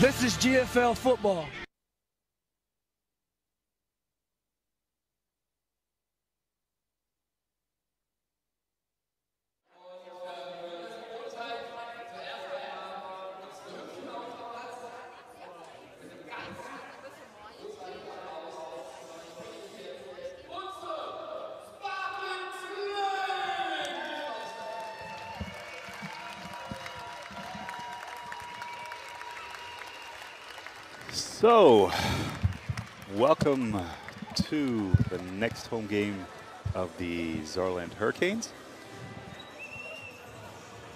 This is GFL football. So, welcome to the next home game of the Saarland Hurricanes.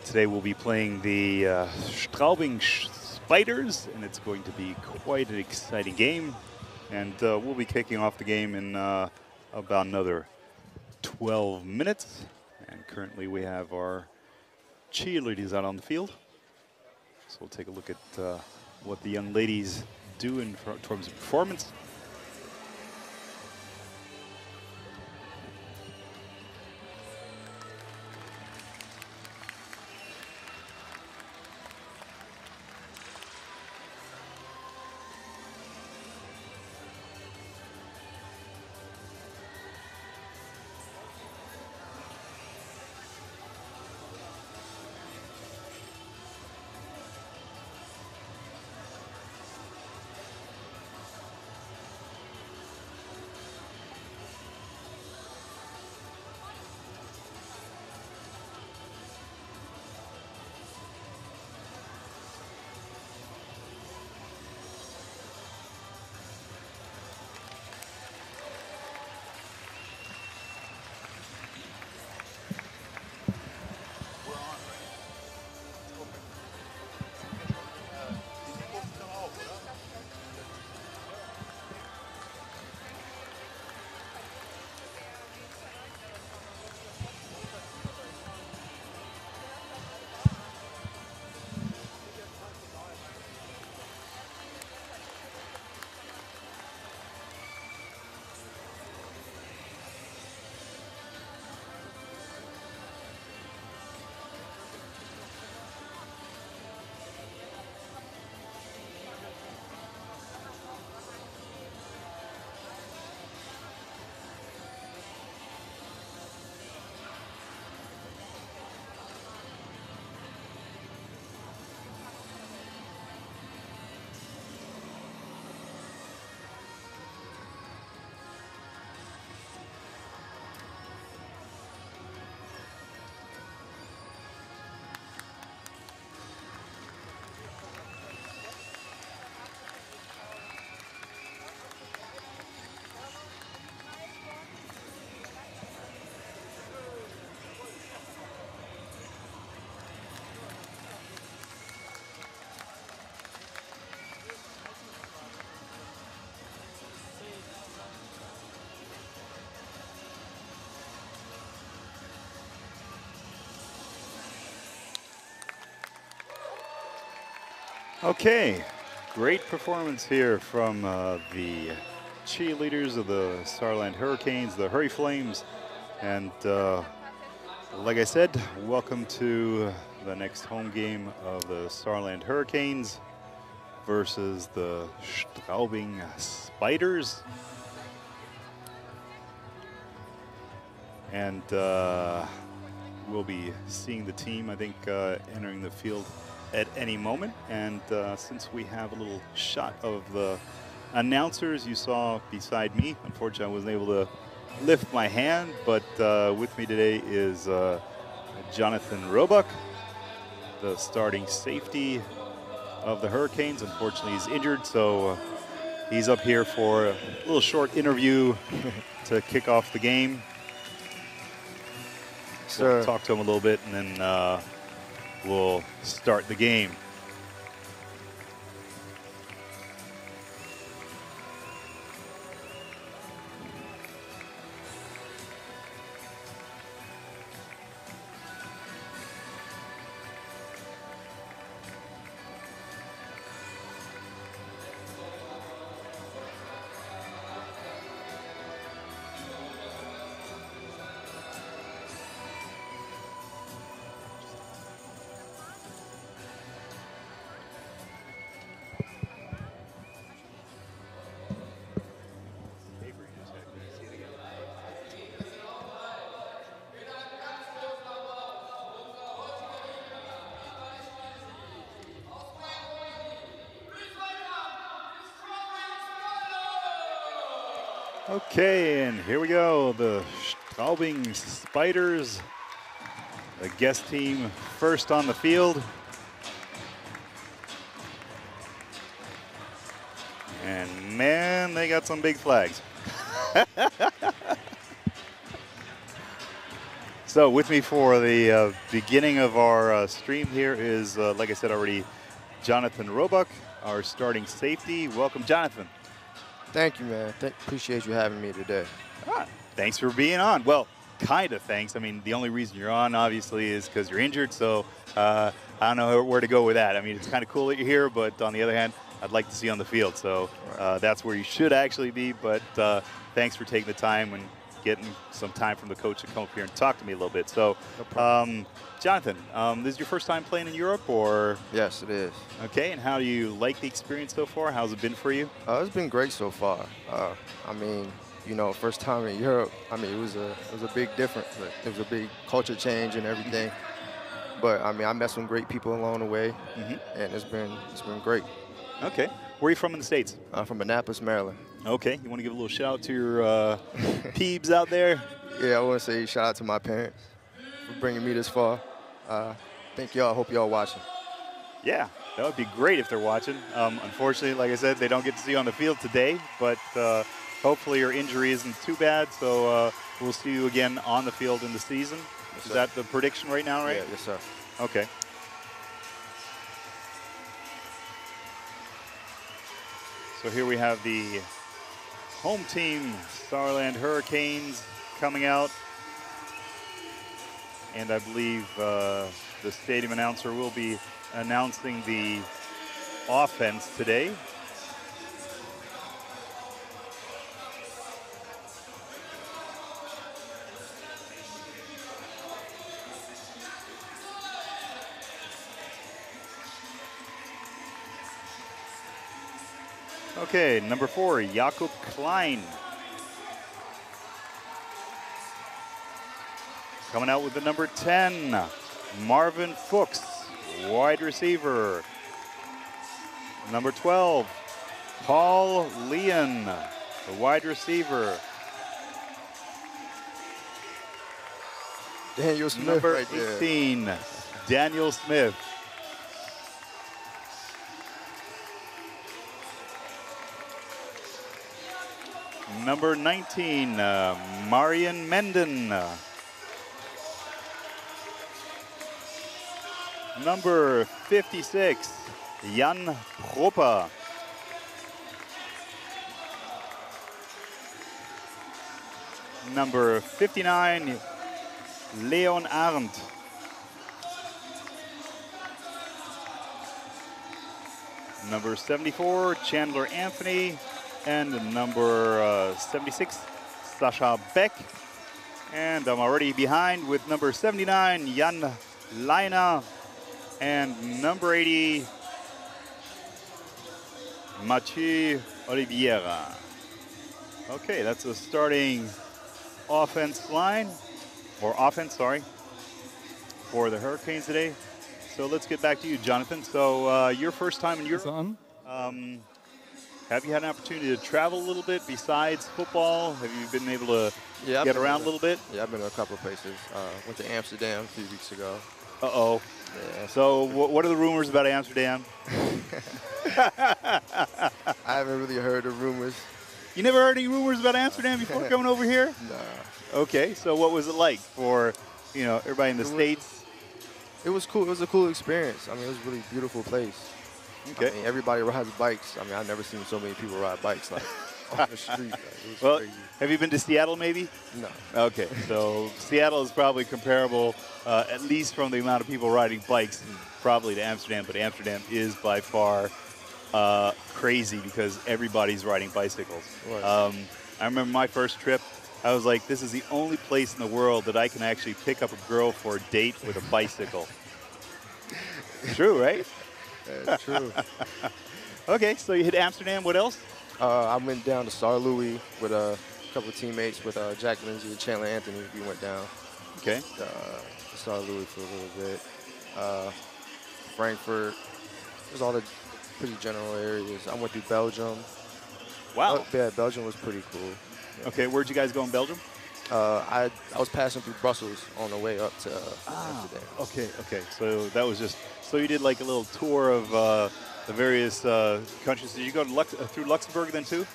Today we'll be playing the Straubing Spiders, and it's going to be quite an exciting game. And we'll be kicking off the game in about another 12 minutes. And currently we have our cheerleaders out on the field. So we'll take a look at what the young ladies do in terms of performance. Okay, great performance here from the cheerleaders of the Saarland Hurricanes, the Hurry Flames. And like I said, welcome to the next home game of the Saarland Hurricanes versus the Straubing Spiders. And we'll be seeing the team, I think, entering the field at any moment. And since we have a little shot of the announcers you saw beside me, unfortunately I wasn't able to lift my hand, but with me today is Jonathan Roebuck, the starting safety of the Hurricanes. Unfortunately he's injured, so he's up here for a little short interview to kick off the game. So we'll talk to him a little bit, and then we'll start the game. Okay, and here we go. The Straubing Spiders, the guest team, first on the field. And man, they got some big flags. So with me for the beginning of our stream here is, like I said already, Jonathan Roebuck, our starting safety. Welcome, Jonathan. Thank you, man. Appreciate you having me today. Thanks for being on. Well, kind of thanks. I mean, the only reason you're on, obviously, is because you're injured. So I don't know where to go with that. I mean, it's kind of cool that you're here, but on the other hand, I'd like to see you on the field. So that's where you should actually be. But thanks for taking the time and getting some time from the coach to come up here and talk to me a little bit. So, Jonathan, this is your first time playing in Europe, or? Yes, it is. Okay, and how do you like the experience so far? How's it been for you? It's been great so far. I mean, you know, first time in Europe. I mean, it was a big difference. It was a big culture change and everything. But I mean, I met some great people along the way, and it's been great. Okay, where are you from in the States? I'm from Annapolis, Maryland. Okay, you want to give a little shout out to your peeps out there? Yeah, I want to say shout out to my parents for bringing me this far. Thank y'all. Hope y'all watching. Yeah, that would be great if they're watching. Unfortunately, like I said, they don't get to see you on the field today, but hopefully your injury isn't too bad, so we'll see you again on the field in the season. Yes, is that the prediction right now, right? Yeah, yes, sir. Okay. So here we have the home team, Saarland Hurricanes, coming out. And I believe the stadium announcer will be announcing the offense today. Okay, number 4, Jakob Klein. Coming out with the number 10, Marvin Fuchs, wide receiver. Number 12, Paul Leon, the wide receiver. Daniel Smith Number right there. 18, Daniel Smith. Number 19, Marian Menden. Number 56, Jan Propper. Number 59, Leon Arndt. Number 74, Chandler Anthony. And number 76, Sasha Beck. And I'm already behind with number 79, Jan Leina. And number 80, Mathieu Oliveira. Okay, that's a starting offense line, or offense, sorry, for the Hurricanes today. So let's get back to you, Jonathan. So your first time in Europe. Have you had an opportunity to travel a little bit besides football? Have you been able to get around a little bit? Yeah, I've been to a couple of places. Went to Amsterdam a few weeks ago. Uh-oh. Yeah. So what are the rumors about Amsterdam? I haven't really heard the rumors. You never heard any rumors about Amsterdam before coming over here? Nah. Okay, so what was it like for, you know, everybody in the States? It was cool. It was a cool experience. I mean, it was a really beautiful place. Okay. I mean, everybody rides bikes. I mean, I've never seen so many people ride bikes like on the street. Like, it was crazy. Have you been to Seattle maybe? No. Okay, so Seattle is probably comparable, at least from the amount of people riding bikes, probably to Amsterdam, but Amsterdam is by far crazy because everybody's riding bicycles. Right. I remember my first trip, I was like, this is the only place in the world that I can actually pick up a girl for a date with a bicycle. True, right? That's true. Okay, so you hit Amsterdam. What else? I went down to Saarland with a couple of teammates, with Jack Lindsay and Chandler Anthony. We went down. Okay. To Saarland for a little bit. Frankfurt. There's all the pretty general areas. I went through Belgium. Wow. Yeah, Belgium was pretty cool. Okay, where'd you guys go in Belgium? I was passing through Brussels on the way up to Amsterdam. Okay. So that was just, so you did like a little tour of the various countries. Did you go to through Luxembourg then too?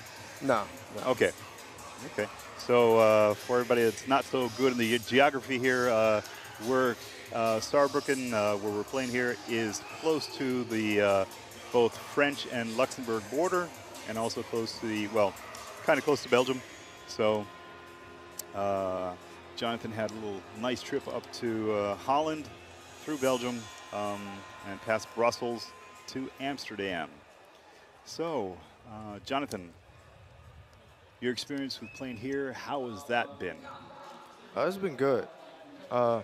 No. Okay. So for everybody that's not so good in the geography here, we're Saarbrücken, where we're playing here, is close to the both French and Luxembourg border, and also close to the, well, kind of close to Belgium. So Jonathan had a little nice trip up to Holland, through Belgium, and past Brussels to Amsterdam. So, Jonathan, your experience with playing here, how has that been? It's been good. I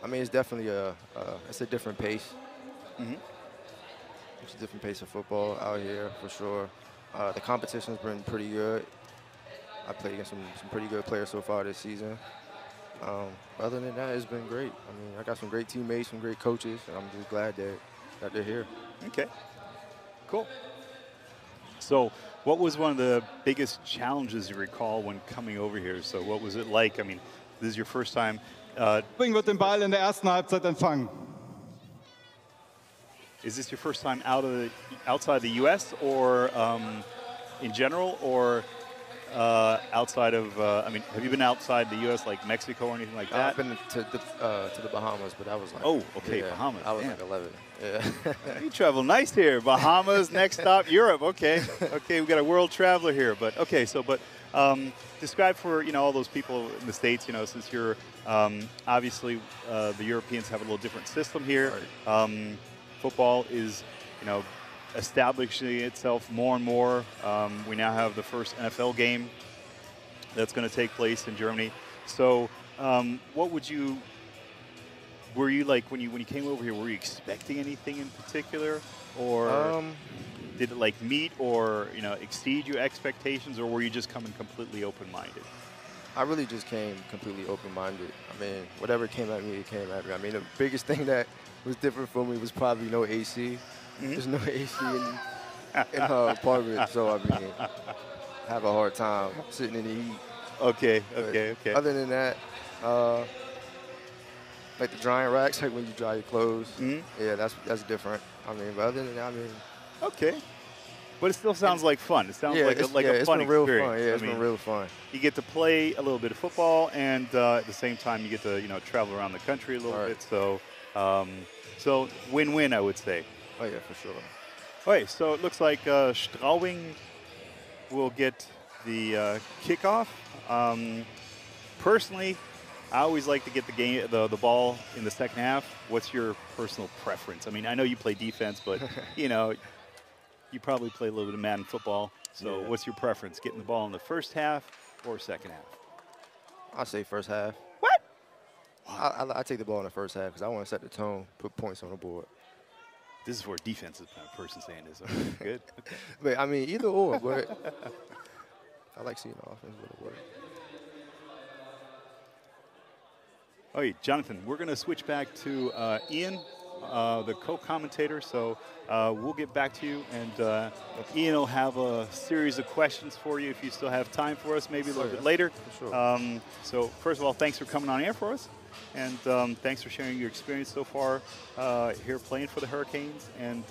mean, it's definitely it's a different pace. It's a different pace of football out here, for sure. The competition's been pretty good. I played against some pretty good players so far this season. Other than that, it's been great. I mean, I got some great teammates, some great coaches, and I'm just glad that they're here. Okay, cool. So what was one of the biggest challenges you recall when coming over here? So what was it like? I mean, this is your first time. Straubing wird den Ball in der ersten Halbzeit empfangen. Is this your first time outside the U.S. or in general, or outside of? I mean, have you been outside the U.S. like Mexico or anything like that? I've been to the Bahamas, but I was like, oh, okay, yeah, Bahamas. I was damn. like 11. Yeah. You travel nice here. Bahamas, next stop Europe. Okay, we got a world traveler here. But okay, describe for all those people in the States. Since you're obviously the Europeans have a little different system here. Right. Football is establishing itself more and more. We now have the first NFL game that's going to take place in Germany. So, what would you? Were you like when you came over here? Were you expecting anything in particular, or did it like meet or exceed your expectations, or were you just coming completely open-minded? I really just came completely open-minded. I mean, whatever came at me, it came at me. I mean, the biggest thing that was different for me was probably no AC. There's no AC in her apartment, so I mean, I have a hard time sitting in the heat. Okay. Other than that, like the drying racks, like when you dry your clothes, yeah, that's different. I mean, but other than that, I mean. Okay. But it still sounds like fun. It sounds like a fun it's been real experience. fun. Yeah, it's been real fun. You get to play a little bit of football, and at the same time, you get to travel around the country a little bit. So, so win-win, I would say. Oh yeah, for sure. Okay, so it looks like Straubing will get the kickoff. Personally, I always like to get the ball in the second half. What's your personal preference? I mean, I know you play defense, but you probably play a little bit of Madden football. So what's your preference, getting the ball in the first half or second half? I say first half. What? I take the ball in the first half because I want to set the tone, put points on the board. This is for a defensive person saying this. Okay, good. Okay. But I mean, either or, but I like seeing the offense with the word. Okay, Jonathan, we're going to switch back to Ian, the co-commentator. So we'll get back to you, and Ian will have a series of questions for you if you still have time for us, maybe a little bit later. For sure. So first of all, thanks for coming on air for us, and thanks for sharing your experience so far here playing for the Hurricanes, and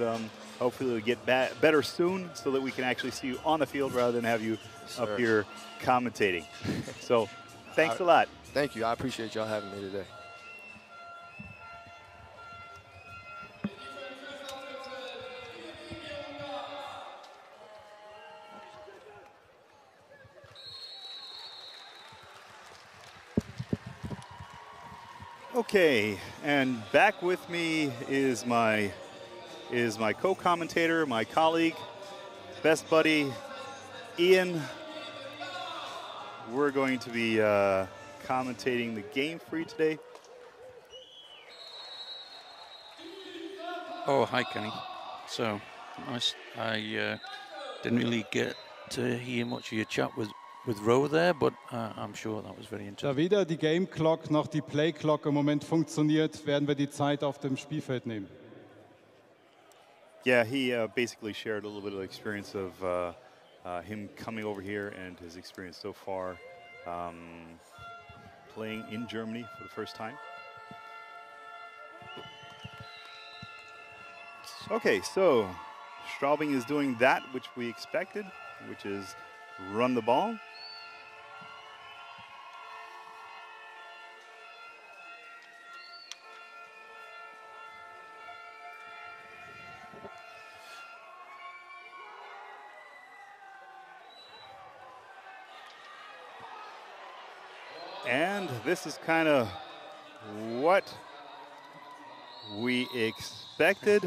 hopefully we'll get better soon so that we can actually see you on the field rather than have you up here commentating. So thanks a lot. Thank you. I appreciate y'all having me today. Okay, and back with me is my co-commentator, my colleague, best buddy, Ian. We're going to be commentating the game for you today. Oh, hi, Kenny. So, I didn't really get to hear much of your chat with Rowe there, but I'm sure that was very interesting. Da weder die Game Clock noch die Play Clock im Moment funktioniert, werden wir die Zeit auf dem Spielfeld nehmen. Yeah, he basically shared a little bit of experience of him coming over here and his experience so far, playing in Germany for the first time. Okay, so Straubing is doing that which we expected, which is run the ball. And this is kind of what we expected.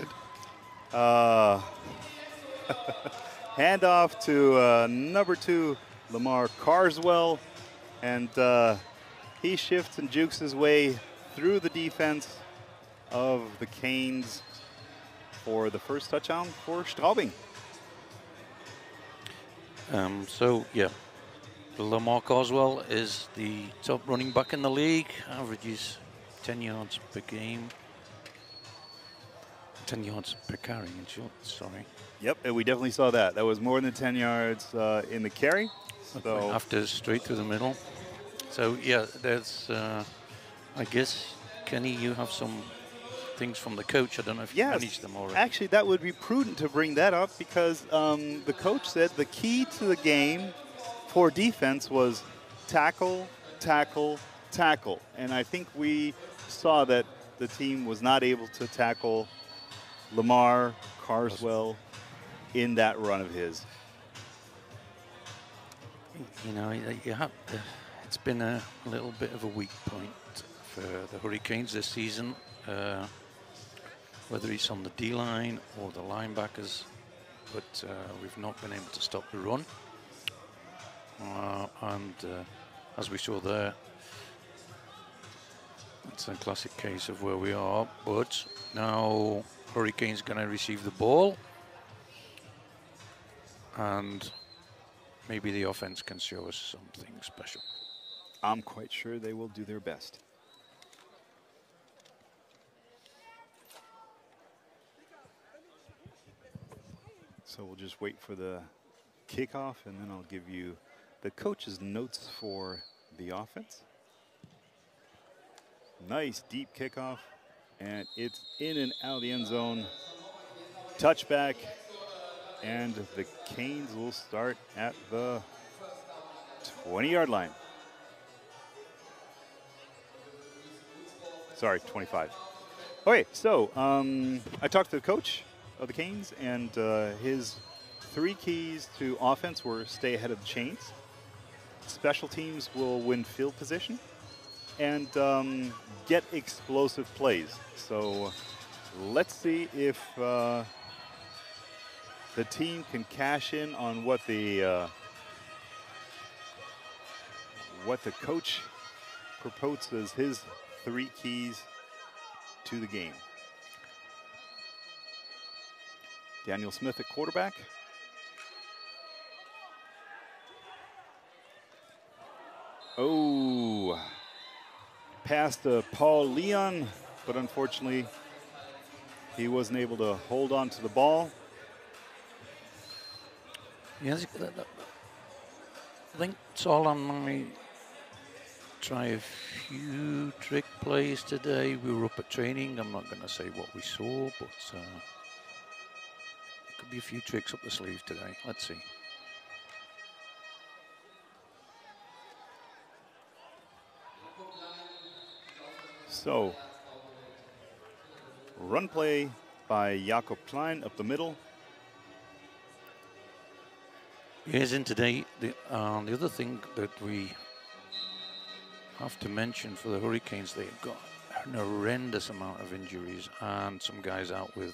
Handoff to number 2, Lamar Carswell. And he shifts and jukes his way through the defense of the Canes for the first touchdown for Straubing. Lamar Carswell is the top running back in the league, averages 10 yards per game. 10 yards per carry, in short, sorry. Yep, and we definitely saw that. That was more than 10 yards in the carry. So after straight through the middle. So, yeah, there's, I guess, Kenny, you have some things from the coach. I don't know if you managed them already. Actually, that would be prudent to bring that up because the coach said the key to the game for defense was tackle, tackle, tackle. And I think we saw that the team was not able to tackle Lamar Carswell in that run of his. You know, it's been a little bit of a weak point for the Hurricanes this season, whether it's on the D-line or the linebackers, but we've not been able to stop the run. As we saw there, it's a classic case of where we are, but now Hurricanes going to receive the ball, and maybe the offense can show us something special. I'm quite sure they will do their best. So we'll just wait for the kickoff, and then I'll give you the coach's notes for the offense. Nice deep kickoff, and it's in and out of the end zone. Touchback, and the Canes will start at the 20-yard line. Sorry, 25. Okay, so I talked to the coach of the Canes, and his 3 keys to offense were stay ahead of the chains, special teams will win field position, and get explosive plays. So let's see if the team can cash in on what the coach proposed as his 3 keys to the game. Daniel Smith at quarterback. Oh, pass to Paul Leon, but unfortunately he wasn't able to hold on to the ball. Yes, I think Saarland might try a few trick plays today. We were up at training. I'm not going to say what we saw, but could be a few tricks up the sleeve today. Let's see. So, run play by Jakob Klein up the middle. Yes, and today, the other thing that we have to mention for the Hurricanes, they've got an horrendous amount of injuries and some guys out with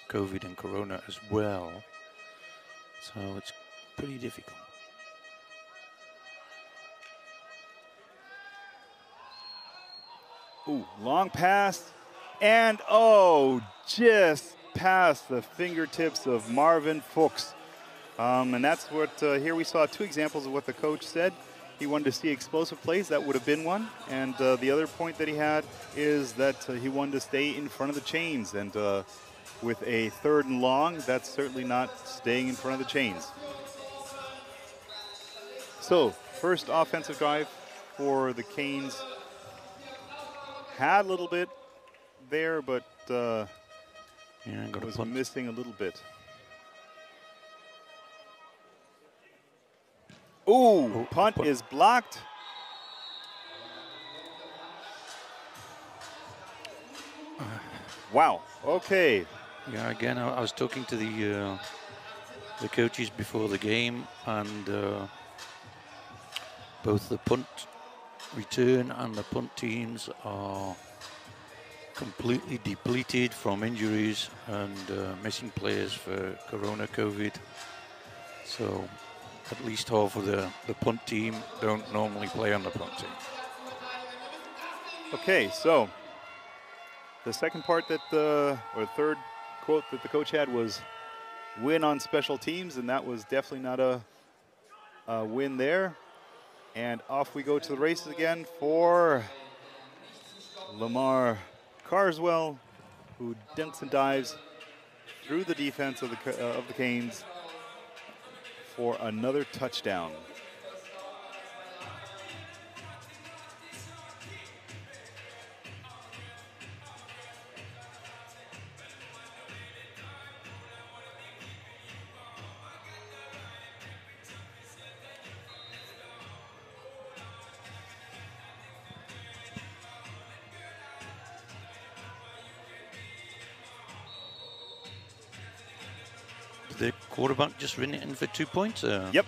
COVID and Corona as well. So it's pretty difficult. Ooh, long pass, and oh, just past the fingertips of Marvin Fuchs. And that's what, here we saw 2 examples of what the coach said. He wanted to see explosive plays. That would have been one. And the other point that he had is that he wanted to stay in front of the chains. And with a 3rd and long, that's certainly not staying in front of the chains. So, first offensive drive for the Canes. Had a little bit there, but was missing a little bit. Ooh, punt is blocked. Wow, okay. Yeah, again, I was talking to the coaches before the game, and both the punt return and the punt teams are completely depleted from injuries and missing players for Corona COVID. So at least half of the punt team don't normally play on the punt team. Okay, so the second part that or third quote that the coach had was win on special teams, and that was definitely not a win there. And off we go to the races again for Lamar Carswell, who dunks and dives through the defense of the Canes for another touchdown. The quarterback just ran it in for 2 points? Yep.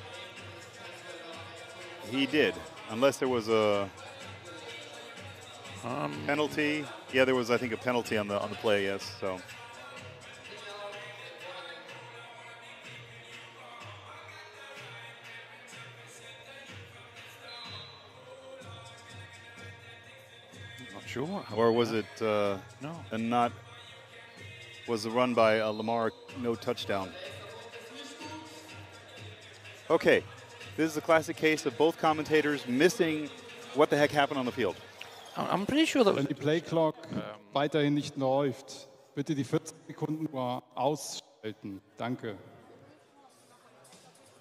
He did, unless there was a penalty. Yeah, there was, I think, a penalty on the play, yes, so. Not sure. Or was it No. and not, was the run by Lamar no touchdown? Okay, this is a classic case of both commentators missing what the heck happened on the field. I'm pretty sure that Wenn die Playclock weiterhin nicht läuft, bitte die 40 Sekunden Uhr ausschalten. Danke.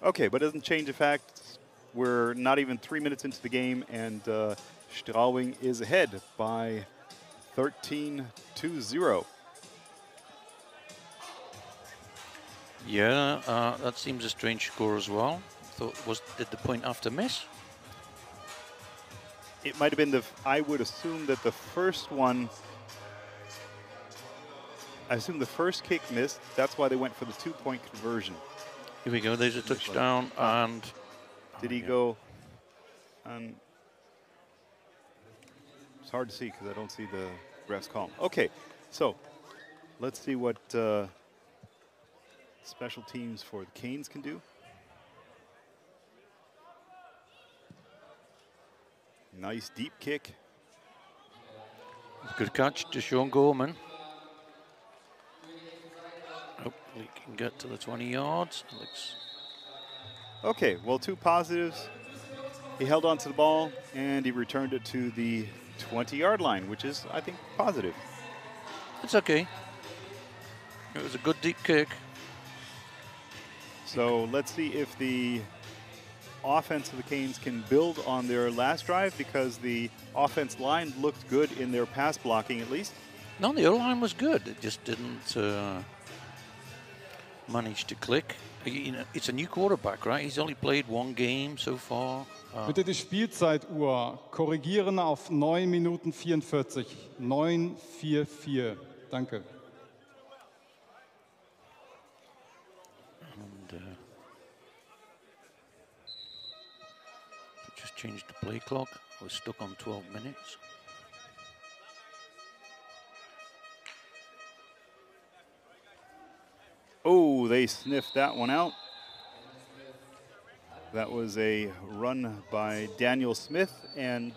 Okay, but it doesn't change the fact we're not even 3 minutes into the game, and Straubing is ahead by 13-0. Yeah, that seems a strange score as well. Did the point after miss? It might have been I would assume that the first one, I assume the first kick missed. That's why they went for the 2-point conversion. Here we go, there's a touchdown, and... Did he go? It's hard to see because I don't see the ref's call. Okay, so let's see what special teams for the Canes can do. Nice deep kick. Good catch to Sean Gorman. Hopefully he can get to the 20 yards. Okay, well, two positives. He held on to the ball and he returned it to the 20-yard line, which is, I think, positive. It's okay. It was a good deep kick. So let's see if the offense of the Canes can build on their last drive, because the offense line looked good in their pass blocking at least. No, the O-line was good. It just didn't manage to click. You know, it's a new quarterback, right? He's only played one game so far. Bitte die Spielzeituhr korrigieren auf 9 Minuten 44. 9:44. Danke. And just changed the play clock. I was stuck on 12 minutes. Oh, they sniffed that one out. That was a run by Daniel Smith, and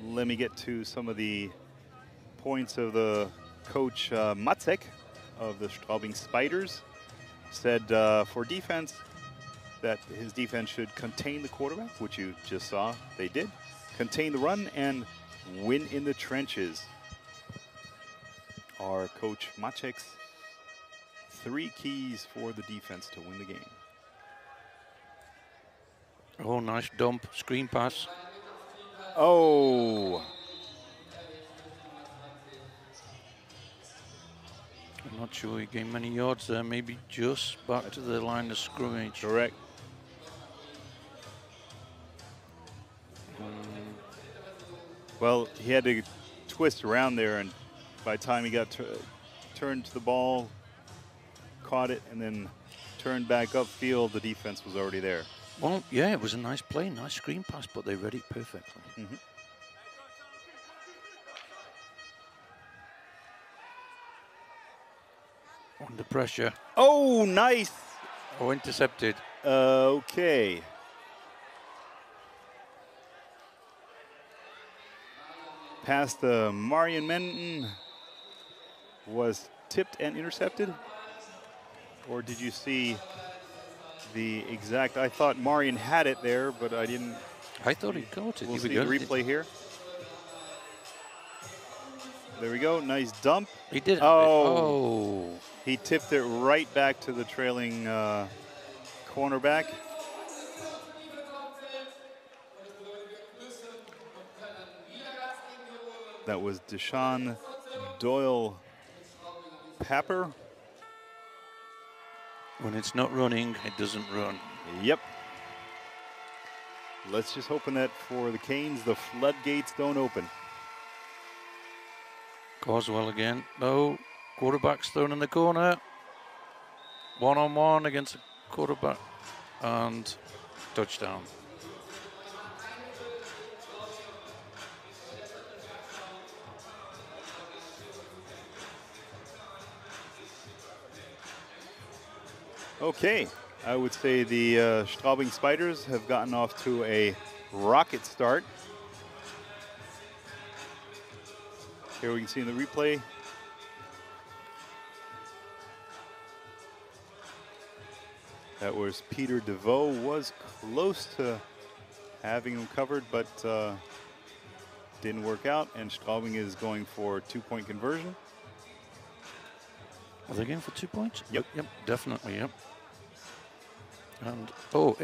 let me get to some of the points of the coach Matzek of the Straubing Spiders. Said for defense that his defense should contain the quarterback, which you just saw they did, contain the run, and win in the trenches. Our coach Matzek's 3 keys for the defense to win the game. Oh, nice dump, screen pass. Oh, I'm not sure he gained many yards there, maybe just back to the line of scrimmage. correct. Well, he had to twist around there, and by the time he got turned to the ball, caught it, and then turned back upfield, the defense was already there. Well, yeah, it was a nice play, nice screen pass, but they read it perfectly. Mm-hmm. Under pressure. Oh, nice. Oh, intercepted. Okay. Past the Marion Menden was tipped and intercepted? Or did you see the exact? I thought Marion had it there, but I didn't. I thought he caught it. We'll Here see we go. the replay here. There we go. Nice dump. He did. Oh. He tipped it right back to the trailing cornerback. That was Deshaun Doyle Papper. When it's not running, it doesn't run. Yep. Let's just hoping that for the Canes, the floodgates don't open. Carswell again. No. Quarterback's thrown in the corner. One-on-one against the quarterback. And touchdown. Okay, I would say the Straubing Spiders have gotten off to a rocket start. Here we can see in the replay. That was Peter DeVoe, was close to having him covered, but didn't work out. And Straubing is going for 2-point conversion. Are they going for 2 points? Yep. Yep, definitely, yep. And, oh,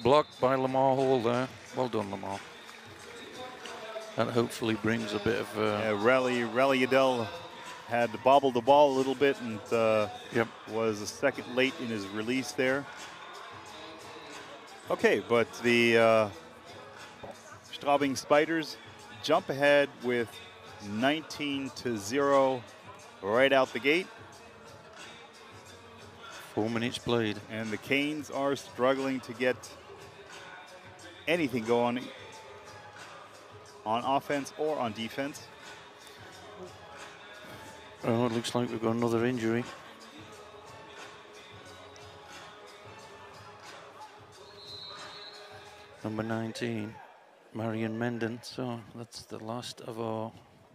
blocked by Lamar Hall there. Well done, Lamar. That hopefully brings a bit of... Rally Adele had bobbled the ball a little bit and Yep. was a second late in his release there. Okay, but the Straubing Spiders jump ahead with 19-0 right out the gate. 4 minutes played. And the Canes are struggling to get anything going on offense or on defense. Oh, it looks like we've got another injury. Number 19, Marion Menden. So that's the last of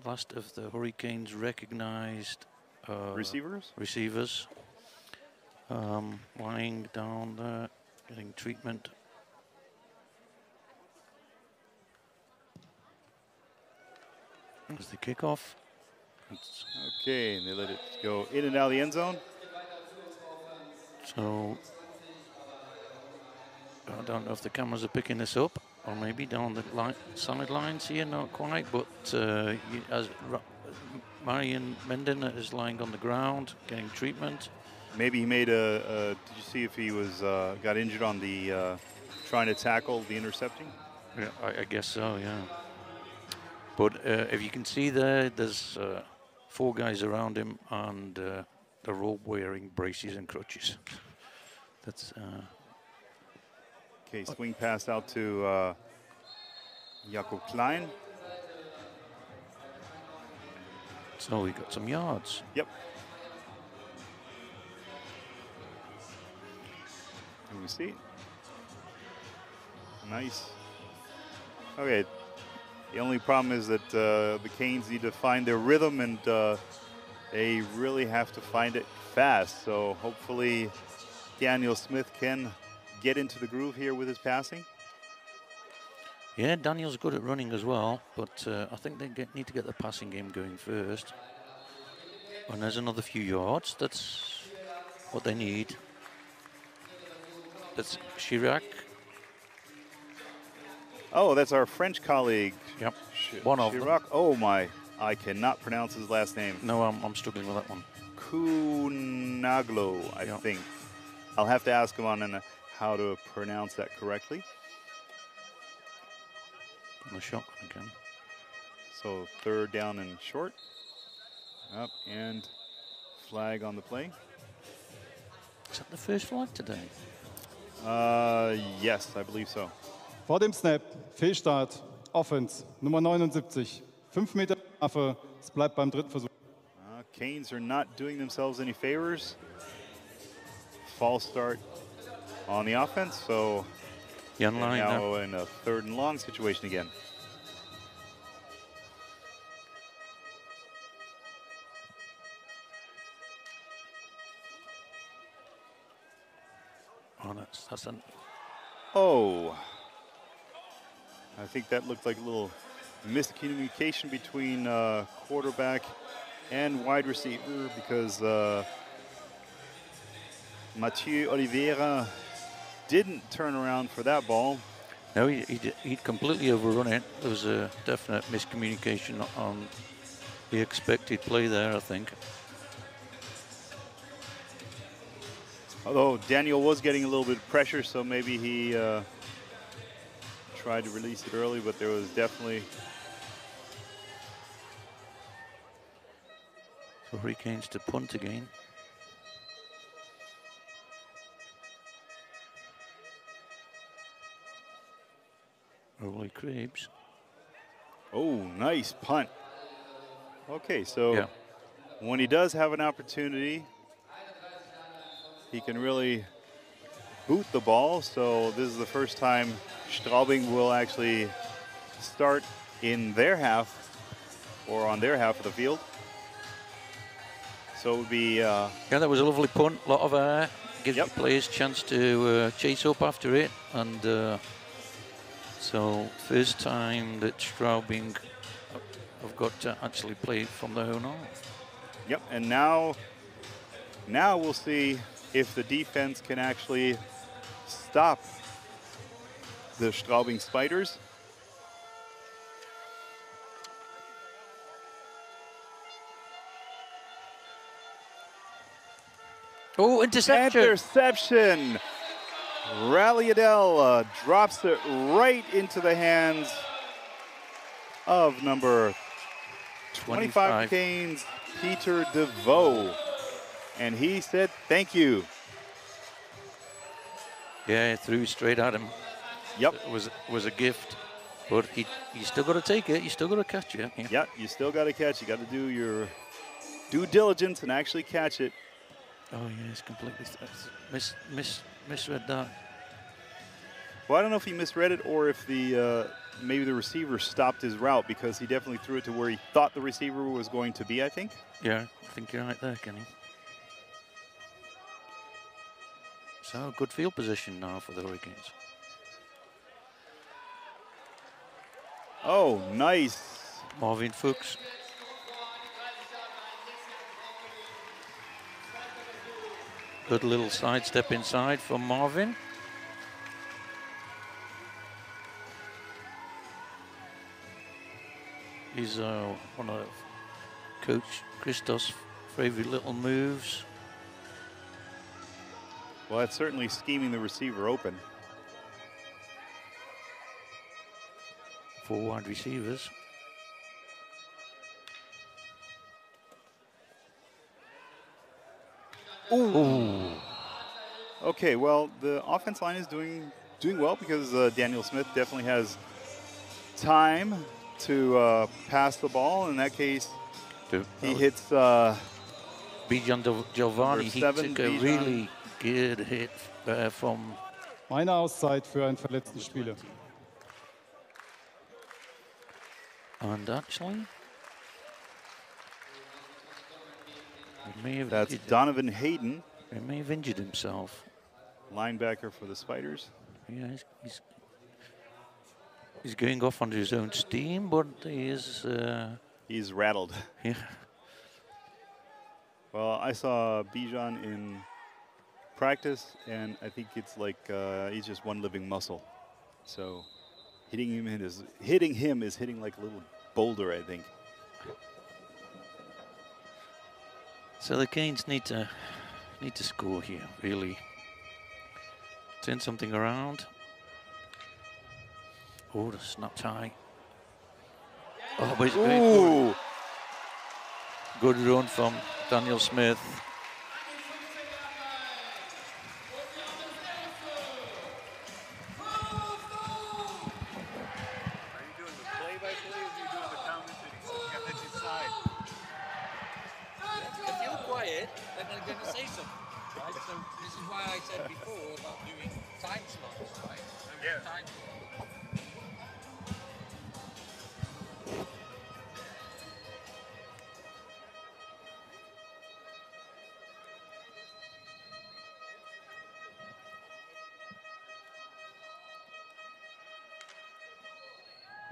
the Hurricanes recognized receivers. Lying down there, getting treatment. There's the kickoff. Okay, and they let it go in and out of the end zone. So I don't know if the cameras are picking this up, or maybe down the sidelines here, not quite. But as Marion Menden is lying on the ground, getting treatment. Maybe he made did you see if he was got injured on the trying to tackle the intercepting? Yeah, I guess so, yeah. But if you can see there's 4 guys around him, and they're all wearing braces and crutches. That's... Okay, swing pass out to Jakob Klein. So we got some yards. Yep. Here we see. Nice. Okay. The only problem is that the Canes need to find their rhythm, and they really have to find it fast. So hopefully Daniel Smith can get into the groove here with his passing. Yeah, Daniel's good at running as well, but I think they need to get the passing game going first. And there's another few yards. That's what they need. That's Chirac Oh, that's our French colleague. Yep. One of them. Chirac. Oh my, I cannot pronounce his last name. No, I'm struggling with that one. Kunaglo, I think. I'll have to ask him on how to pronounce that correctly. On the shot again. So 3rd down and short. Up and flag on the play. Is that the first flag today? Yes, I believe so. Vor dem Snap, Fehlstart, Offense, Nummer 79. 5 Meter Strafe, es bleibt beim dritten Versuch. Canes are not doing themselves any favors. False start on the offense, so now in a 3rd and long situation again. Oh, that's an... Oh. I think that looked like a little miscommunication between quarterback and wide receiver because Mathieu Oliveira didn't turn around for that ball. No, he'd completely overrun it. There was a definite miscommunication on the expected play there, I think. Although Daniel was getting a little bit of pressure, so maybe he tried to release it early, but there was definitely... So Hurricanes to punt again. Early Krebs. Oh, nice punt. Okay, so when he does have an opportunity, he can really boot the ball. So this is the first time Straubing will actually start in their half or on their half of the field. So it would be... yeah, that was a lovely punt, a lot of air. Gives the players a chance to chase up after it. And so first time that Straubing have got to actually play from their own half. Yep, and now we'll see if the defense can actually stop the Straubing Spiders. Oh, interception! Interception! Ralliadell drops it right into the hands of number 25 Canes, Peter DeVoe. And he said, thank you. Yeah, threw straight at him. Yep. It was a gift. But you still got to take it. You still got to catch it. Yeah, you still got to catch. You got to do your due diligence and actually catch it. Oh, yeah, it's completely misread that. Well, I don't know if he misread it or if the maybe the receiver stopped his route, because he definitely threw it to where he thought the receiver was going to be, I think. Yeah, I think you're right there, Kenny. So, good field position now for the Hurricanes. Oh, nice. Marvin Fuchs. Good little sidestep inside from Marvin. He's one of Coach Christos' favorite little moves. Well, that's certainly scheming the receiver open. 4 wide receivers. Ooh. Okay, well, the offense line is doing well because Daniel Smith definitely has time to pass the ball. In that case, he hits Bijan Giovanni. He took a really good hit from... Meine Auszeit für einen verletzten Spieler. And actually... That's Donovan Hayden. He may have injured himself. Linebacker for the Spiders. Yeah, he's going off under his own steam, but he is... he's rattled. Yeah. Well, I saw Bijan in practice, and I think it's like he's just one living muscle. So Hitting him is hitting like a little boulder, I think. So the Canes need to score here, really. Turn something around. Oh, the snap tie. Oh, but it's very good. Good run from Daniel Smith. They're going to say something, right? So this is why I said before about doing time slots, right? Yeah. Time slots.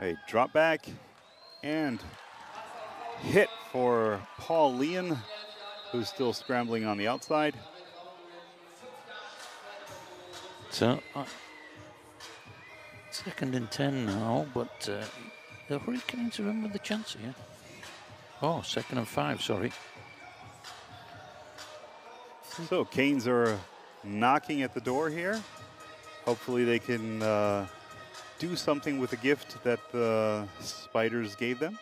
A drop back and hit for Paul Leon, who's still scrambling on the outside. So, 2nd and 10 now, but the Hurricanes are in with the chance here. Oh, 2nd and 5, sorry. So, Canes are knocking at the door here. Hopefully they can do something with the gift that the Spiders gave them.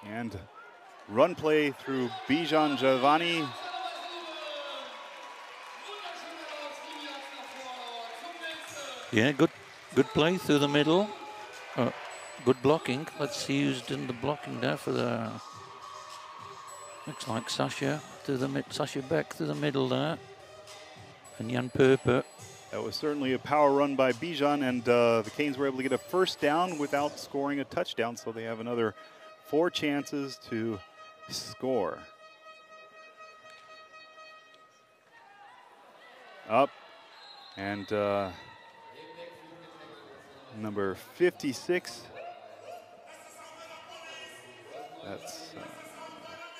And run play through Bijan Giovanni. Yeah, good play through the middle. Good blocking. Let's see who's doing the blocking there for the. Looks like Sasha Beck through the middle there, and Jan Perper. That was certainly a power run by Bijan, and the Canes were able to get a first down without scoring a touchdown, so they have another 4 chances to score. Up, and number 56. That's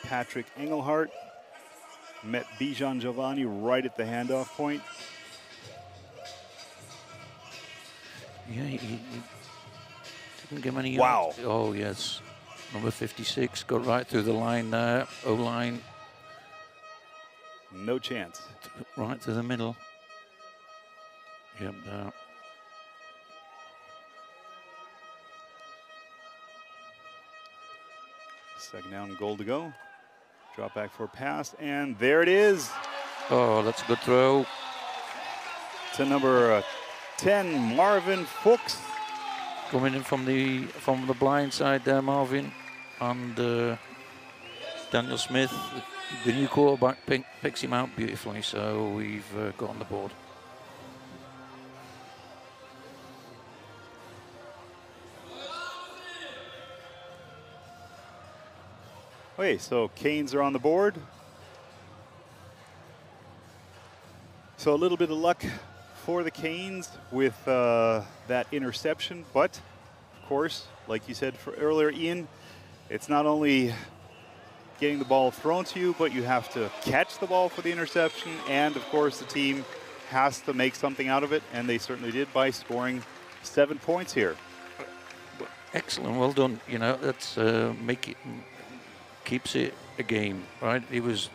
Patrick Engelhart. Met Bijan Giovanni right at the handoff point. Yeah, he didn't get many yards. Wow. Oh, yes. Number 56 got right through the line there. O-line. No chance. Right through the middle. Yep. Second down, goal to go. Drop back for a pass, and there it is. Oh, that's a good throw. To number 10, Marvin Fuchs. Coming in from the blind side there, Marvin. And Daniel Smith, the new quarterback, picks him out beautifully, so we've got on the board. Okay, so Canes are on the board. So a little bit of luck for the Canes with that interception, but of course, like you said earlier, Ian, it's not only getting the ball thrown to you, but you have to catch the ball for the interception, and of course the team has to make something out of it, and they certainly did by scoring 7 points here. Excellent, well done. You know, that's keeps it a game, right? He was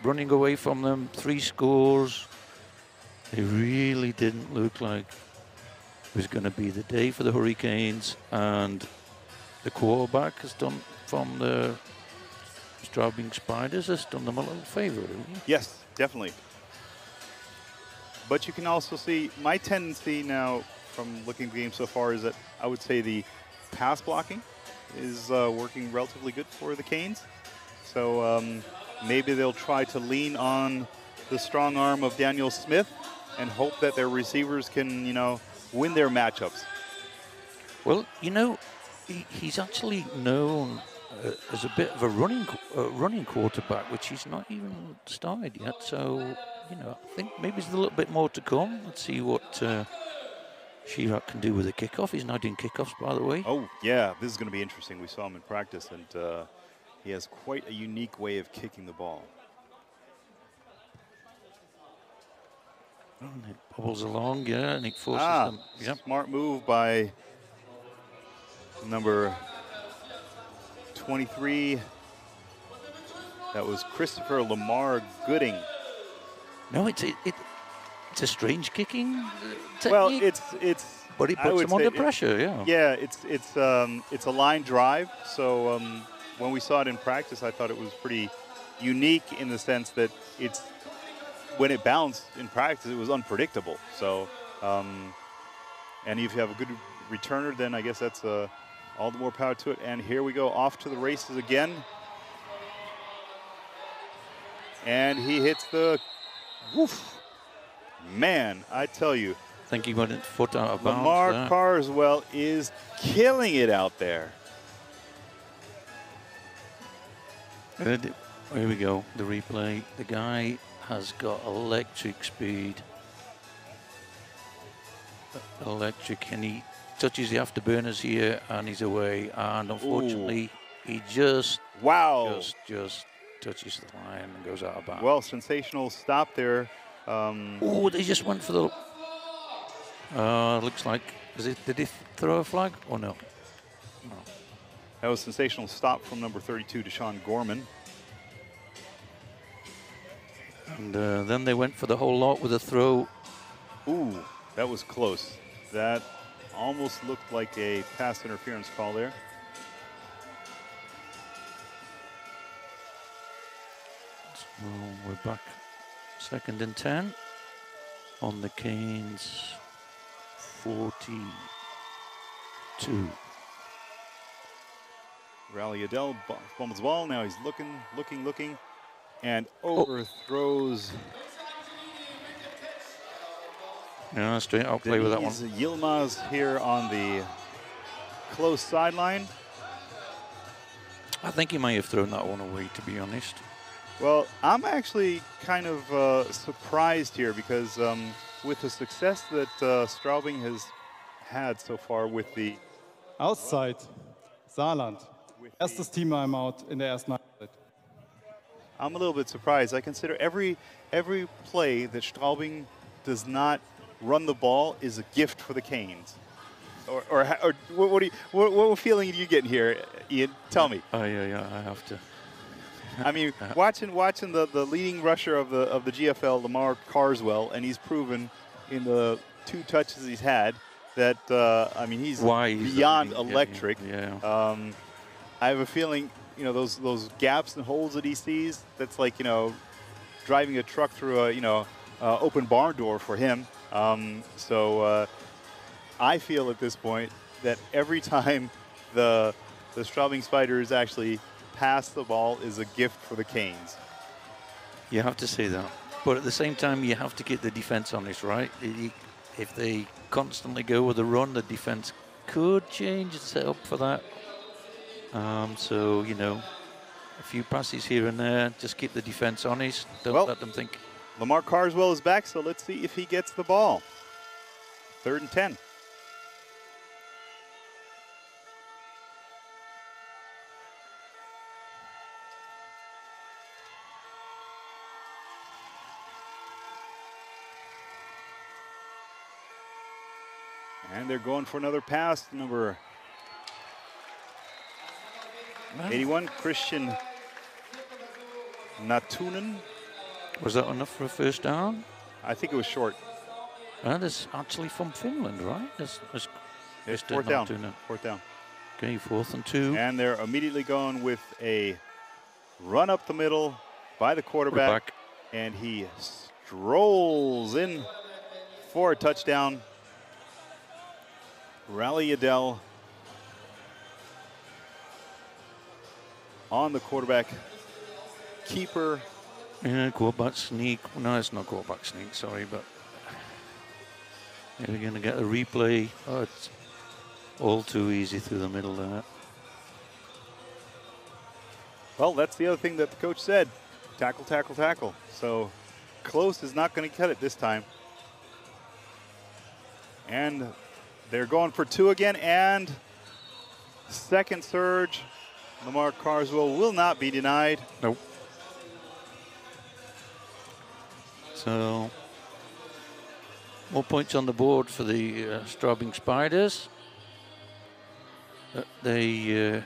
running away from them, 3 scores. It really didn't look like it was going to be the day for the Hurricanes, and the quarterback has done from the Straubing Spiders has done them a little favor, really. Yes, definitely. But you can also see my tendency now from looking at the game so far is that I would say the pass blocking is working relatively good for the Canes. So maybe they'll try to lean on the strong arm of Daniel Smith and hope that their receivers can, you know, win their matchups. Well, you know, he's actually known as a bit of a running quarterback, which he's not even started yet. So, you know, I think maybe there's a little bit more to come. Let's see what Chirac can do with a kickoff. He's now doing kickoffs, by the way. Oh, yeah, this is going to be interesting. We saw him in practice, and he has quite a unique way of kicking the ball. And it bobbles along, yeah, and it forces them. Yep. Smart move by number 23. That was Christopher Lamar Gooding. No, it's a strange kicking technique. Well, it's. But he puts them under pressure, yeah. Yeah, it's a line drive. So when we saw it in practice, I thought it was pretty unique in the sense that it's when it bounced in practice, it was unpredictable. So, and if you have a good returner, then I guess that's all the more power to it. And here we go, off to the races again. And he hits the, woof. Man, I tell you. I think he went a foot out of bounds. Lamar Carswell is killing it out there. Here we go, the replay. The guy has got electric speed. Electric, and he touches the afterburners here, and he's away. And unfortunately, he just touches the line and goes out of bounds. Well, sensational stop there. Oh, they just went for the. Looks like. Did he throw a flag or no? No. That was a sensational stop from number 32, Deshaun Gorman. And then they went for the whole lot with a throw. Ooh, that was close. That almost looked like a pass interference call there. So we're back 2nd and 10 on the Canes 42. Rally Adele fumbles the ball. Now he's looking, and overthrows. Yeah, straight out play with that one. Yilmaz here on the close sideline. I think he may have thrown that one away, to be honest. Well, I'm actually kind of surprised here because with the success that Straubing has had so far with the Auszeit, Saarland. Erstes Team-Timeout in der ersten Halbzeit. I'm a little bit surprised. I consider every play that Straubing does not run the ball is a gift for the Canes. Or what feeling are you getting here, Ian? Tell me. Oh yeah, I have to. I mean, watching the leading rusher of the GFL, Lamar Carswell, and he's proven in the 2 touches he's had that I mean he's beyond electric. Yeah. I have a feeling, you know, those gaps and holes that he sees, that's like, you know, driving a truck through a, you know, open barn door for him. So I feel at this point that every time the Straubing Spiders actually pass the ball is a gift for the Canes. You have to say that. But at the same time, you have to get the defense on this, right? If they constantly go with a run, the defense could change and set up for that. So, you know, a few passes here and there, just keep the defense honest. Don't let them think. Lamar Carswell is back, so let's see if he gets the ball. 3rd and 10. And they're going for another pass. Number 81, Christian Natunen. Was that enough for a first down? I think it was short. That is actually from Finland, right? It's 4th down. 4th down. Okay, 4th and 2. And they're immediately going with a run up the middle by the quarterback. And he strolls in for a touchdown. Rally Adele on the quarterback keeper. Yeah, quarterback sneak. No, it's not quarterback sneak, sorry, but we're going to get a replay. Oh, it's all too easy through the middle there. Well, that's the other thing that the coach said. Tackle, tackle, tackle. So close is not going to cut it this time. And they're going for 2 again, and second surge. Lamar Carswell will not be denied. Nope. So More points on the board for the Straubing Spiders. They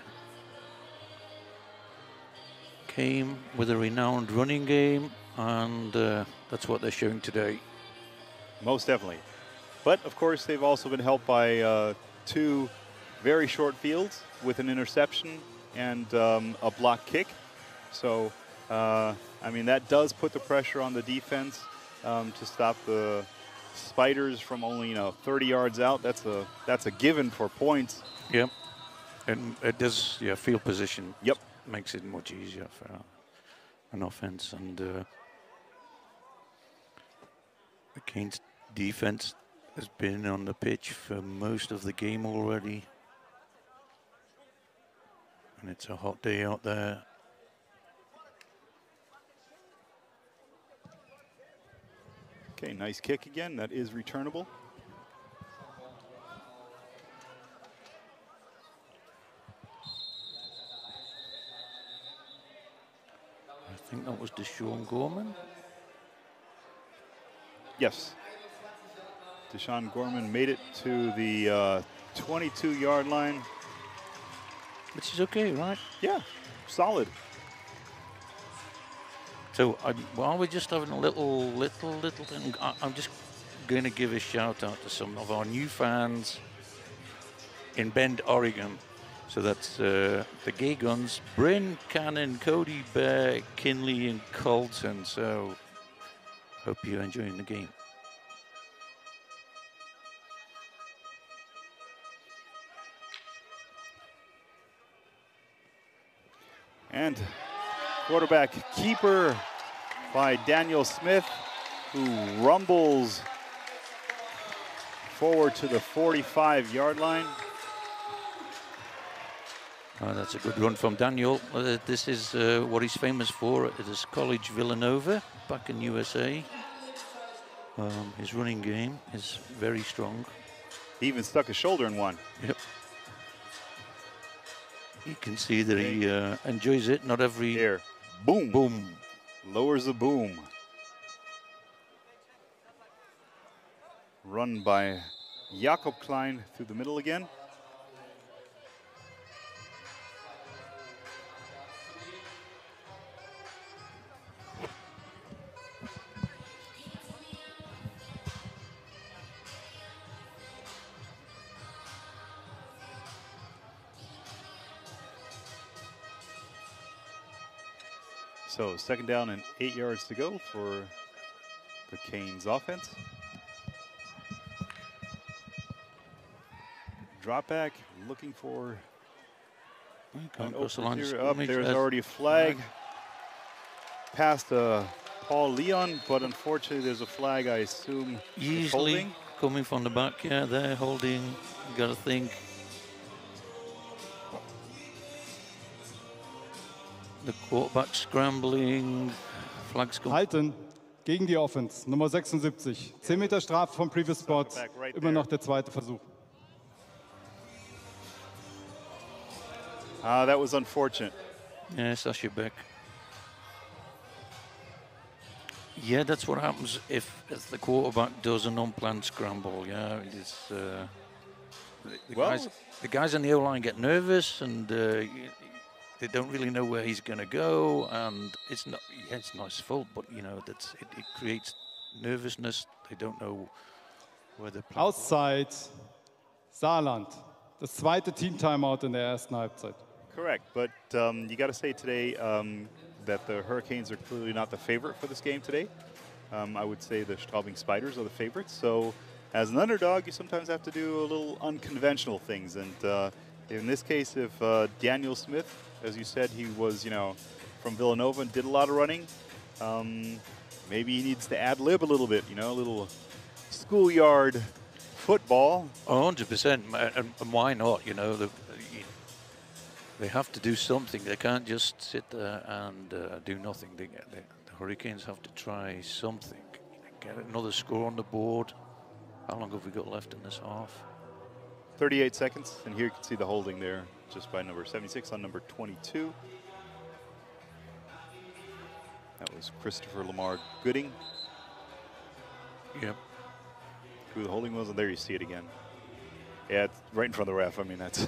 came with a renowned running game, and that's what they're showing today. Most definitely. But, of course, they've also been helped by 2 very short fields with an interception and a block kick. So, I mean, that does put the pressure on the defense to stop the Spiders from only 30 yards out. That's a given for points. Yep, and it does. Yeah, field position. Yep, makes it much easier for an offense. And the Canes defense has been on the pitch for most of the game already, and it's a hot day out there. Okay, nice kick again. That is returnable. I think that was Deshaun Gorman. Yes. Deshaun Gorman made it to the 22-yard line. Which is okay, right? Yeah, solid. So while we're just having a little thing, I'm just going to give a shout out to some of our new fans in Bend, Oregon. So that's the Gay Guns, Bryn, Cannon, Cody, Bear, Kinley, and Colton. So hope you're enjoying the game. And quarterback keeper by Daniel Smith, who rumbles forward to the 45-yard line. That's a good run from Daniel. This is what he's famous for at his college Villanova back in USA. His running game is very strong. He even stuck his shoulder in one. Yep. You can see that he enjoys it. Not every... Here. Boom. Boom. Lowers the boom. Run by Jakob Klein through the middle again. So 2nd down and 8 yards to go for the Canes offense. Drop back, looking for an open interior. Up there's already a flag past Paul Leon, but unfortunately there's a flag, I assume, usually holding. Coming from the back. Yeah, they're holding. You got to think. The quarterback scrambling. Flags go. Halten gegen die Offense, Nummer 76. 10 Meter Strafe vom Previous Spot. Immer noch der zweite Versuch. That was unfortunate. Yeah, Sasha Beck. Yeah, that's what happens if the quarterback does an unplanned scramble. Yeah, it's, the guys on the O-line get nervous and they don't really know where he's going to go, and it's not his fault, but you know it creates nervousness. They don't know where they're playing. Auszeit, Saarland. Das zweite Team-Timeout in der ersten Halbzeit. Correct, but you got to say today that the Hurricanes are clearly not the favorite for this game today. I would say the Straubing Spiders are the favorites. So as an underdog, you sometimes have to do a little unconventional things. And in this case, if Daniel Smith, as you said, he was, from Villanova and did a lot of running, maybe he needs to ad-lib a little bit, a little schoolyard football. 100%, and why not? They have to do something. They can't just sit there and do nothing. The Hurricanes have to try something. Get another score on the board. How long have we got left in this half? 38 seconds, and here you can see the holding there just by number 76 on number 22. That was Christopher Lamar Gooding. Yep. through the holding wheels, and there you see it again. Yeah, it's right in front of the ref. I mean, that's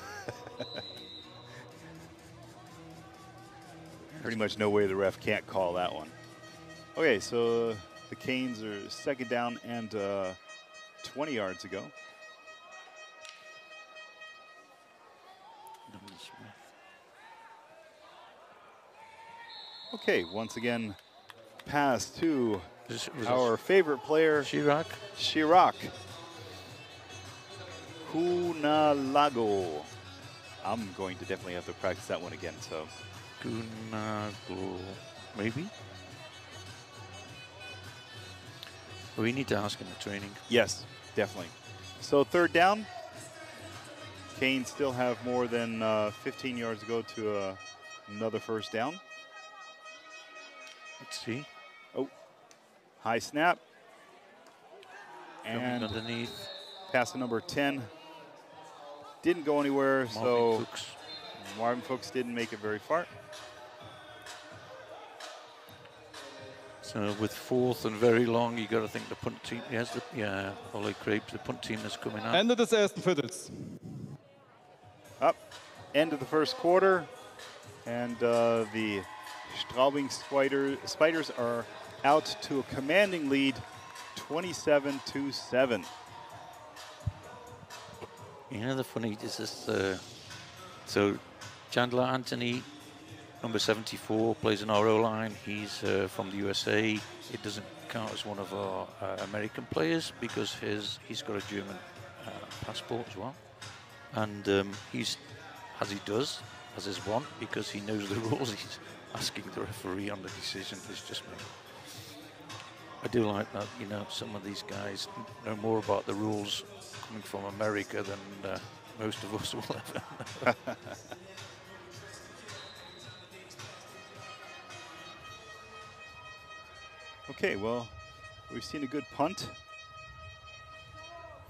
pretty much no way the ref can't call that one. Okay, so the Canes are second down and 20 yards ago. Okay, once again, pass to our favorite player, Chirac. Kunalago. I'm going to definitely have to practice that one again, so. Kunago, maybe? We need to ask in the training. Yes, definitely. So third down. Canes still have more than 15 yards to go to another first down. Let's see. Oh, high snap. Coming And underneath. pass to number 10. Didn't go anywhere, so Marvin Fuchs didn't make it very far. So with fourth and very long, you got to think the punt team. Yes, Ole Krebs, the punt team is coming out. Ende des ersten Viertels. Up, end of the first quarter, and the Straubing Spiders are out to a commanding lead, 27-7. You know, the funny is this. So Chandler Anthony, number 74, plays in our O-line. He's from the USA. It doesn't count as one of our American players because he's got a German passport as well. And he's, as he does, as is one, because he knows the rules, he's asking the referee on the decision. It's just me. I do like that, you know, some of these guys know more about the rules coming from America than most of us will ever know. Okay, well, we've seen a good punt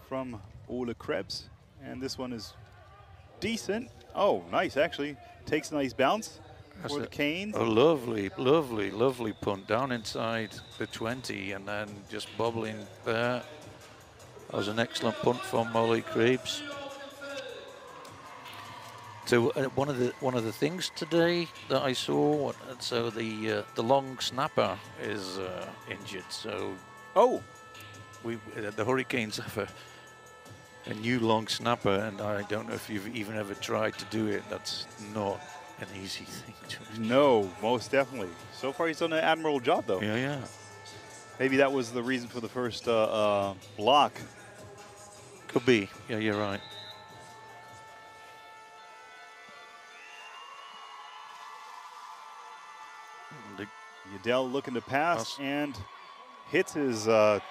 from Ole Krebs, and this one is decent. Oh, nice, actually. Takes a nice bounce for the Canes. A lovely, lovely, lovely punt down inside the 20 and then just bobbling there. That was an excellent punt from Ole Krebs. So one of the things today that I saw, so the long snapper is injured. So the Hurricanes have a new long snapper, and I don't know if you've even ever tried to do it. That's not an easy thing to do. No, most definitely. So far, he's done an admirable job, though. Yeah, yeah. Maybe that was the reason for the first block. Could be. Yeah, you're right. Udell looking to pass and hits his wide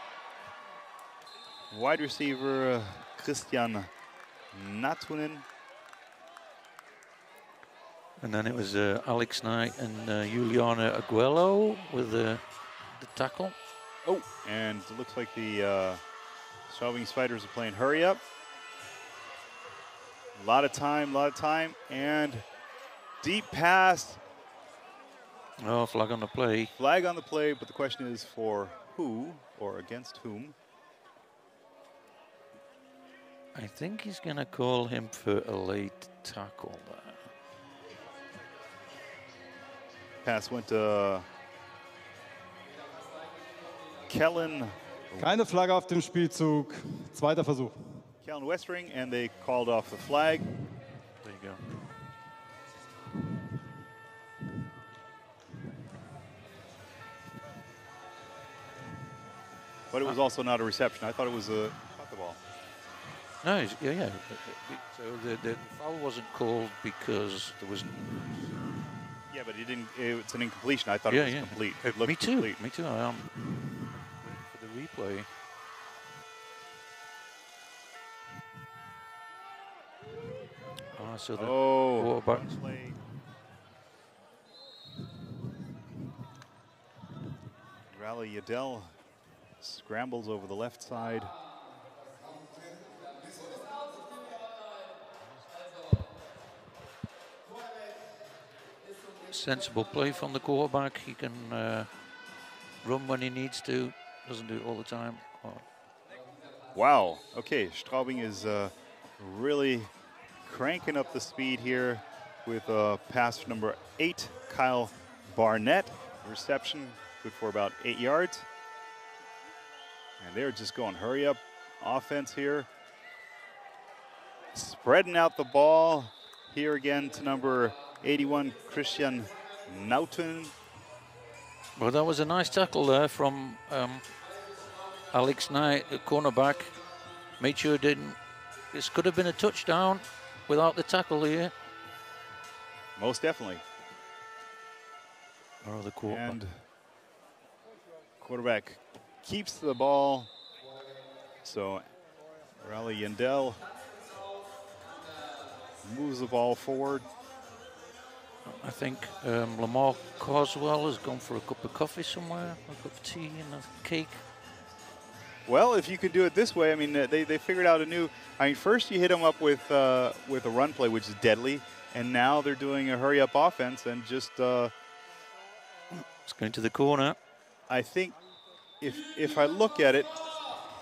receiver, Christian Natunen. And then it was Alex Knight and Juliana Aguelo with the tackle. Oh, and it looks like the Straubing Spiders are playing hurry up. A lot of time, and deep pass. Oh, flag on the play. Flag on the play, but the question is for who or against whom? I think he's going to call him for a late tackle there. Pass went to Kellen. Keine Flagge auf dem Spielzug. Zweiter Versuch. Kellen Westring, and they called off the flag. There you go. But it was also not a reception. I thought it was a caught the ball. No, yeah. So the foul wasn't called because there was. Yeah, but he didn't. It's an incompletion. I thought it was complete. It looked me too. complete. Me too. I am. For the replay. So the quarterback. Rally Udell scrambles over the left side. Sensible play from the quarterback. He can run when he needs to. Doesn't do it all the time. Wow. Okay, Straubing is really cranking up the speed here with pass from number 8, Kyle Barnett. Reception, good for about 8 yards. And they're just going hurry up offense here. Spreading out the ball here again to number 81, Christian Nauten. Well, that was a nice tackle there from Alex Knight, the cornerback. Made sure this could have been a touchdown without the tackle here. Most definitely. Or the quarterback. And quarterback keeps the ball. So Raleigh Yandel moves the ball forward. I think Lamar Coswell has gone for a cup of coffee somewhere, a cup of tea and a cake. Well, if you could do it this way, I mean, they figured out a new. I mean, first you hit them up with a run play, which is deadly, and now they're doing a hurry-up offense and just. It's going to the corner. I think, if I look at it,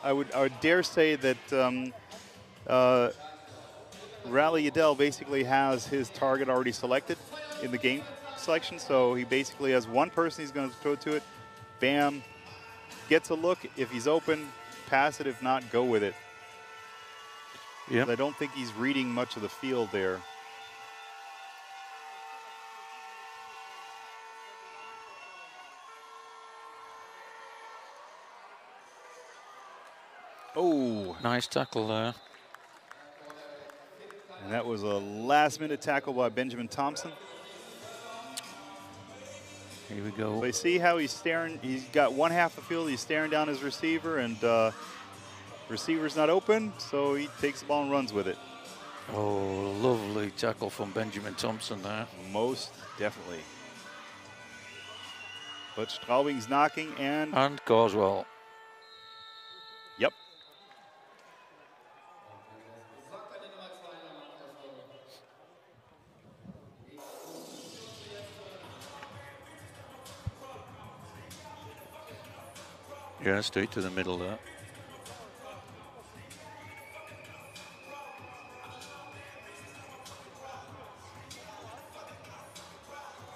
I would dare say that Raleigh Yandel basically has his target already selected in the game selection, so he basically has one person he's going to throw to it. Bam. Gets a look. If he's open, pass it. If not, go with it. Yeah. I don't think he's reading much of the field there. Oh. Nice tackle there. And that was a last-minute tackle by Benjamin Thompson. Here we go. So you see how he's staring. He's got one half the field. He's staring down his receiver, and receiver's not open, so he takes the ball and runs with it. Oh, lovely tackle from Benjamin Thompson there. Most definitely. But Straubing's knocking, and Coswell. Yep. Yeah, straight to the middle there.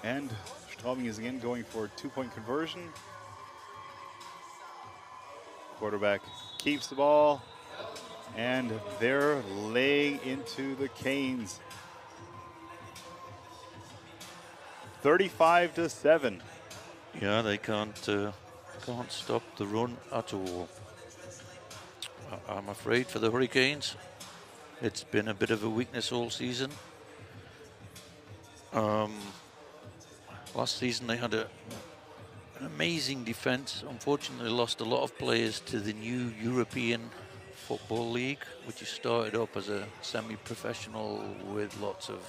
And Straubing is again going for a two-point conversion. Quarterback keeps the ball, and they're laying into the Canes. 35-7. Yeah, they can't stop the run at all. I'm afraid for the Hurricanes, it's been a bit of a weakness all season. Last season they had an amazing defense. Unfortunately lost a lot of players to the new European Football League, which has started up as a semi-professional with lots of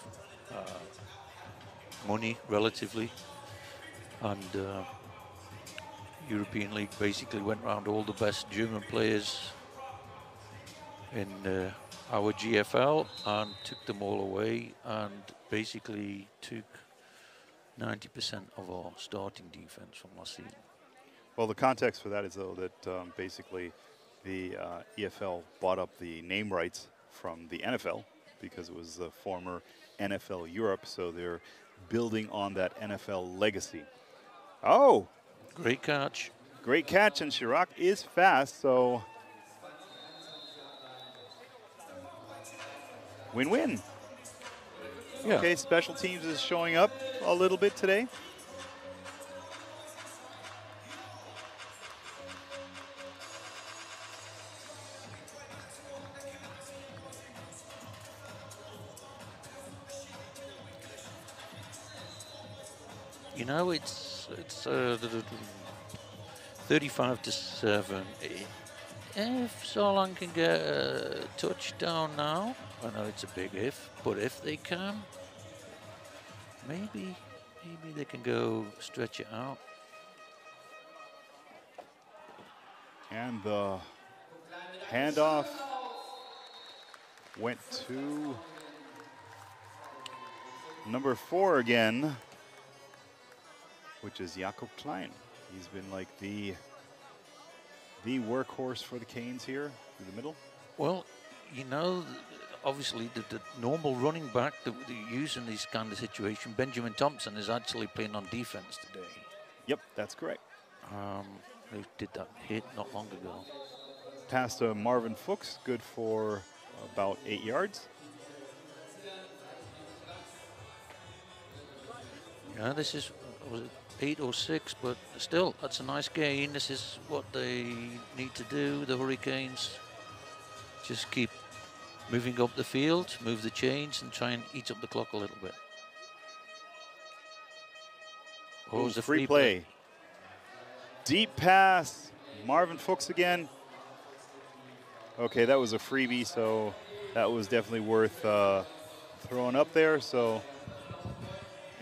money relatively. And European League basically went around all the best German players in our GFL and took them all away, and basically took 90% of our starting defense from last season. Well, the context for that is, though, that basically the EFL bought up the name rights from the NFL because it was the former NFL Europe, so they're building on that NFL legacy. Oh! Great catch. Great catch, and Chirac is fast, so win-win. Yeah. Okay, special teams is showing up a little bit today. You know, it's 35-7. If Saarland can get a touchdown now, I know it's a big if, but if they can, maybe they can go stretch it out. And the handoff went to number 4 again, which is Jakob Klein. He's been like the the workhorse for the Canes here through the middle. Well, you know, obviously the normal running back that they use in these kind of situation, Benjamin Thompson, is actually playing on defense today. Yep, that's correct. They did that hit not long ago. Pass to Marvin Fuchs, good for about 8 yards. Yeah, this is, was it 8 or 6, but still, that's a nice gain. This is what they need to do, the Hurricanes. Just keep moving up the field, move the chains, and try and eat up the clock a little bit. Oh, it was a free play. Deep pass, Marvin Fuchs again. Okay, that was a freebie, so that was definitely worth throwing up there. So,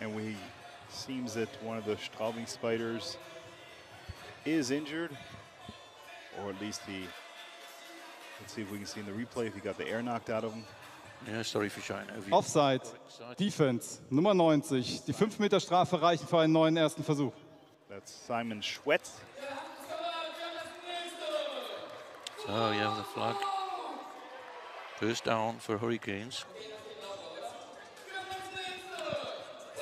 and we seems that one of the Straubing Spiders is injured, or at least he. Let's see if we can see in the replay if he got the air knocked out of him. Yeah, sorry for shouting over you. Offside, Defense, Nummer 90. Die 5-Meter-Strafe reichen für einen neuen ersten Versuch. That's Simon Schwetz. So you have the flag. First down for Hurricanes.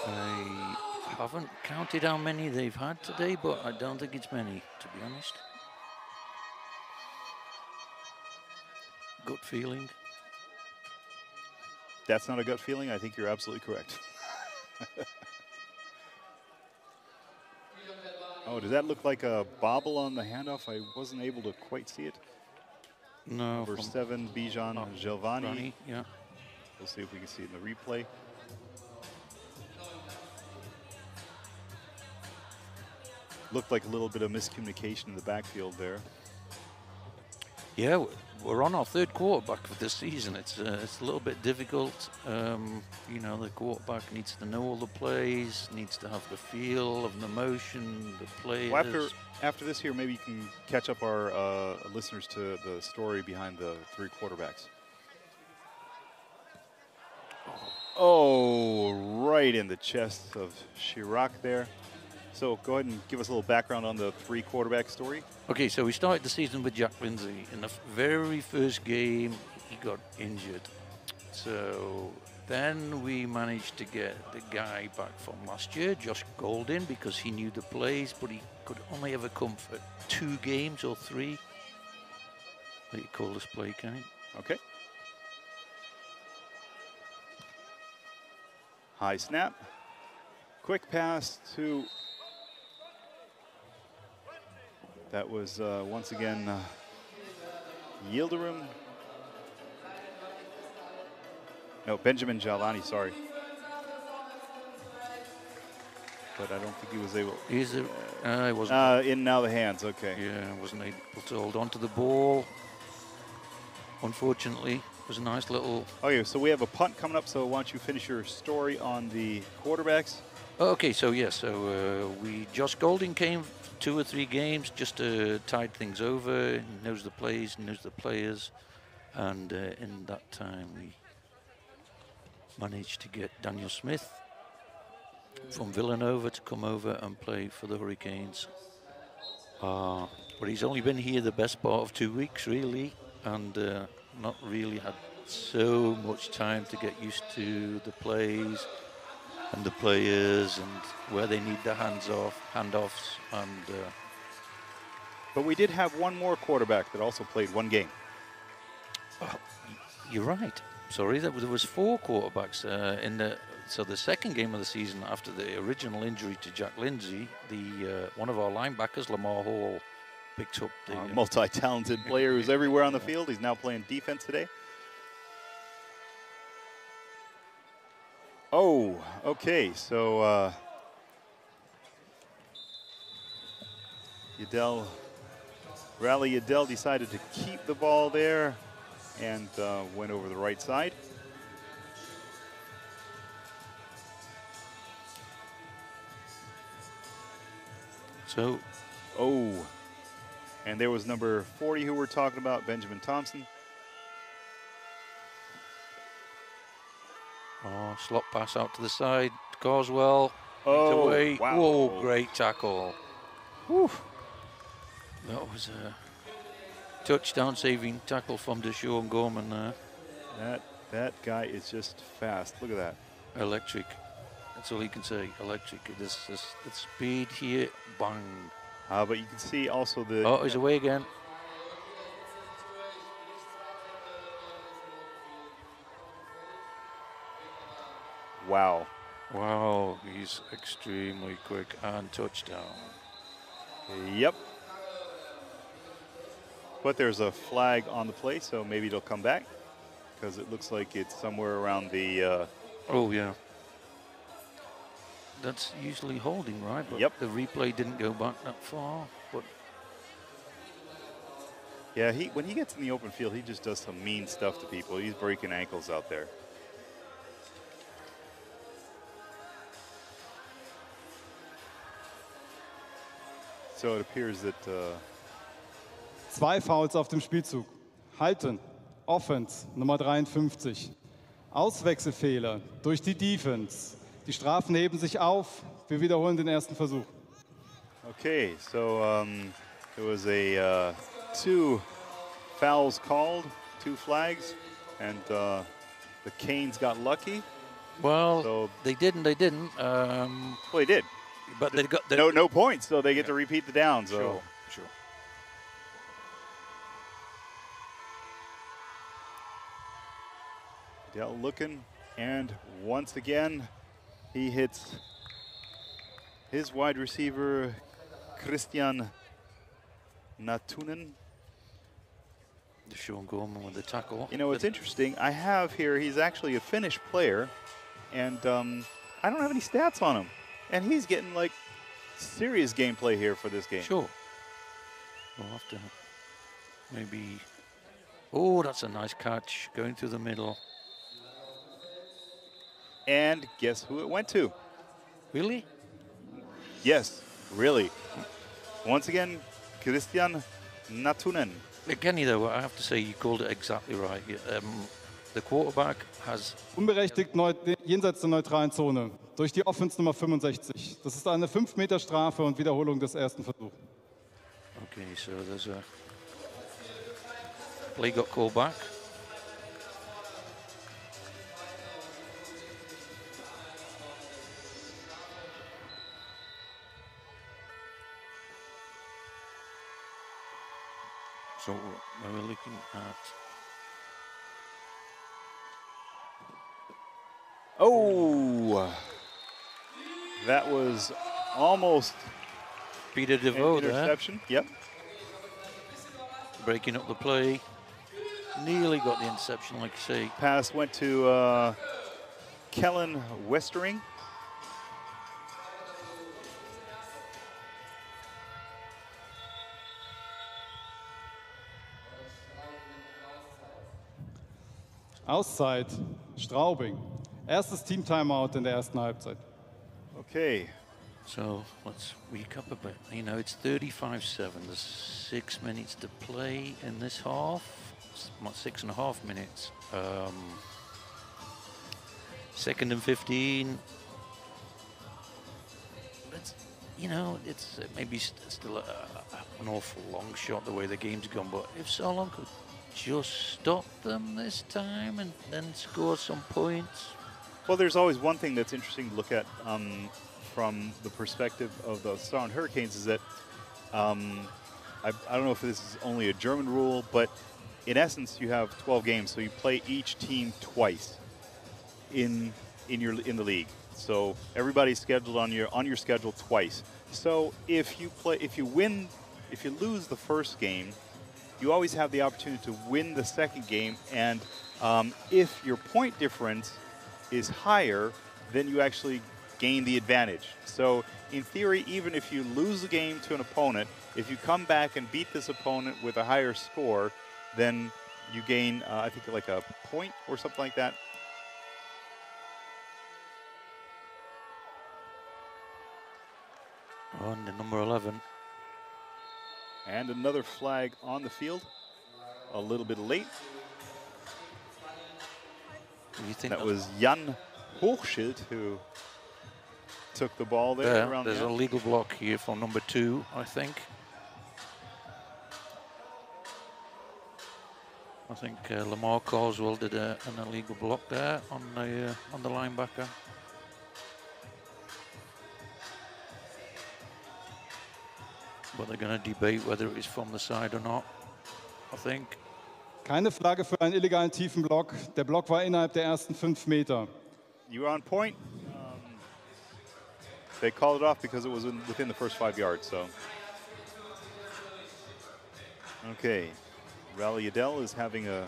I haven't counted how many they've had today, but I don't think it's many, to be honest. Gut feeling. That's not a gut feeling. I think you're absolutely correct. Oh, does that look like a bobble on the handoff? I wasn't able to quite see it. No. Number 7, Bijan Giovanni. Yeah. We'll see if we can see it in the replay. Looked like a little bit of miscommunication in the backfield there. Yeah, we're on our third quarterback for this season. It's a little bit difficult. You know, the quarterback needs to know all the plays, needs to have the feel of the motion, the players. Well, after this here, maybe you can catch up our listeners to the story behind the 3 quarterbacks. Oh, right in the chest of Chirac there. So go ahead and give us a little background on the 3 quarterback story. Okay, so we started the season with Jack Lindsay. In the very first game, he got injured. So then we managed to get the guy back from last year, Josh Goldin, because he knew the plays, but he could only ever come for 2 games or 3. What do you call this play, Kenny? Okay. High snap. Quick pass to... That was, once again, Yildirim. No, Benjamin Giovanni, sorry. But I don't think he was able... He wasn't... in now the hands, okay. Yeah, wasn't able to hold on to the ball. Unfortunately, it was a nice little... Okay, so we have a punt coming up, so why don't you finish your story on the quarterbacks? Okay, so yes, Josh Golding came 2 or 3 games just to tide things over. He knows the plays, knows the players, and in that time we managed to get Daniel Smith from Villanova to come over and play for the Hurricanes. But he's only been here the best part of 2 weeks, really, and not really had so much time to get used to the plays and the players and where they need the handoffs, and. But we did have one more quarterback that also played 1 game. Oh, you're right. Sorry, there was 4 quarterbacks in the. So the second game of the season, after the original injury to Jack Lindsay, one of our linebackers, Lamar Hall, picked up the multi-talented player who's everywhere on the field. He's now playing defense today. Oh, okay. So Rally Yadel decided to keep the ball there and went over the right side. So, and there was number 40 who we're talking about, Benjamin Thompson. Oh, slot pass out to the side, Carswell. Oh, away. Wow. Whoa, great tackle. Whew. That was touchdown saving tackle from the Sean Gorman there. That guy is just fast. Look at that. Electric. That's all you can say. Electric. This the speed here. Bang. But you can see also the. Oh, he's away again. Wow. Wow, he's extremely quick and touchdown. Yep. But there's a flag on the play, so maybe it'll come back because it looks like it's somewhere around the. Oh yeah. That's usually holding, right? But yep. The replay didn't go back that far. But yeah, when he gets in the open field, he just does some mean stuff to people. He's breaking ankles out there. So it appears that. 2 Fouls auf dem Spielzug. Halten. Offense, Nummer 53. Auswechselfehler durch die Defense. Die Strafen heben sich auf. Wir wiederholen den ersten Versuch. Okay, so there was a 2 fouls called, 2 flags, and the Canes got lucky. Well, so they didn't. Well, they did. But they got no points, so they get to repeat the down. So. Sure. Dell looking, and once again, he hits his wide receiver, Christian Natunen. Sean Gorman with the tackle. You know, it's interesting. I have here, he's actually a Finnish player, and I don't have any stats on him. And he's getting, like, serious gameplay here for this game. Sure. We'll have to maybe... Oh, that's a nice catch, going through the middle. And guess who it went to? Really? Yes, really. Once again, Christian Natunen. Again, though, I have to say you called it exactly right. The quarterback has... Unberechtigt jenseits der neutralen Zone durch die Offense Nummer 65. Das ist eine 5-Meter-Strafe und Wiederholung des ersten Versuchs. Okay, so there's a... Play got called back. So we're looking at... Oh! That was almost Peter DeVoe an interception. Yep. Breaking up the play. Nearly got the interception, like you say. Pass went to Kellen Westering. Auszeit, Straubing. Erstes Team-Timeout in der ersten Halbzeit. Okay. So let's recap a bit. You know, it's 35-7. There's 6 minutes to play in this half. 6.5 minutes. 2nd and 15. It's, you know, it's maybe still an awful long shot the way the game's gone. But if Saarland could just stop them this time and then score some points. Well, there's always one thing that's interesting to look at from the perspective of the Saarland Hurricanes is that I don't know if this is only a German rule, but in essence you have 12 games, so you play each team twice in the league. So everybody's scheduled on your schedule twice. So if you lose the first game, you always have the opportunity to win the second game, and if your point difference is higher, then you actually gain the advantage. So in theory, even if you lose the game to an opponent, if you come back and beat this opponent with a higher score, then you gain, I think, like a point or something like that. On the number 11. And another flag on the field, a little bit late. You think that was Jan Hochschild who took the ball there. Around there's a legal block here from number 2, I think. I think Lamar Carswell did an illegal block there on the linebacker. But they're going to debate whether it is from the side or not, I think. Keine Flagge für einen illegalen tiefen Block. Der Block war innerhalb der ersten 5 Meter. You were on point. They called it off because it was within the first 5 yards. So, okay, Rally Adele is having a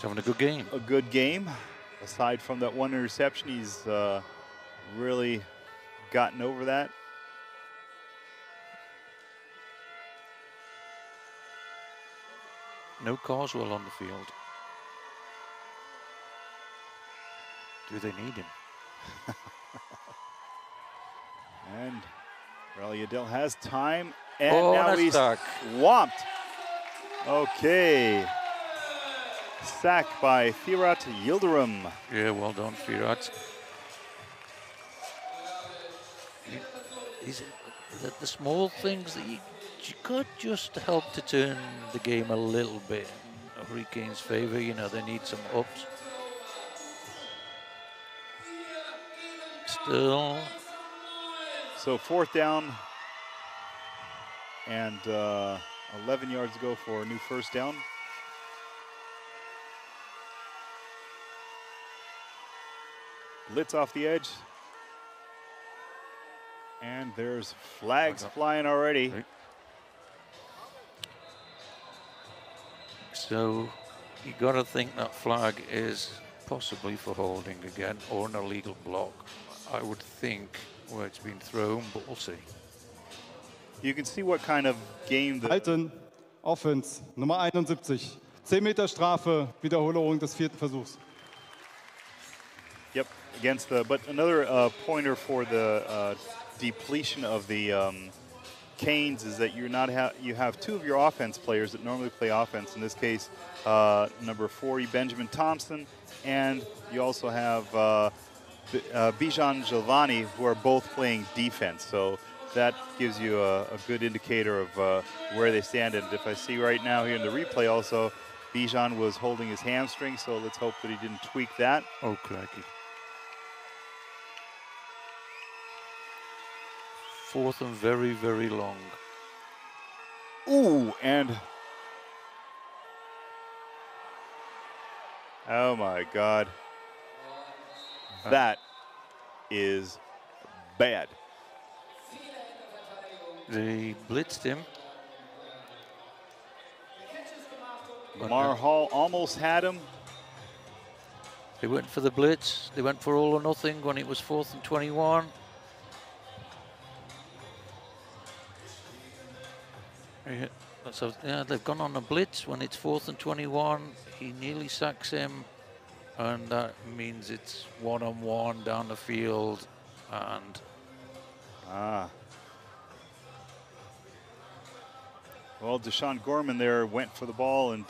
good game. A good game. Aside from that one interception, he's really gotten over that. No Carswell on the field. Do they need him? And Rally Adele has time, and now now he's stuck. Swamped. Okay. Sack by Firat Yildirim. Yeah, well done, Firat. The small things that you could just help to turn the game a little bit in Hurricanes' favor. You know, they need some ups. Still. So 4th down and 11 yards to go for a new first down. Blitz off the edge. And there's flags flying already. Right. So you got to think that flag is possibly for holding again or an illegal block. I would think where it's been thrown, but we'll see. You can see what kind of game the Halten, Offense, Nummer 71. 10 Meter Strafe, Wiederholung des 4. Versuchs. Yep, against the, but another pointer for the depletion of the Canes is that you're not you have 2 of your offense players that normally play offense. In this case, number 40 Benjamin Thompson, and you also have Bijan Giovanni, who are both playing defense. So that gives you a good indicator of where they stand. And if I see right now here in the replay also, Bijan was holding his hamstring, so let's hope that he didn't tweak that. Oh, crikey. 4th and very, very long. Ooh, and oh my God. That is bad. They blitzed him. Lamar Hall almost had him. They went for the blitz. They went for all or nothing when it was 4th and 21. So yeah, they've gone on a blitz when it's 4th and 21. He nearly sacks him, and that means it's 1-on-1 down the field. And well, Deshaun Gorman there went for the ball and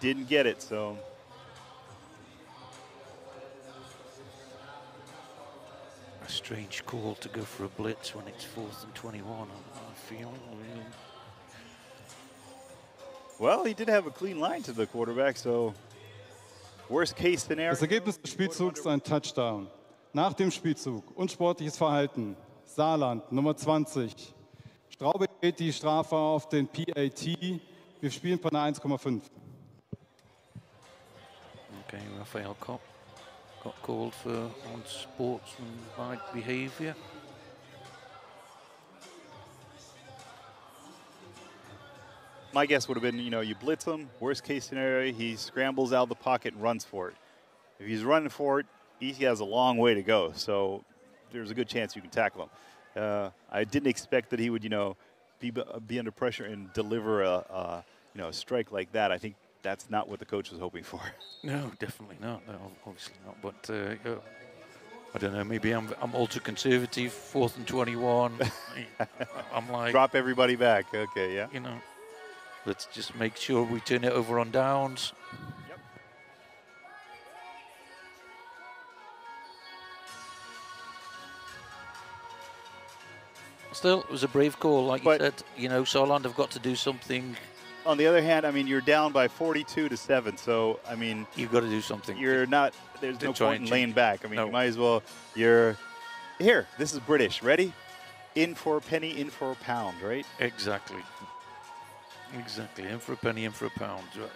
didn't get it. So a strange call to go for a blitz when it's 4th and 21. I feel. well, he did have a clean line to the quarterback, so worst case scenario. Das Ergebnis des Spielzugs ein Touchdown. Nach dem Spielzug unsportliches Verhalten. Saarland, Nummer 20. Straubing geht die Strafe auf den PAT. Wir spielen von einer 1,5. Okay, Raphael Kopp got called for unsportsmanlike behavior. My guess would have been, you know, you blitz him, worst case scenario, he scrambles out of the pocket and runs for it. If he's running for it, he has a long way to go, so there's a good chance you can tackle him. I didn't expect that he would, you know, be under pressure and deliver a strike like that. I think that's not what the coach was hoping for. No, definitely not. No, obviously not. But I don't know. Maybe I'm ultra conservative. 4th and 21. I'm like, drop everybody back. Okay, yeah. You know, let's just make sure we turn it over on downs. Yep. Still, it was a brave call, like you said. You know, Saarland have got to do something on the other hand, I mean, you're down by 42-7. So, I mean, You've got to do something. you're not, there's To no try point and in laying change. back. I mean, No. you might as well, here, this is British. Ready? In for a penny, in for a pound, right? Exactly. Exactly. In for a penny, in for a pound. Right.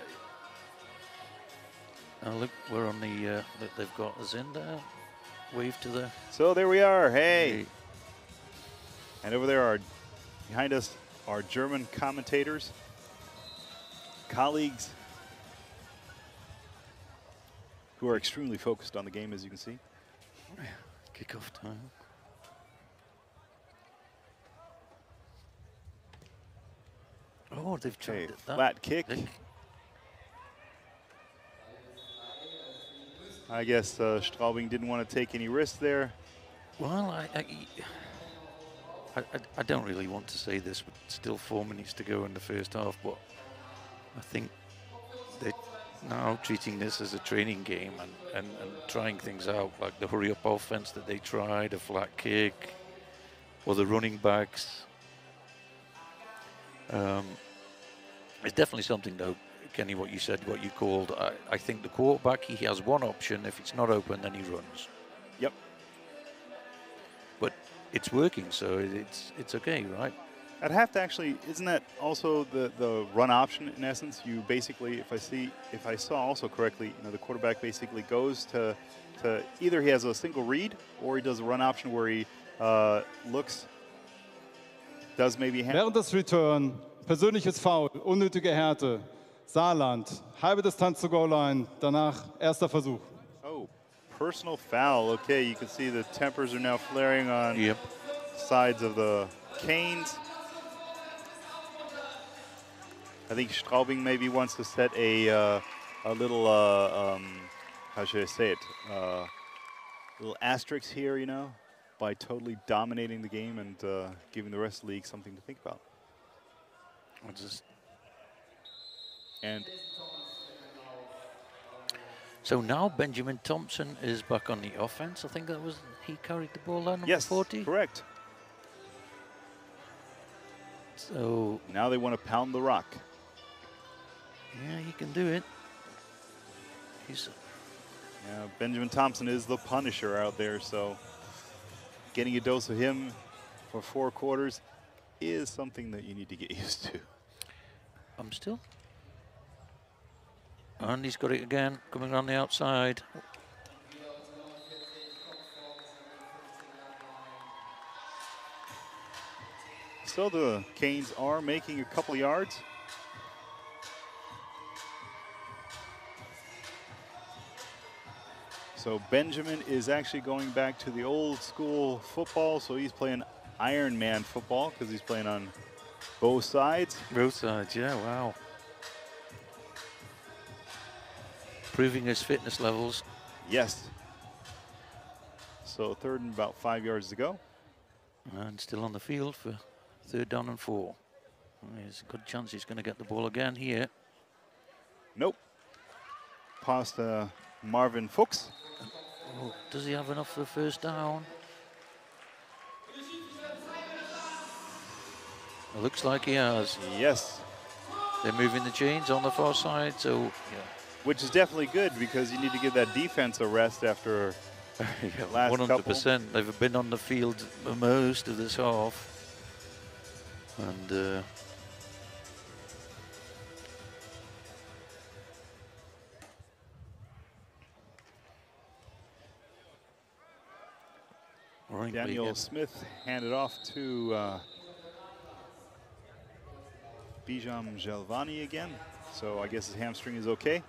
Now look, we're on the. They've got us in there. Wave to the. So there we are. Hey. And over there are, behind us, are German commentators, colleagues, who are extremely focused on the game, as you can see. Kickoff time. Oh, they've tried Okay, that. flat kick. I guess Straubing didn't want to take any risks there. Well, I don't really want to say this, but still 4 minutes to go in the first half, but I think they're now treating this as a training game and trying things out, like the hurry-up offense that they tried, a flat kick, or the running backs. It's definitely something, though, Kenny, what you said, what you called. I think the quarterback, he has one option. If it's not open, then he runs. Yep. But it's working, so it's okay, right? I'd have to actually, isn't that also the run option in essence? You basically, if I saw also correctly, the quarterback basically goes to either he has a single read or he does a run option where he looks, does maybe hand. Während des Return, persönliches Foul, unnötige Härte. Saarland, halbe Distanz zur Goal-Line, danach erster Versuch. Oh, personal foul. Okay, you can see the tempers are now flaring on sides of the Canes. I think Straubing maybe wants to set a little, how should I say it, little asterisk here, by totally dominating the game and giving the rest of the league something to think about. And so now Benjamin Thompson is back on the offense. I think that was, he carried the ball down, number 40. Yes, correct. So now they want to pound the rock. Yeah, he can do it. Benjamin Thompson is the punisher out there, so getting a dose of him for 4 quarters is something that you need to get used to. I'm still. And he's got it again, coming around the outside. So the Canes are making a couple of yards. So Benjamin is actually going back to the old school football, so he's playing Iron Man football because he's playing on both sides. Both sides, yeah, wow. Proving his fitness levels. Yes. So 3rd and about 5 yards to go. And still on the field for 3rd down and 4. There's a good chance he's going to get the ball again here. Nope. Pass to Marvin Fuchs. Oh, does he have enough for 1st down? It looks like he has. Yes. They're moving the chains on the far side, so yeah. Which is definitely good because you need to give that defense a rest after last 100%. couple. They've been on the field most of this half. And Daniel Smith handed off to Bijam Gelvani again. So I guess his hamstring is okay.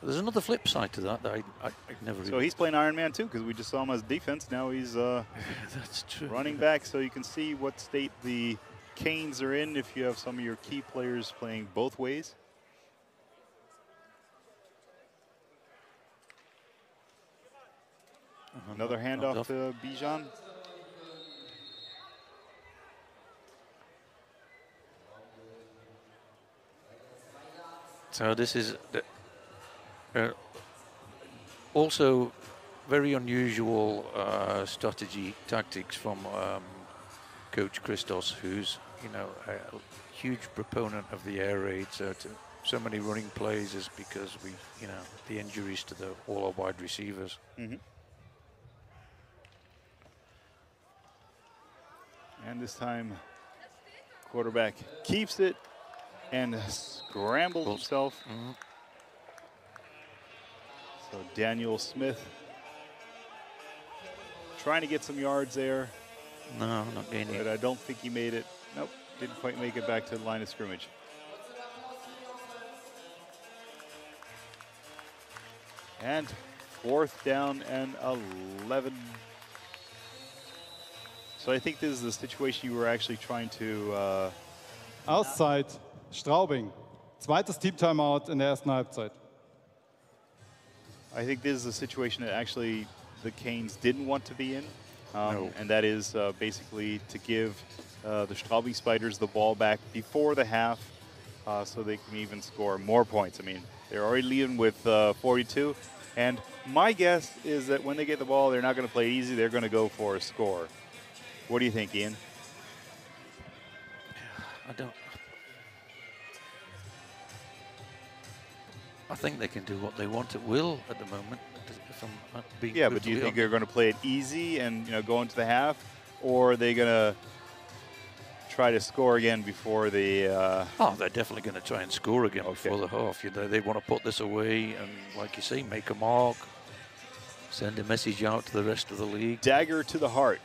There's another flip side to that I never. So he's playing Iron Man too, because we just saw him as defense. Now he's that's true. Running back, so you can see what state the Canes are in if you have some of your key players playing both ways. Another handoff to Bijan. So this is also very unusual strategy tactics from Coach Christos, who's you know, a huge proponent of the air raid. So many running plays is because we, you know, the injuries to all our wide receivers. Mm-hmm. And this time, quarterback keeps it and scrambles himself. Mm-hmm. So Daniel Smith trying to get some yards there. No, not gaining. But I don't think he made it. Nope, didn't quite make it back to the line of scrimmage. And 4th down and 11. So I think this is the situation you were actually trying to... Auszeit, Straubing. Zweites Team-Timeout in der ersten Halbzeit. I think this is a situation that actually the Canes didn't want to be in. No. And that is basically to give the Straubing Spiders the ball back before the half so they can even score more points. I mean, they're already leading with 42. And my guess is that when they get the ball, they're not going to play easy. They're going to go for a score. What do you think, Ian? I think they can do what they want at will at the moment. If I'm being Yeah, but do you think they're going to play it easy and go into the half, or are they going to try to score again before the? Oh, they're definitely going to try and score again before the half. You know, they want to put this away and, like you say, make a mark, send a message out to the rest of the league. Dagger to the heart.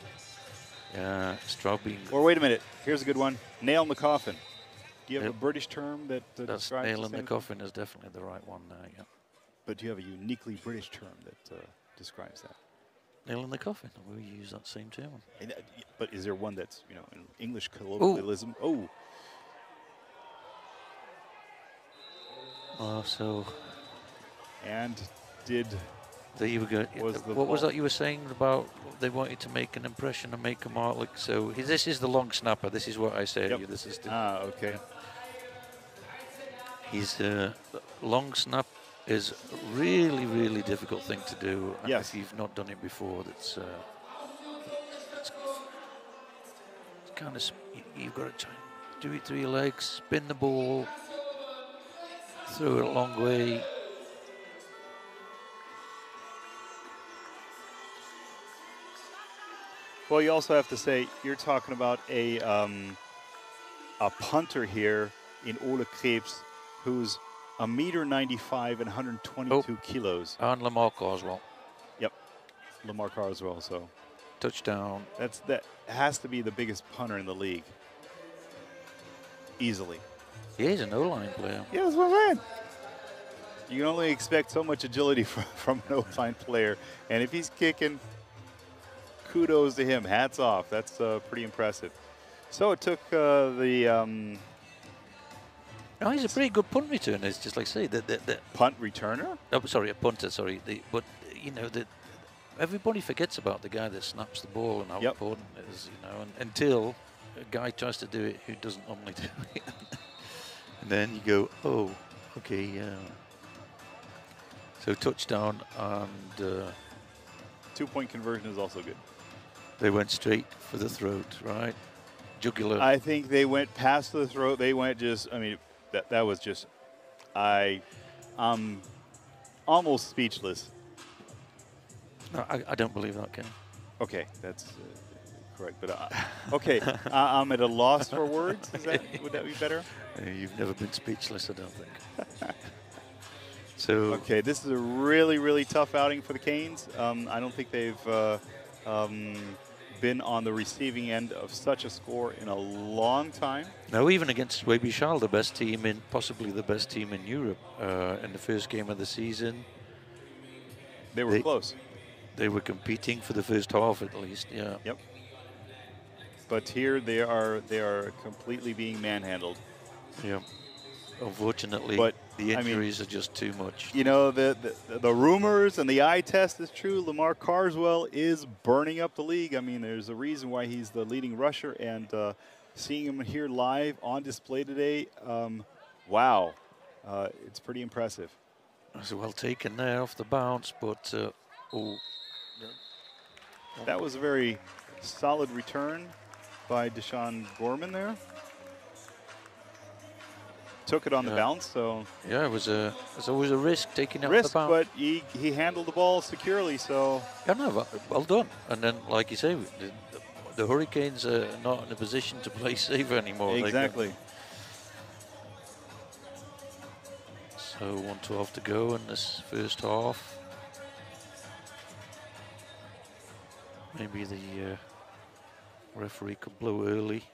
Yeah, Straubing. Or wait a minute. Here's a good one. Nail in the coffin. Do you have a British term that That's describes nail in the same coffin is definitely the right one there, yeah. But do you have a uniquely British term that describes that? Nail in the coffin. We use that same term. But is there one that's, in English colloquialism? Oh. So. And did. There you go. What was that you were saying about they wanted to make an impression and make a mark? Like, so this is the long snapper. This is what I said. Yep. This is the, okay. His long snap is a really, really difficult thing to do. And yes. If you've not done it before, it's kind of, you've got to try and do it through your legs, spin the ball, throw it a long way. Well, you also have to say, you're talking about a punter here in Ole Krebs, who's 1.95 m and 122 kilos. And Lamar Carswell. Yep, Lamar Carswell. So touchdown. That has to be the biggest punter in the league, easily. Yeah, he's an O-line player. Yeah, that's what I'm saying. You can only expect so much agility from an O-line player, and if he's kicking, kudos to him. Hats off. That's pretty impressive. So it took No, he's a pretty good punt returner. It's just like say the punt returner. Oh, sorry, a punter. Sorry, but everybody forgets about the guy that snaps the ball and how important it is. Until a guy tries to do it who doesn't normally do it, and then you go, oh, okay, yeah. So touchdown and 2-point conversion is also good. They went straight for the throat, right? Jugular. I think they went past the throat. They went just. I mean. That was just, I'm almost speechless. No, I don't believe that, Ken. Okay, that's correct. But okay, I'm at a loss for words. Would that be better? You've never been speechless, I don't think. So okay, this is a really, really tough outing for the Canes. I don't think they've been on the receiving end of such a score in a long time. No, even against Schwäbisch Hall, the best team possibly the best team in Europe, in the first game of the season. They were close. They were competing for the first half at least, yeah. Yep. But here they are completely being manhandled. Yeah. Unfortunately, but the injuries are just too much. The rumors and the eye test is true. Lamar Carswell is burning up the league. I mean, there's a reason why he's the leading rusher, and seeing him here live on display today, wow, it's pretty impressive. That's well taken there off the bounce, but that was a very solid return by Deshaun Gorman there. took it on the bounce. So yeah, it was always a risk taking it on the risk, bounce. but he handled the ball securely. So yeah, no, well done. And then, like you say, the Hurricanes are not in a position to play safe anymore. exactly. So 1:12 to go in this first half. Maybe the referee could blow early.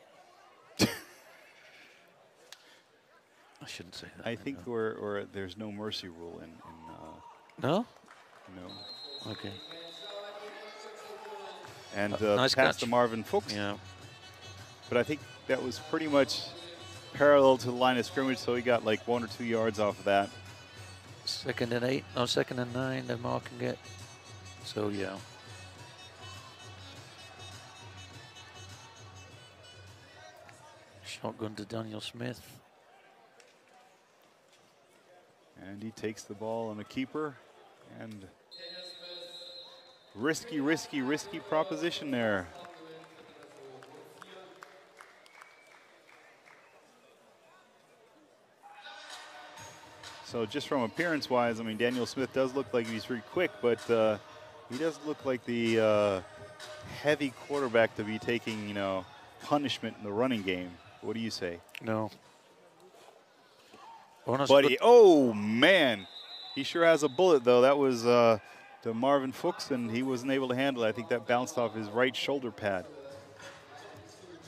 I shouldn't say that. I think or there's no mercy rule in No? no. Okay. And nice pass catch to Marvin Fuchs. Yeah. But I think that was pretty much parallel to the line of scrimmage, so he got like 1 or 2 yards off of that. 2nd and 8. No, 2nd and 9. They're marking it. So yeah. Shotgun to Daniel Smith. And he takes the ball on a keeper. And risky, risky, risky proposition there. So just from appearance-wise, I mean, Daniel Smith does look like he's pretty quick, but he does look like the heavy quarterback to be taking, you know, punishment in the running game. What do you say? No. Buddy, oh, man. He sure has a bullet, though. That was to Marvin Fuchs, and he wasn't able to handle it. I think that bounced off his right shoulder pad.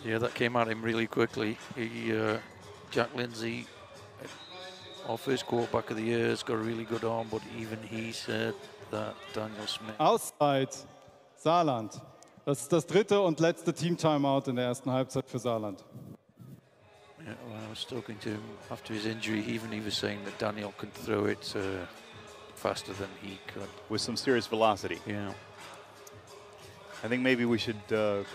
Yeah, that came at him really quickly. Jack Lindsay, our first quarterback of the year, has got a really good arm, but even he said that Daniel Smith. Auszeit, Saarland. Das ist das dritte und letzte Team-Timeout in der ersten Halbzeit für Saarland. Yeah, when I was talking to him after his injury, he was saying that Daniel could throw it faster than he could. With some serious velocity. Yeah. I think maybe we should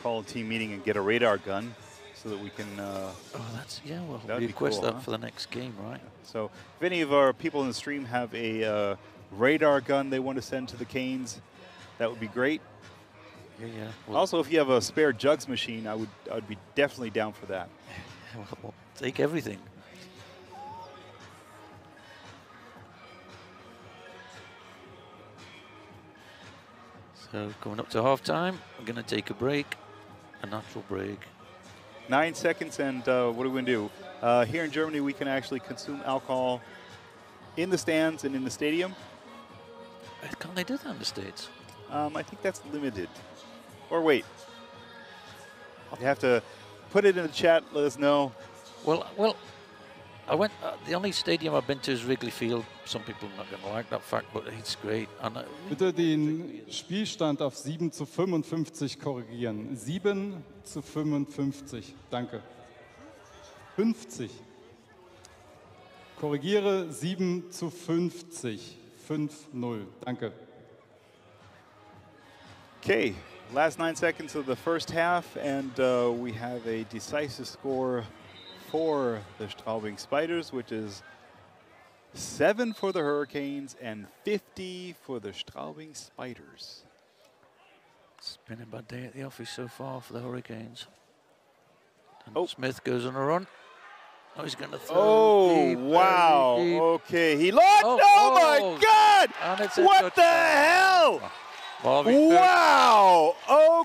call a team meeting and get a radar gun so that we can... oh, that's, yeah, well, that'd request be cool, that for the next game, right? So if any of our people in the stream have a radar gun they want to send to the Canes, that would be great. Yeah, yeah. Well, Also, if you have a spare jugs machine, I would be definitely down for that. well, take everything. So coming up to halftime, we're going to take a break, a natural break. 9 seconds, and what are we going to do? Here in Germany, we can actually consume alcohol in the stands and in the stadium. Can't they do that in the States? I think that's limited. Or wait. You have to put it in the chat, let us know. Well, I went. The only stadium I've been to is Wrigley Field. Some people are not going to like that fact, but it's great. And Bitte den Spielstand auf 7:55 korrigieren. 7:55. Danke. 50. Korrigiere 7:50. 5-0. Danke. Okay, last 9 seconds of the first half, and we have a decisive score for the Straubing Spiders, which is 7 for the Hurricanes and 50 for the Straubing Spiders. it's been a bad day at the office so far for the Hurricanes. And Smith goes on a run. Oh, he's going to throw. Oh, deep, wow. deep. Okay, he launched. Oh, my God. And it's a What the touchdown. hell? Marvin Wow.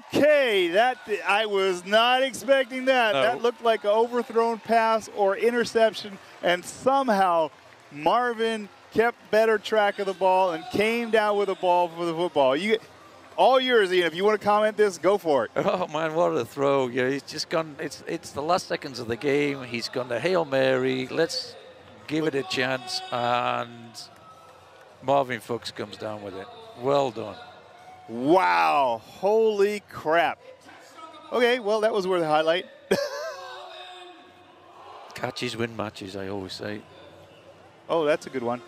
Okay, I was not expecting that. No. That looked like an overthrown pass or interception, and somehow Marvin kept better track of the ball and came down with the ball for the football. All yours, Ian. If you want to comment this, go for it. Oh man, what a throw! Yeah, he's just gone. It's the last seconds of the game. He's gone to Hail Mary. Let's give it a chance, and Marvin Fuchs comes down with it. Well done. Wow! Holy crap! Okay, well that was worth a highlight. Catches win matches, I always say. Oh, that's a good one.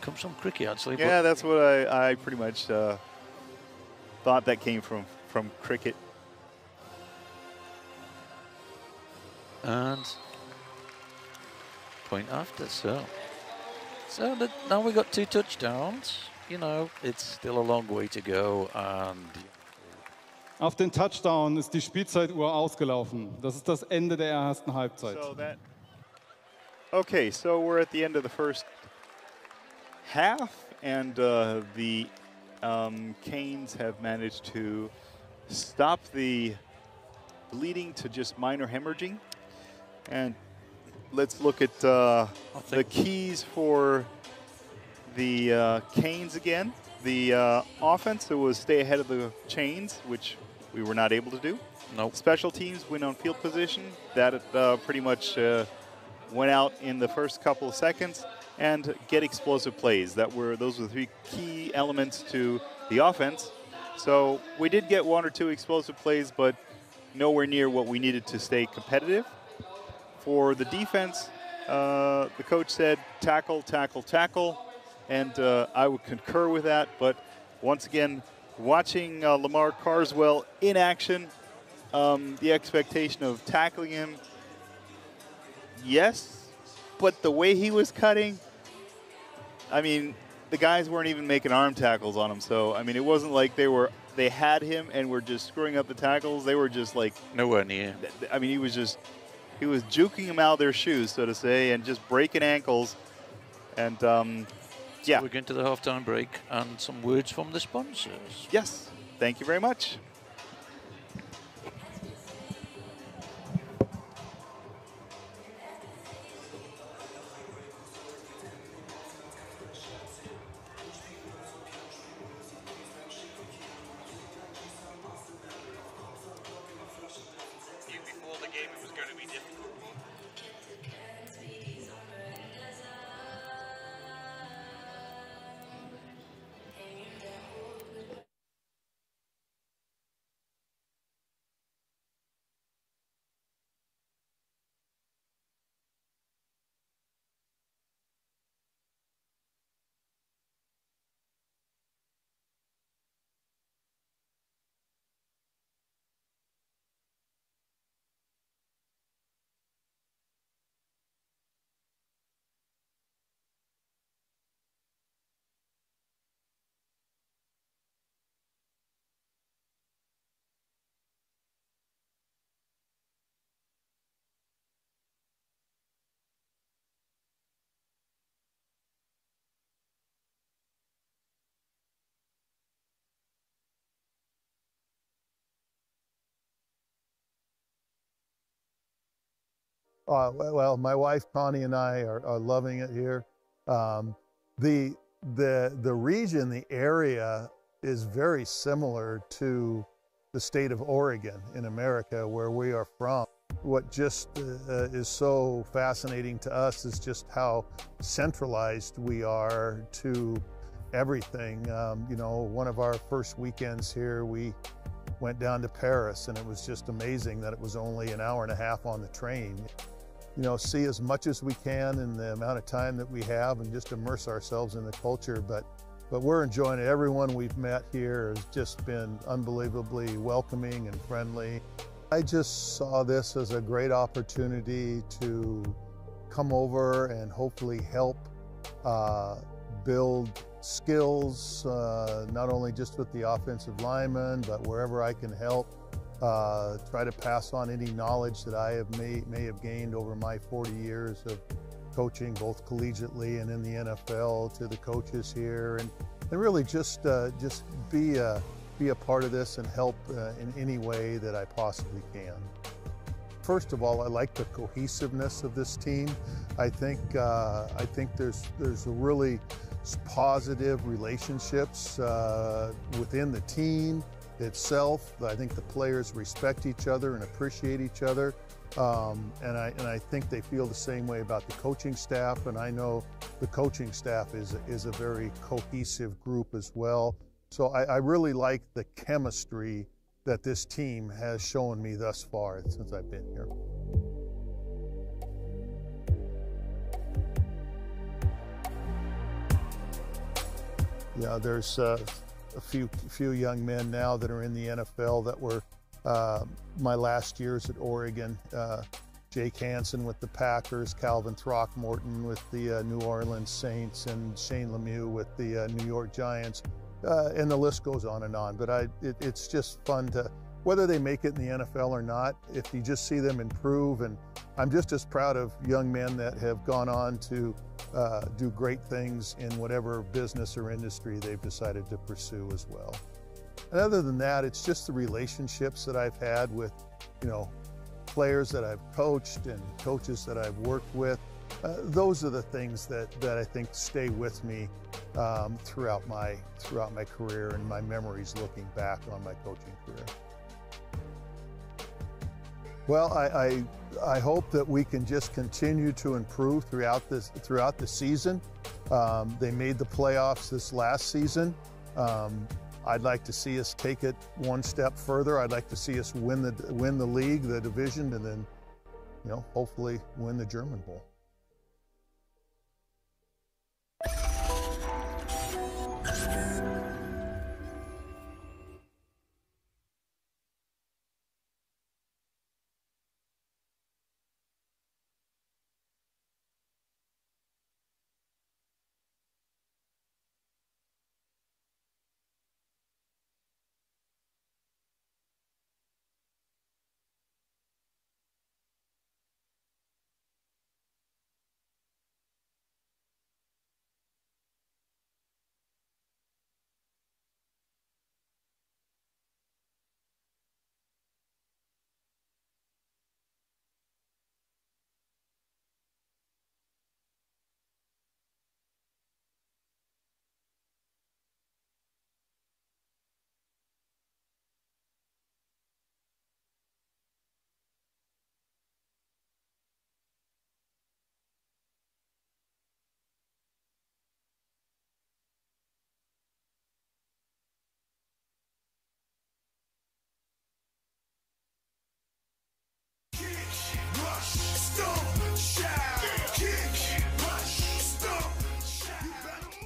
Comes from cricket, actually. Yeah, that's what I pretty much thought that came from cricket. And point after, so now we got 2 touchdowns. You know, it's still a long way to go, and Auf den Touchdown ist die Spielzeituhr ausgelaufen. Das ist das Ende der ersten Halbzeit. So Okay, so we're at the end of the first half, and the Canes have managed to stop the bleeding to just minor hemorrhaging. And let's look at the keys for the Canes again. The offense, it was stay ahead of the chains, which we were not able to do. Nope. Special teams, win on field position. That pretty much went out in the first couple of seconds. And get explosive plays. Those were three key elements to the offense. So we did get one or two explosive plays, but nowhere near what we needed to stay competitive. For the defense, the coach said tackle, tackle, tackle. And I would concur with that. But once again, watching Lamar Carswell in action, the expectation of tackling him, yes, but the way he was cutting, I mean, the guys weren't even making arm tackles on him. So, I mean, it wasn't like they had him and were just screwing up the tackles. They were just like nowhere near. I mean, he was juking them out of their shoes, so to say, and just breaking ankles. And yeah. So we're going to the halftime break and some words from the sponsors. Yes, thank you very much. Before the game, it was going to be difficult. Well, my wife Connie and I are loving it here. The region, the area is very similar to the state of Oregon in America, where we are from. What just is so fascinating to us is just how centralized we are to everything. You know, one of our first weekends here, we went down to Paris, and it was just amazing that it was only an hour and a half on the train. You know, see as much as we can in the amount of time that we have and just immerse ourselves in the culture. But we're enjoying it. Everyone we've met here has just been unbelievably welcoming and friendly. I just saw this as a great opportunity to come over and hopefully help build skills, not only just with the offensive linemen, but wherever I can help. Try to pass on any knowledge that I may have gained over my 40 years of coaching, both collegiately and in the NFL, to the coaches here, and really just be a part of this and help in any way that I possibly can. First of all, I like the cohesiveness of this team. I think there's a really positive relationships within the team itself. I think the players respect each other and appreciate each other, and I think they feel the same way about the coaching staff. And I know the coaching staff is a very cohesive group as well. So I really like the chemistry that this team has shown me thus far since I've been here. Yeah, there's a few young men now that are in the NFL that were my last years at Oregon. Jake Hansen with the Packers, Calvin Throckmorton with the New Orleans Saints, and Shane Lemieux with the New York Giants, and the list goes on and on. But it's just fun whether they make it in the NFL or not, if you just see them improve. And I'm just as proud of young men that have gone on to do great things in whatever business or industry they've decided to pursue as well. And other than that, it's just the relationships that I've had with, players that I've coached and coaches that I've worked with. Those are the things that I think stay with me throughout my career and my memories looking back on my coaching career. Well, I hope that we can just continue to improve throughout the season. They made the playoffs this last season. I'd like to see us take it one step further. I'd like to see us win the league, the division, and then, hopefully win the German Bowl.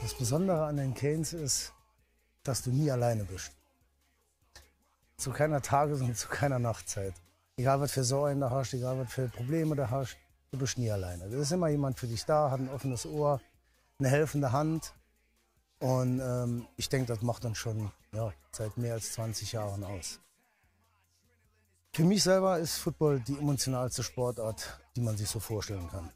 Das Besondere an den Canes ist, dass du nie alleine bist. Zu keiner Tages- und zu keiner Nachtzeit. Egal, was für Sorgen du hast, egal, was für Probleme du hast, du bist nie alleine. Da ist immer jemand für dich da, hat ein offenes Ohr, eine helfende Hand. Und ich denke, das macht uns schon seit mehr als 20 Jahren aus. Für mich selber ist Football die emotionalste Sportart, die man sich so vorstellen kann.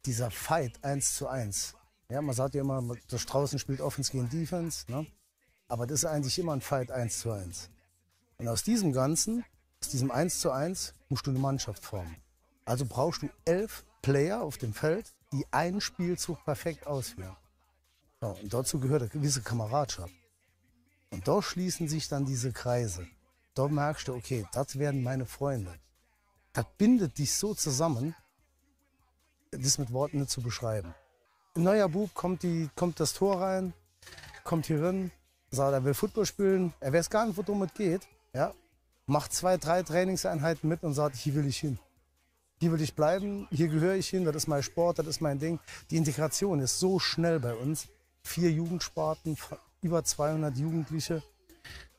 Dieser Fight 1:1. Ja, man sagt ja immer, der draußen spielt Offense gegen Defense, ne? Aber das ist eigentlich immer ein Fight 1:1. Und aus diesem Ganzen, aus diesem 1:1, musst du eine Mannschaft formen. Also brauchst du 11 Player auf dem Feld, die einen Spielzug perfekt ausführen. So, und dazu gehört eine gewisse Kameradschaft. Und da schließen sich dann diese Kreise. Da merkst du, okay, das werden meine Freunde. Das bindet dich so zusammen, das ist mit Worten nicht zu beschreiben. Ein neuer Bub kommt das Tor rein, kommt hier rein, sagt, er will Football spielen, er weiß gar nicht, worum es geht. Ja? Macht 2, 3 Trainingseinheiten mit und sagt, hier will ich hin. Hier will ich bleiben, hier gehöre ich hin, das ist mein Sport, das ist mein Ding. Die Integration ist so schnell bei uns. 4 Jugendsparten, über 200 Jugendliche.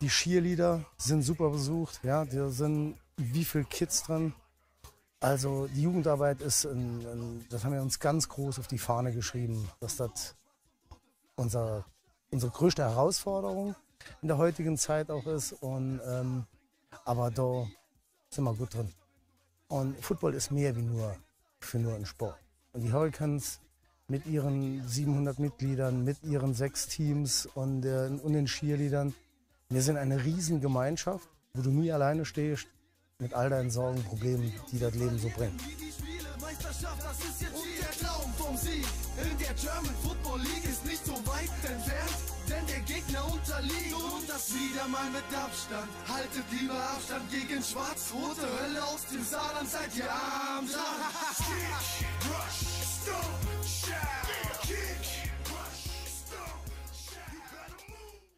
Die Cheerleader sind super besucht, ja, da sind wie viele Kids drin. Also die Jugendarbeit ist, das haben wir uns ganz groß auf die Fahne geschrieben, dass das unsere größte Herausforderung in der heutigen Zeit auch ist. Aber da sind wir gut drin. Und Football ist mehr wie nur ein Sport. Und die Hurricanes mit ihren 700 Mitgliedern, mit ihren 6 Teams und den Cheerleadern, wir sind eine Riesengemeinschaft, wo du nie alleine stehst mit all deinen Sorgen, Problemen, die das Leben so bringt. Das ist jetzt und der Traum vom Sieg in der German Football League ist nicht so weit entfernt, denn der Gegner unterliegt und das wieder mal mit Abstand. Haltet lieber Abstand gegen schwarz-rote Hölle aus dem Saarland, seid ihr am Start. Kick, rush, stop, shout. Kick, rush, stop, shout. You better move.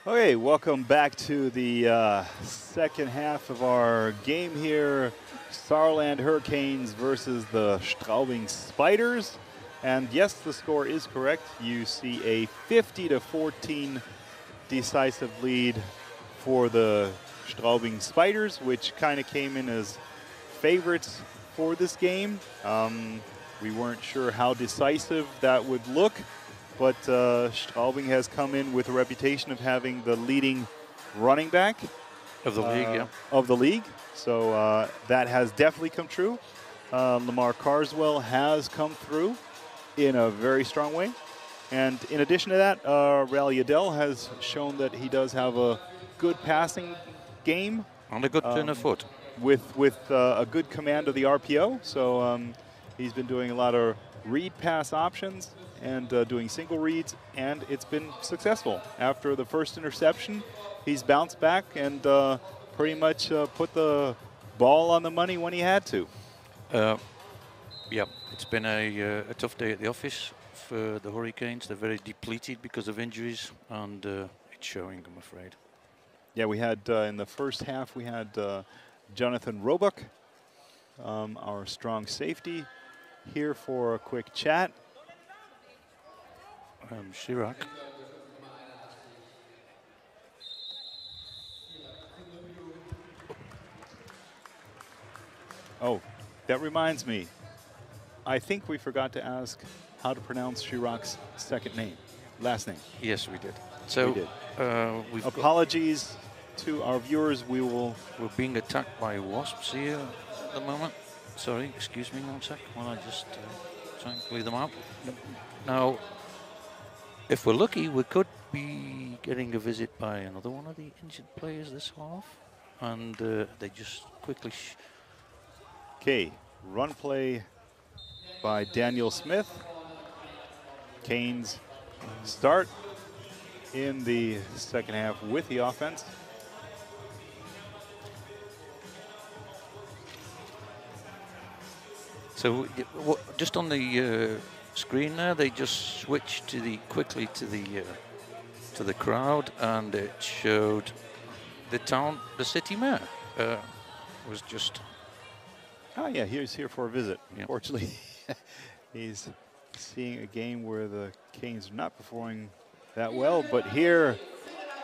Okay, welcome back to the second half of our game here. Saarland Hurricanes versus the Straubing Spiders. And yes, the score is correct. You see a 50-14 decisive lead for the Straubing Spiders, which kind of came in as favorites for this game. We weren't sure how decisive that would look, but Straubing has come in with a reputation of having the leading running back of the league, yeah. Of the league. So that has definitely come true. Lamar Carswell has come through in a very strong way. And in addition to that, Rally Adele has shown that he does have a good passing game. On a good turn of foot. With a good command of the RPO. So he's been doing a lot of read pass options and doing single reads, and it's been successful. After the first interception, he's bounced back and pretty much put the ball on the money when he had to. Yeah, it's been a tough day at the office for the Hurricanes. They're very depleted because of injuries, and it's showing, I'm afraid. Yeah, we had in the first half, we had Jonathan Roebuck, our strong safety, here for a quick chat. Chirac. Oh, that reminds me. I think we forgot to ask how to pronounce Chirac's last name. Yes, we did. So we did. Apologies to our viewers. We're being attacked by wasps here at the moment. Sorry, excuse me 1 sec while I just try and clear them out. Now, if we're lucky, we could be getting a visit by another one of the injured players this half, and they just quickly. Okay, run play by Daniel Smith. Canes start in the second half with the offense. So, just on the screen there, they just switched quickly to the crowd, and it showed the city mayor was just. Oh yeah, he's here for a visit. Yeah. Unfortunately, he's seeing a game where the Canes are not performing that well. But here,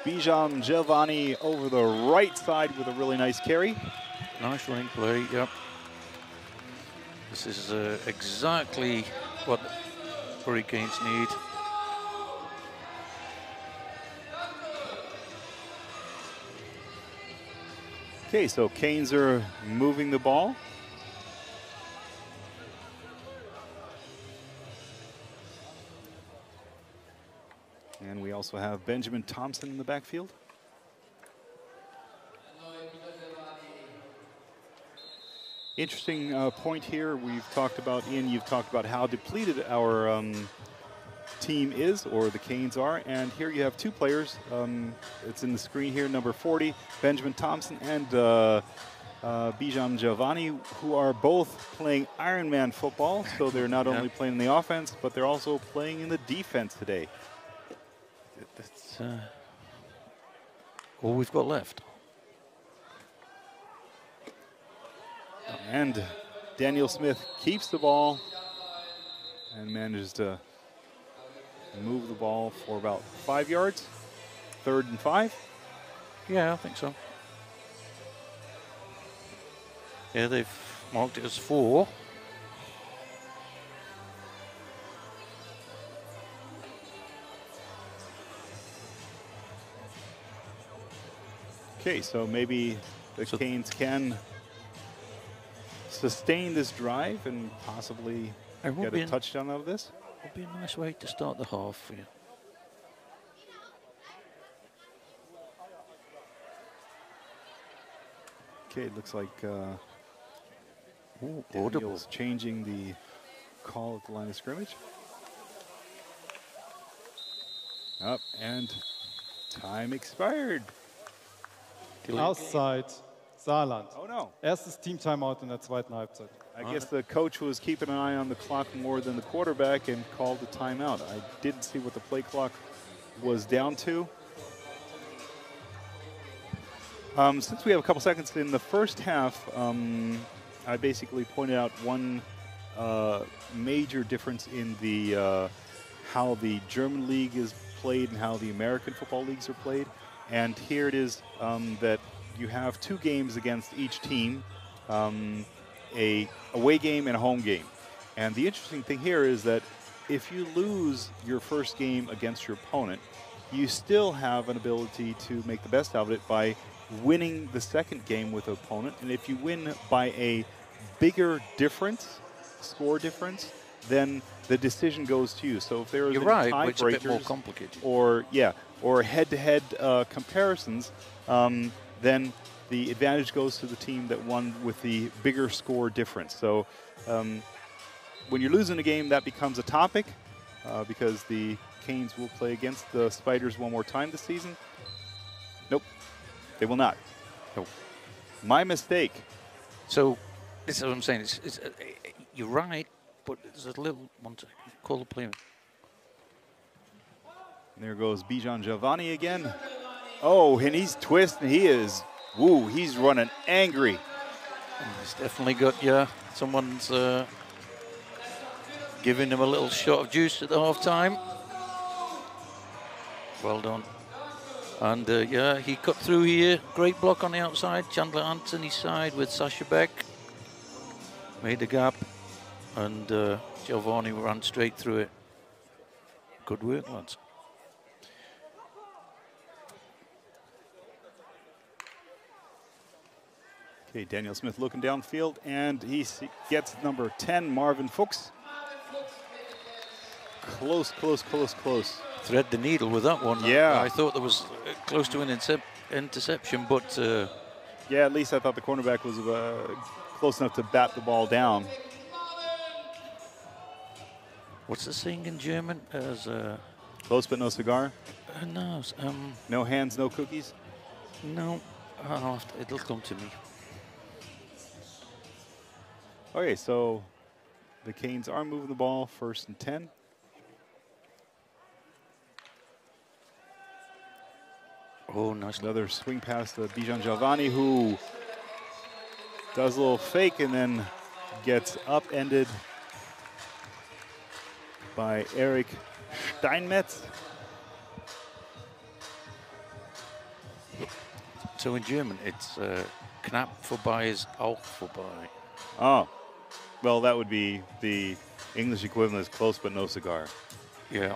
Bijan Giovanni over the right side with a really nice carry. Nice running play, yep. This is exactly what Hurricanes need. Okay, so Canes are moving the ball. And we also have Benjamin Thompson in the backfield. Interesting point here. We've talked about, Ian, you've talked about how depleted our team is, or the Canes are. And here you have two players. It's in the screen here, number 40, Benjamin Thompson and Bijan Giovanni, who are both playing Ironman football. So they're not only playing in the offense, but they're also playing in the defense today. That's all we've got left. And Daniel Smith keeps the ball and manages to move the ball for about 5 yards. 3rd and 5. Yeah, I think so. Yeah, they've marked it as 4. Okay, so maybe the Canes can sustain this drive and possibly get a touchdown out of this. Would be a nice way to start the half for you. Okay, it looks like audible. Daniel's changing the call at the line of scrimmage. Up, and time expired. Auszeit, Saarland. Oh no. Erstes Team-Timeout in der zweiten Halbzeit. I guess the coach was keeping an eye on the clock more than the quarterback and called the timeout. I didn't see what the play clock was down to. Since we have a couple seconds in the first half, I basically pointed out one major difference in the how the German league is played and how the American football leagues are played. And here it is that you have 2 games against each team, a away game and a home game. And the interesting thing here is that if you lose your first game against your opponent, you still have an ability to make the best out of it by winning the second game with an opponent. And if you win by a bigger difference, score difference, then the decision goes to you. So if there is it's a bit more complicated. Or head-to-head comparisons, then the advantage goes to the team that won with the bigger score difference. So when you're losing a game, that becomes a topic because the Canes will play against the Spiders one more time this season. Nope, they will not. Nope. My mistake. So this is what I'm saying. You're right, but there's a little one to call the play. There goes Bijan Giovanni again. Oh, and he's twisting. He is, woo, he's running angry. He's definitely got, someone's giving him a little shot of juice at the half time. Well done. And he cut through here. Great block on the outside. Chandler Anthony's side with Sasha Beck. Made the gap. And Giovanni ran straight through it. Good work, lads. Okay, Daniel Smith looking downfield, and he gets number 10, Marvin Fuchs. Close, close, close, close. Thread the needle with that one. Yeah. I thought there was close to an interception, but... yeah, at least I thought the cornerback was close enough to bat the ball down. What's the saying in German? As close but no cigar? No. No hands, no cookies? No. It'll come to me. Okay, so the Canes are moving the ball, 1st and 10. Oh, nice. Another swing pass to Bijan Giovanni, who does a little fake and then gets upended by Eric Steinmetz. So in German, it's knapp vorbei is auch vorbei. Oh, well, that would be the English equivalent is close but no cigar. Yeah.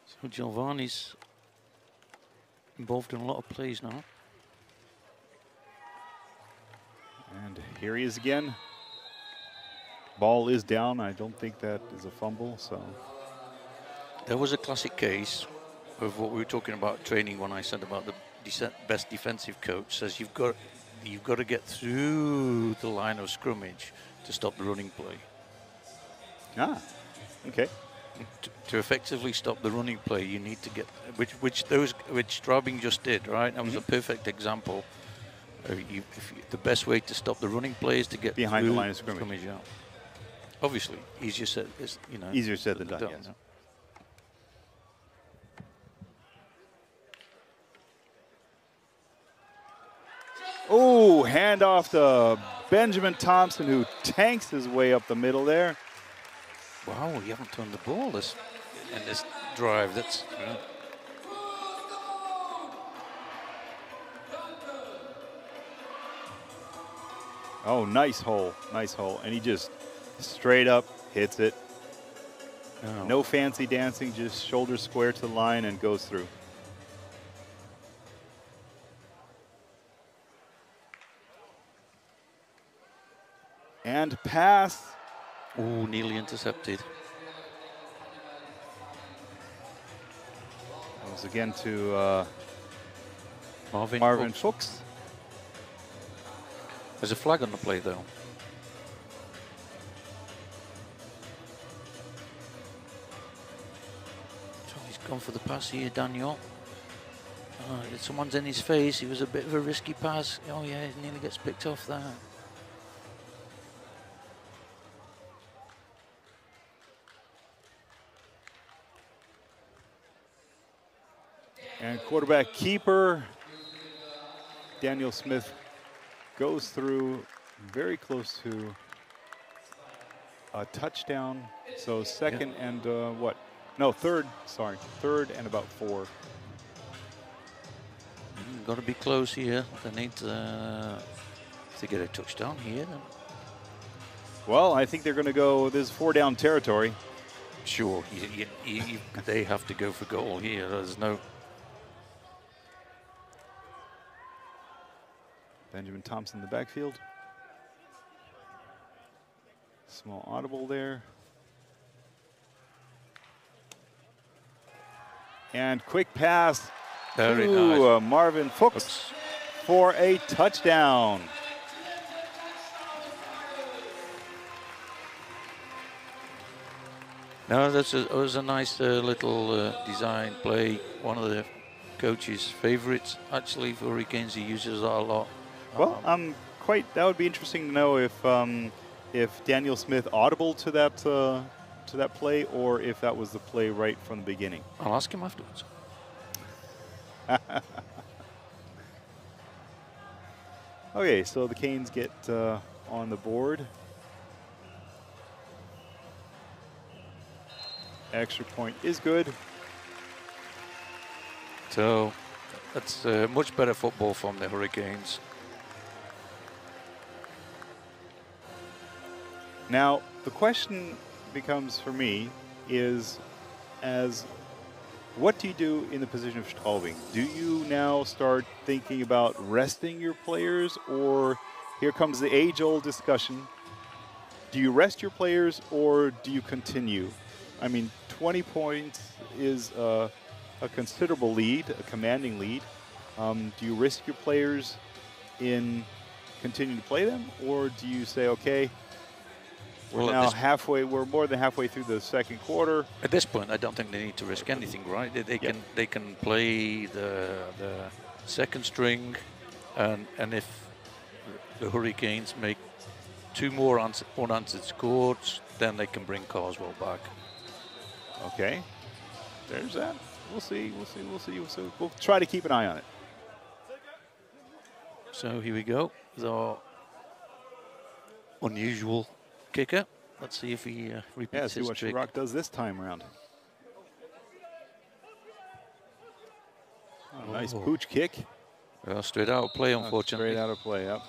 So Giovanni's involved in a lot of plays now. And here he is again. Ball is down. I don't think that is a fumble, so. There was a classic case of what we were talking about training when I said about the best defensive coach says you've got to get through the line of scrimmage to stop the running play. Ah, okay. To effectively stop the running play, you need to get which Straubing just did, right? That was a perfect example. The best way to stop the running play is to get behind the line of scrimmage. Yeah. Obviously, easier said easier said than done. Yes. Oh, handoff to Benjamin Thompson, who tanks his way up the middle there. Wow, you haven't turned the ball in this drive. That's. Oh, nice hole, and he just straight up hits it. Oh. No fancy dancing, just shoulder square to the line and goes through. And pass. Oh, nearly intercepted. Goes again to Marvin Fuchs. There's a flag on the play, though. So he's gone for the pass here, Daniel. Someone's in his face. It was a bit of a risky pass. Oh, yeah, he nearly gets picked off there. Quarterback keeper. Daniel Smith goes through very close to a touchdown. So second and what? No, third, sorry. Third and about 4. Got to be close here. They need to get a touchdown here. Then. Well, I think they're going to go, this is 4 down territory. Sure, they have to go for goal here. There's no... Benjamin Thompson in the backfield. Small audible there. And quick pass Very to nice. Marvin Fuchs for a touchdown. No, it was a nice little design play. One of the coach's favorites, actually, for Hurricanes. He uses that a lot. Well, that would be interesting to know if Daniel Smith audible to that play, or if that was the play right from the beginning. I'll ask him afterwards. Okay, so the Canes get on the board. Extra point is good. So that's much better football from the Hurricanes. Now, the question becomes for me is, what do you do in the position of Straubing? Do you now start thinking about resting your players, or here comes the age-old discussion, do you rest your players or do you continue? I mean, 20 points is a considerable lead, a commanding lead. Do you risk your players in continuing to play them, or do you say, okay, we're more than halfway through the second quarter. At this point, I don't think they need to risk anything, right? They can play the second string, and if the Hurricanes make 2 more unanswered scores, then they can bring Carswell back. Okay, there's that. We'll see. We'll try to keep an eye on it. So here we go. The unusual kicker. Let's see if he repeats see his what trick. Chirac does this time around. Oh, nice pooch kick. Well, straight out of play, unfortunately. Straight out of play, yep.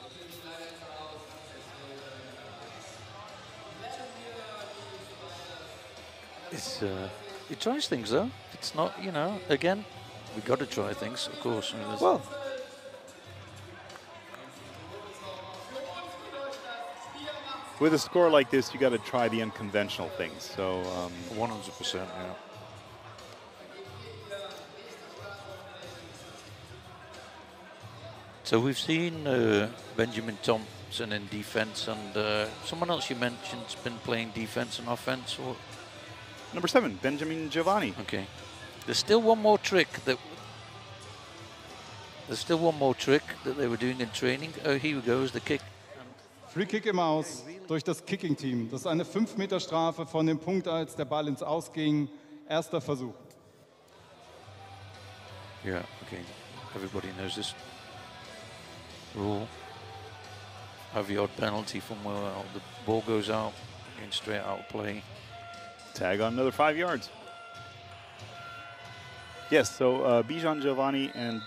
He tries things though. It's not, again, we got to try things, of course. Well, with a score like this, you got to try the unconventional things. So 100%, yeah. So we've seen Benjamin Thompson in defense, and someone else you mentioned's been playing defense and offense. Or number 7, Benjamin Giovanni. Okay. There's still one more trick that they were doing in training. Oh, here goes the kick. Free Kick im Aus durch das Kicking-Team. Das ist eine 5-Meter-Strafe von dem Punkt, als der Ball ins Aus ging. Erster Versuch. Yeah, okay. Everybody knows this rule. Have the odd penalty from where the ball goes out, going straight out of play. Tag on another 5 yards. Yes, so Bijan Giovanni and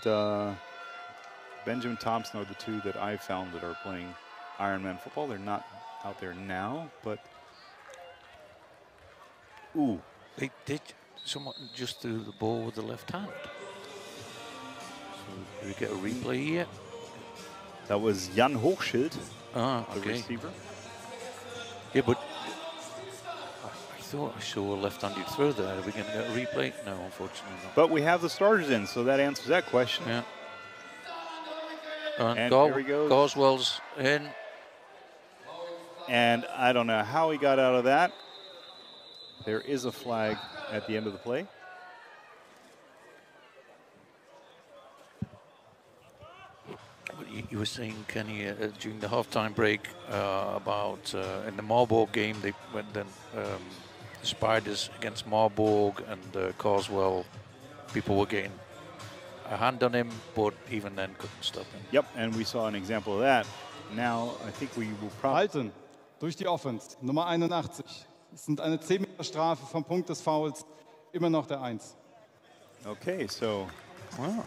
Benjamin Thompson are the 2 that I've found that are playing Ironman football. They're not out there now, but ooh. They did. Someone just threw the ball with the left hand. So do we get a replay here? That was Jan Hochschild, the okay. Receiver. Yeah, but I thought I saw a left-handed throw there. Are we going to get a replay? No, unfortunately not. But we have the starters in, so that answers that question. Yeah. And here he goes. Carswell's in. And I don't know how he got out of that. There is a flag at the end of the play. You were saying, Kenny, during the halftime break about in the Marburg game, they went then the Spiders against Marburg and Carswell. People were getting a hand on him, but even then couldn't stop him. Yep, and we saw an example of that. Now, I think we will probably... Halten durch die Offense, Nummer 81. Es sind eine 10 Meter Strafe vom Punkt des Fouls, immer noch der 1. Okay, so... Wow.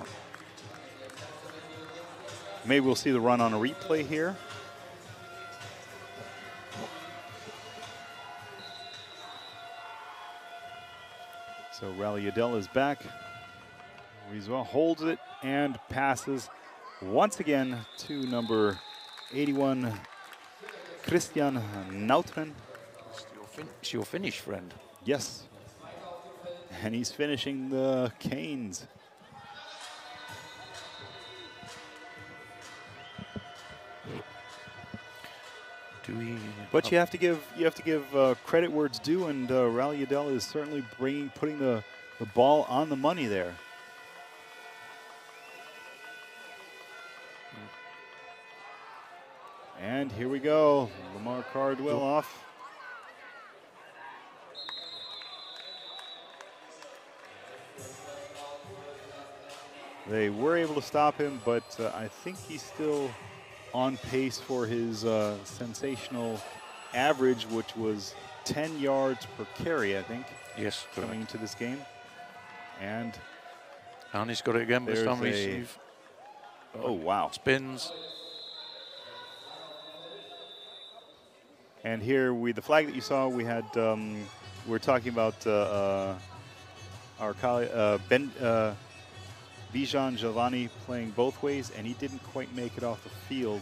Maybe we'll see the run on a replay here. So Rally-Adel is back. Rizwa holds it and passes once again to number 81, Christian Nautren. It's your Finnish friend. Yes. And he's finishing the Canes. But you have to give credit where it's due, and Rally-Adel is certainly putting the ball on the money there. And here we go, Lamar Cardwell off. They were able to stop him, but I think he's still on pace for his sensational average, which was 10 yards per carry, I think. Yes, coming into this game. And he's got it again with some receive. Oh, wow. Spins. And here, the flag that you saw, we had, we're talking about our colleague, Bijan Giovanni playing both ways, and he didn't quite make it off the field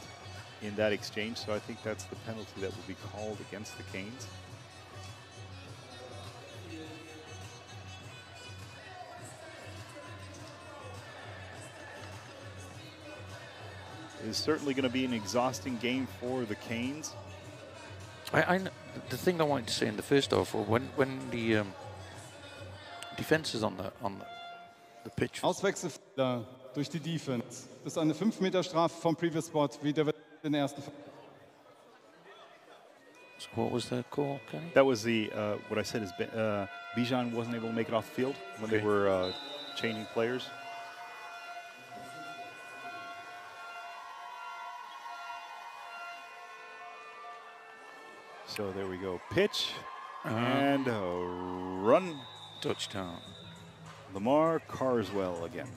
in that exchange, so I think that's the penalty that will be called against the Canes. It's certainly going to be an exhausting game for the Canes. The thing I wanted to say in the first half, when the defense is on the pitch. Auswechselfehler durch die Defense. Das ist eine 5 Meter Strafe vom Previous Spot, wie der den ersten. So what was the call, Kenny? That was the, what I said is Bijan wasn't able to make it off the field when they were changing players. So there we go. Pitch and a run. Touchdown. Lamar Carswell again.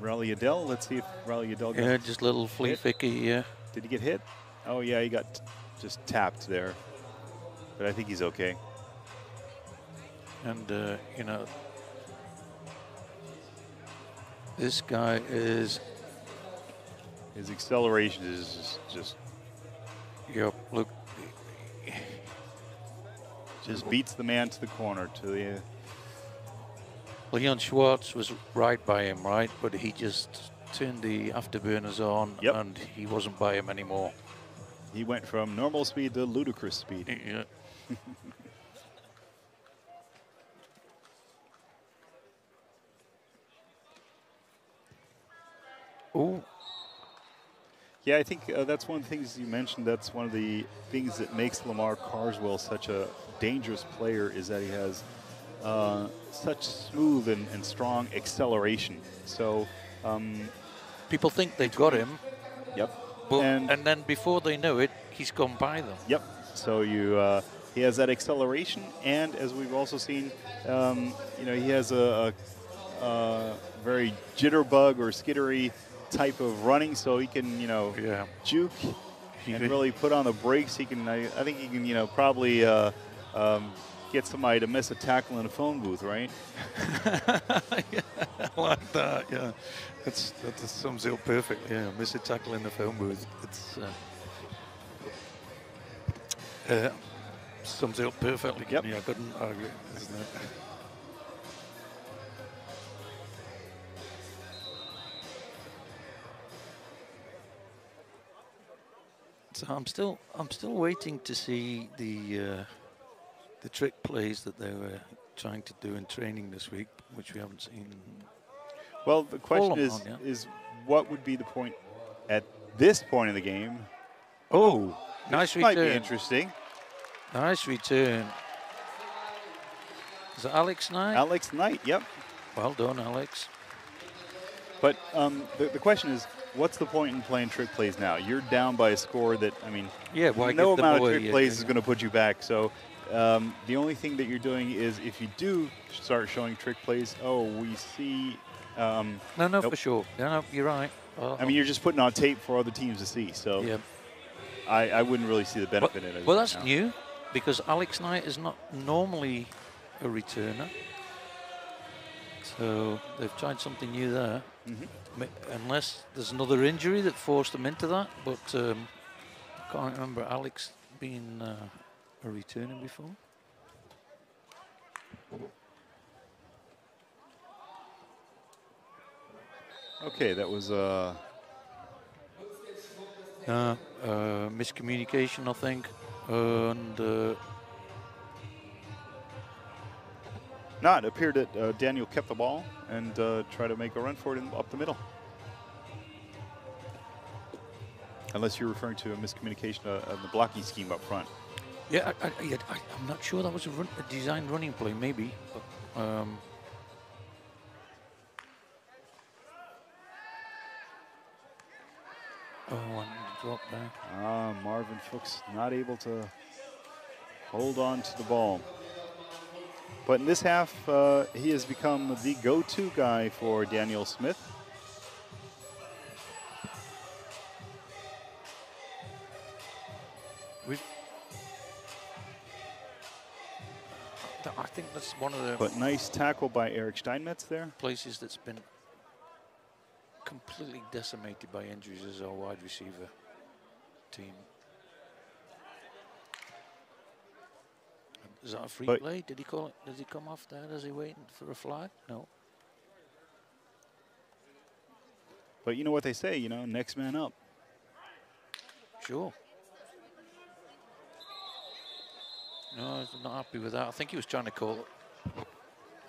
Rally-Adel, let's see if Rally-Adel got hit. Just a little flea flicky, yeah. Did he get hit? Oh yeah, he got just tapped there. But I think he's okay. And, you know, this guy is... His acceleration is just... Yep, look. Just beats the man to the corner, to the... Leon Schwartz was right by him, right? But he just turned the afterburners on, and he wasn't by him anymore. He went from normal speed to ludicrous speed. Yeah. Oh. Yeah, I think that's one of the things you mentioned. That's one of the things that makes Lamar Carswell such a dangerous player, is that he has such smooth and strong acceleration. So people think they've got him. Yep. But, and then before they know it, he's gone by them. Yep. So he has that acceleration, and as we've also seen, you know, he has a very jitterbug or skittery type of running, so he can, you know, juke and really put on the brakes. He can, I think he can, you know, probably get somebody to miss a tackle in a phone booth, right? Yeah, like that, yeah. That sums it up perfectly. Yeah, miss a tackle in the phone booth. It's sums it up perfectly. Yep. I couldn't argue, isn't it? So I'm still waiting to see the trick plays that they were trying to do in training this week, which we haven't seen. Well, the question is what would be the point at this point in the game? Oh, nice return. Might be interesting. Nice return. Is it Alex Knight? Alex Knight, yep. Well done, Alex. But the question is, what's the point in playing trick plays now? You're down by a score that, I mean, yeah, why no give them amount of away? trick plays is going to put you back. So the only thing that you're doing is if you do start showing trick plays, we see. No, nope. for sure. No, you're right. I mean, you're just putting on tape for other teams to see. So yeah. I wouldn't really see the benefit in it. Well, that's new, because Alex Knight is not normally a returner. So they've tried something new there. Unless there's another injury that forced them into that. But I can't remember Alex being a returner before. Okay, that was miscommunication, I think, and no, it appeared that Daniel kept the ball and tried to make a run for it up the middle. Unless you're referring to a miscommunication of the blocking scheme up front. Yeah, I'm not sure that was a designed running play, maybe. But, and drop there. Marvin Fuchs not able to hold on to the ball. But in this half, he has become the go-to guy for Daniel Smith. I think that's one of the... But nice tackle by Eric Steinmetz there. Places that's been completely decimated by injuries as our wide receiver team. Is that a free play? Did he call it? Does he come off there? Is he waiting for a flag? No. But you know what they say, you know, next man up. Sure. No, I was not happy with that. I think he was trying to call it. I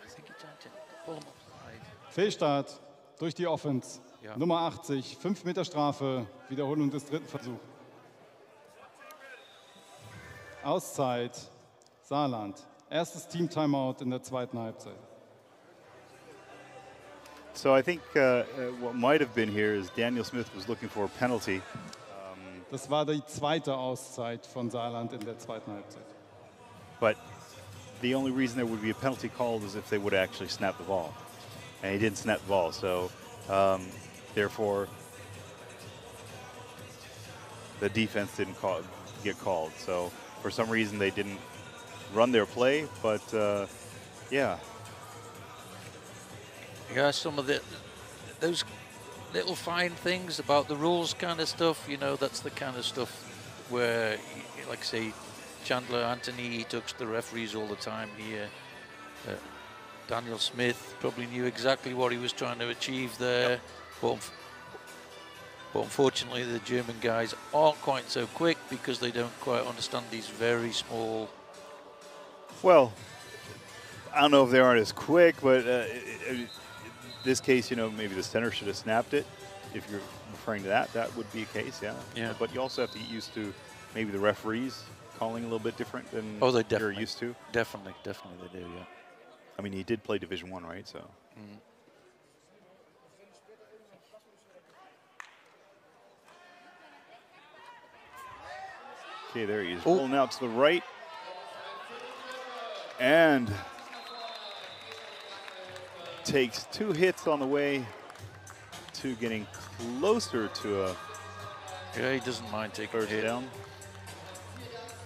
think he tried to pull him offside. Fehlstart durch die Offense. Ja. Nummer 80, 5 Meter Strafe, Wiederholung des dritten Versuchs. Auszeit, Saarland. Erstes Team-Timeout in der zweiten Halbzeit. So I think what might have been here is Daniel Smith was looking for a penalty. Das war die zweite Auszeit von Saarland in der zweiten Halbzeit. But the only reason there would be a penalty called is if they would actually snap the ball. And he didn't snap the ball, so therefore the defense didn't get called. So for some reason they didn't run their play, but yeah. Yeah, some of those little fine things about the rules kind of stuff, you know, that's the kind of stuff where, like say, Chandler Anthony, he talks to the referees all the time here. Daniel Smith probably knew exactly what he was trying to achieve there. But unfortunately, the German guys aren't quite so quick because they don't quite understand these very small... Well, I don't know if they aren't as quick, but in this case, you know, maybe the center should have snapped it. If you're referring to that, that would be a case, yeah. Yeah. But you also have to get used to maybe the referees calling a little bit different than you're used to. Definitely they do, yeah. I mean, he did play Division I, right? So. Okay, there he is, rolling out to the right. And takes 2 hits on the way to getting closer to a Yeah, he doesn't mind taking first down.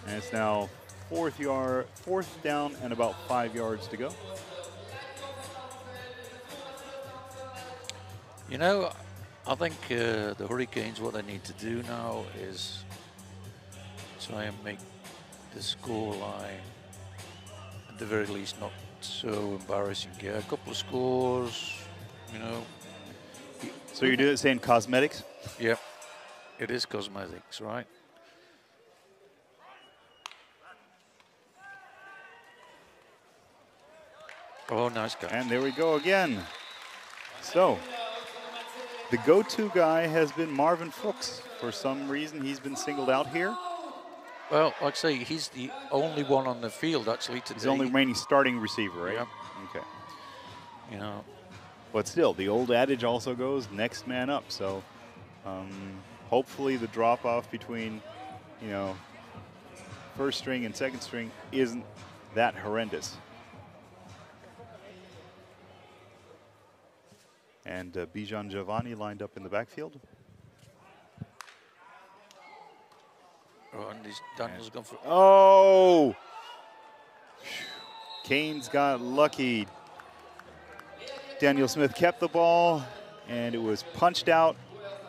And it's now fourth down and about 5 yards to go. You know, I think the Hurricanes, what they need to do now is try and make the score line, at the very least, not so embarrassing. Yeah, a couple of scores, you know. So you're saying cosmetics? Yep, it is cosmetics, right? Oh, nice guy. And there we go again. So the go-to guy has been Marvin Fuchs. For some reason, he's been singled out here. Well, like I say, he's the only one on the field actually today. He's the only remaining starting receiver, right? Yep. Okay. You know. But still, the old adage also goes, next man up. So hopefully the drop-off between, you know, first string and second string isn't that horrendous. And Bijan Giovanni lined up in the backfield. Oh, and Daniel's gone for. Oh! Canes got lucky. Daniel Smith kept the ball, and it was punched out,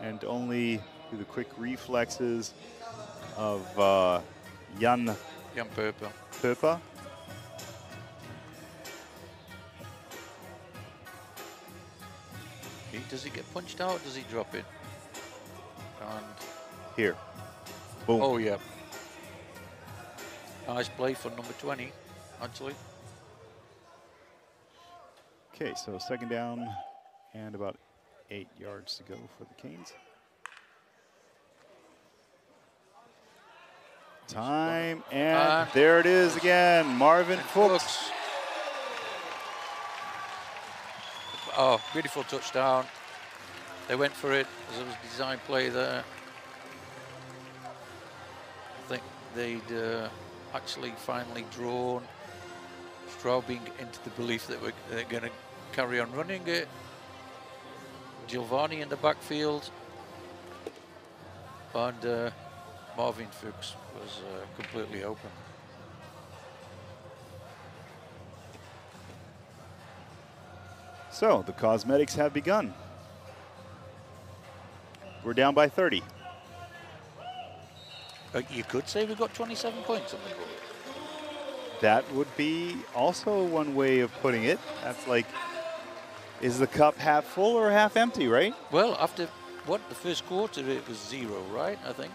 and only through the quick reflexes of Jan Pöper. Does he get punched out? Or does he drop it? And here, boom. Oh yeah. Nice play for number 20, actually. Okay, so second down and about 8 yards to go for the Canes. Time, and there it is again, Marvin Fuchs. Oh, beautiful touchdown. They went for it as it was a design play there. I think they'd actually finally drawn Straubing into the belief that they're going to carry on running it. Giovanni in the backfield. And Marvin Fuchs was completely open. So the cosmetics have begun. We're down by 30. You could say we got 27 points on the board. That would be also one way of putting it. That's like, is the cup half full or half empty, right? Well, after the first quarter, it was 0, right? I think.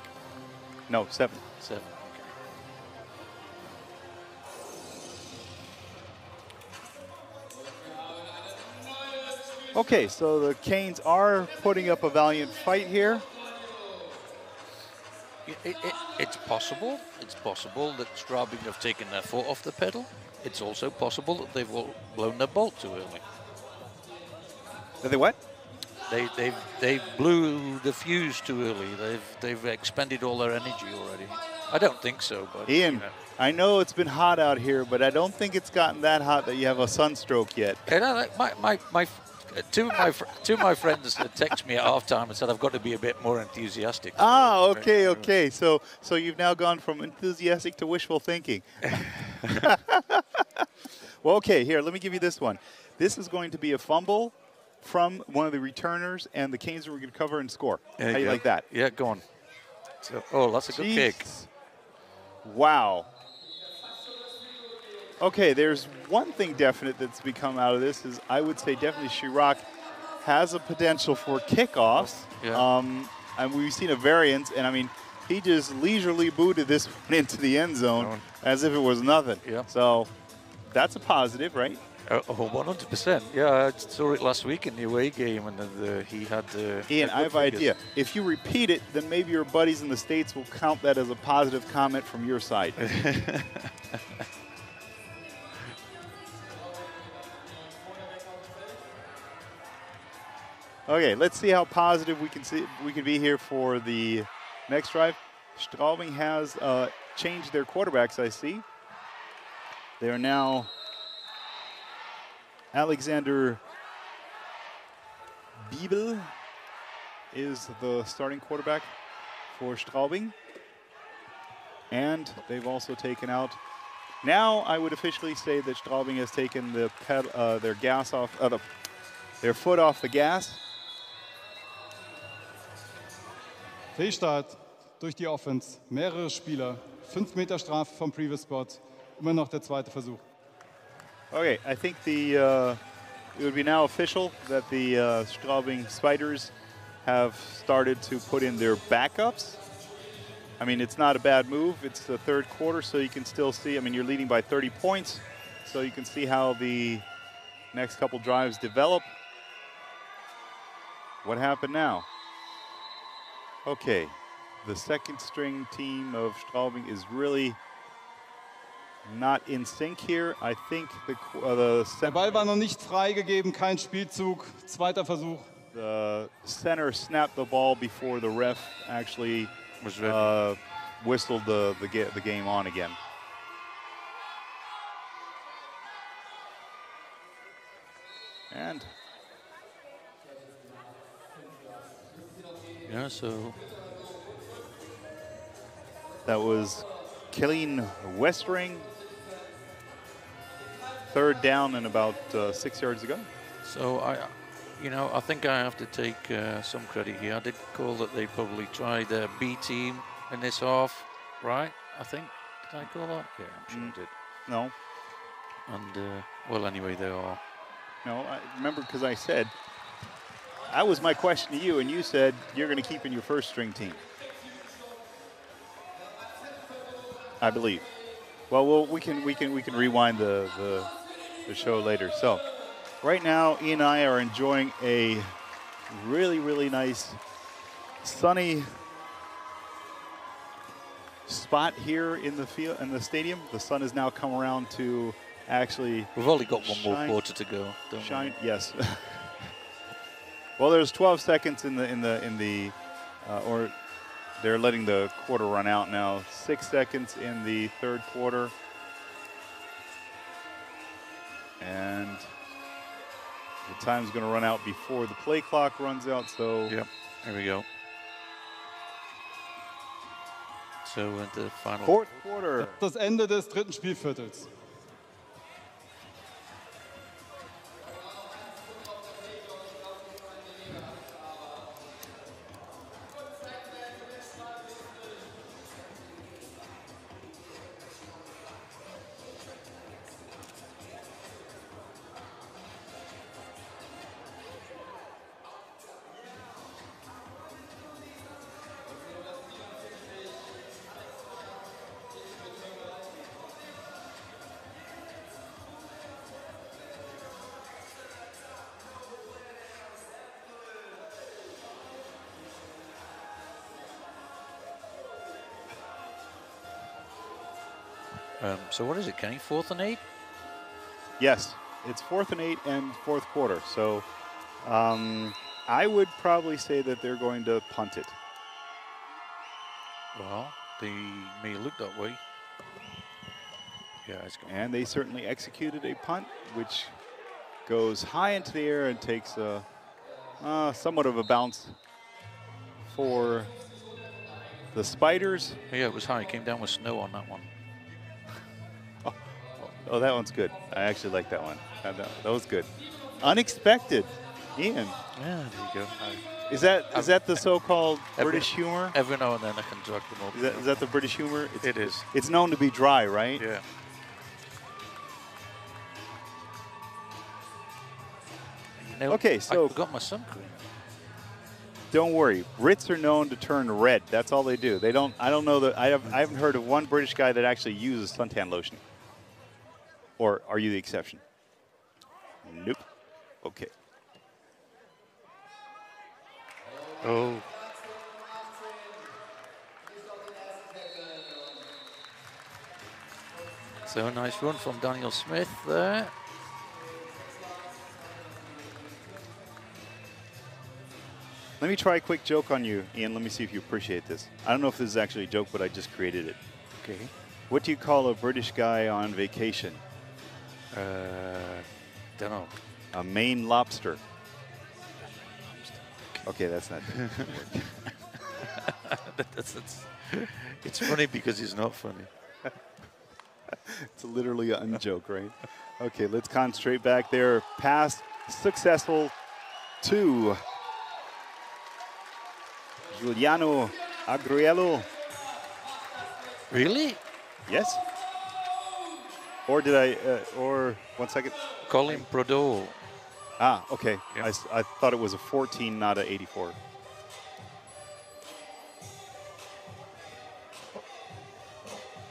No, 7. 7. Okay, so the Canes are putting up a valiant fight here. It's possible. It's possible that Straubing have taken their foot off the pedal. It's also possible that they've all blown their bolt too early. Did they what? They blew the fuse too early. They've expended all their energy already. I don't think so, but Ian, you know. I know it's been hot out here, but I don't think it's gotten that hot that you have a sunstroke yet. And two of my friends text me at halftime and said I've got to be a bit more enthusiastic. Ah, okay. So you've now gone from enthusiastic to wishful thinking. Well, okay, here, let me give you this one. This is going to be a fumble from one of the returners, and the Canes are going to cover and score. How do you like that? Yeah, go on. So, oh, that's a good kick. Wow. Okay, there's one thing definite that's become out of this is I would say definitely Chirac has a potential for kickoffs. Yeah. And we've seen a variance, and I mean, he just leisurely booted this one into the end zone as if it was nothing. Yeah. So that's a positive, right? Oh, 100%. Yeah, I saw it last week in the away game, and he had. Ian, I have an idea. If you repeat it, then maybe your buddies in the States will count that as a positive comment from your side. Okay, let's see how positive we can be here for the next drive. Straubing has changed their quarterbacks, I see. They are now Alexander Biebel is the starting quarterback for Straubing. And they've also taken out, now I would officially say that Straubing has taken the their gas off, their foot off the gas. Fehlstart durch die Offense, mehrere Spieler, 5 Meter Strafe vom Previous Spot, immer noch der zweite Versuch. Okay, I think it would be now official that the Straubing Spiders have started to put in their backups. I mean, it's not a bad move. It's the third quarter, so you can still see, I mean, you're leading by 30 points, so you can see how the next couple drives develop. What happened now? Okay, the second string team of Straubing is really not in sync here. I think Der Ball war noch nicht freigegeben, kein Spielzug. Zweiter Versuch. the center snapped the ball before the ref actually whistled the game on again. And yeah, so that was Killeen Westring. Third down and about 6 yards ago. So I think I have to take some credit here. I did call that they probably tried a B team in this half, right? I think. Did I call that? Yeah, I'm sure I did. No. And well, anyway, they are. No, I remember because I said that was my question to you, and you said you're going to keep in your first string team. I believe. Well, we can rewind the show later. So, right now, Ian and I are enjoying a really nice, sunny spot here in the field in the stadium. The sun has now come around to actually. We've only got one more quarter to go. Don't we? Yes. Well, there's 12 seconds in the or they're letting the quarter run out now. 6 seconds in the third quarter. And the time's going to run out before the play clock runs out. So yep, here we go. So into the final fourth quarter. Das Ende des dritten Spielviertels. So what is it, Kenny? 4th and 8? Yes, it's 4th and 8 and fourth quarter. So I would probably say that they're going to punt it. Well, they may look that way. Yeah, it's going. And they certainly executed a punt, which goes high into the air and takes a somewhat of a bounce for the Spiders. Yeah, it was high. It came down with snow on that one. Oh, that one's good. I actually like that one. That was good. Unexpected, Ian. Yeah, there you go. Is that the so-called British humor? Every now and then I can drag them up. Is that the British humor? It is. It's known to be dry, right? Yeah. Okay, so I forgot my sun cream. Don't worry. Brits are known to turn red. That's all they do. They don't. I don't know that. I haven't heard of one British guy that actually uses suntan lotion. Or are you the exception? Nope. Okay. Oh. So a nice run from Daniel Smith there. Let me try a quick joke on you, Ian. Let me see if you appreciate this. I don't know if this is actually a joke, but I just created it. Okay. What do you call a British guy on vacation? Don't know. A Maine lobster. Okay, that's not. It's funny because it's not funny. It's literally an unjoke, right? Okay, let's concentrate back there. Pass successful to Giuliano Agriello. Really? Yes. Or did I, or 1 second. Colin Prodo. Ah, okay. Yeah. I thought it was a 14, not a 84.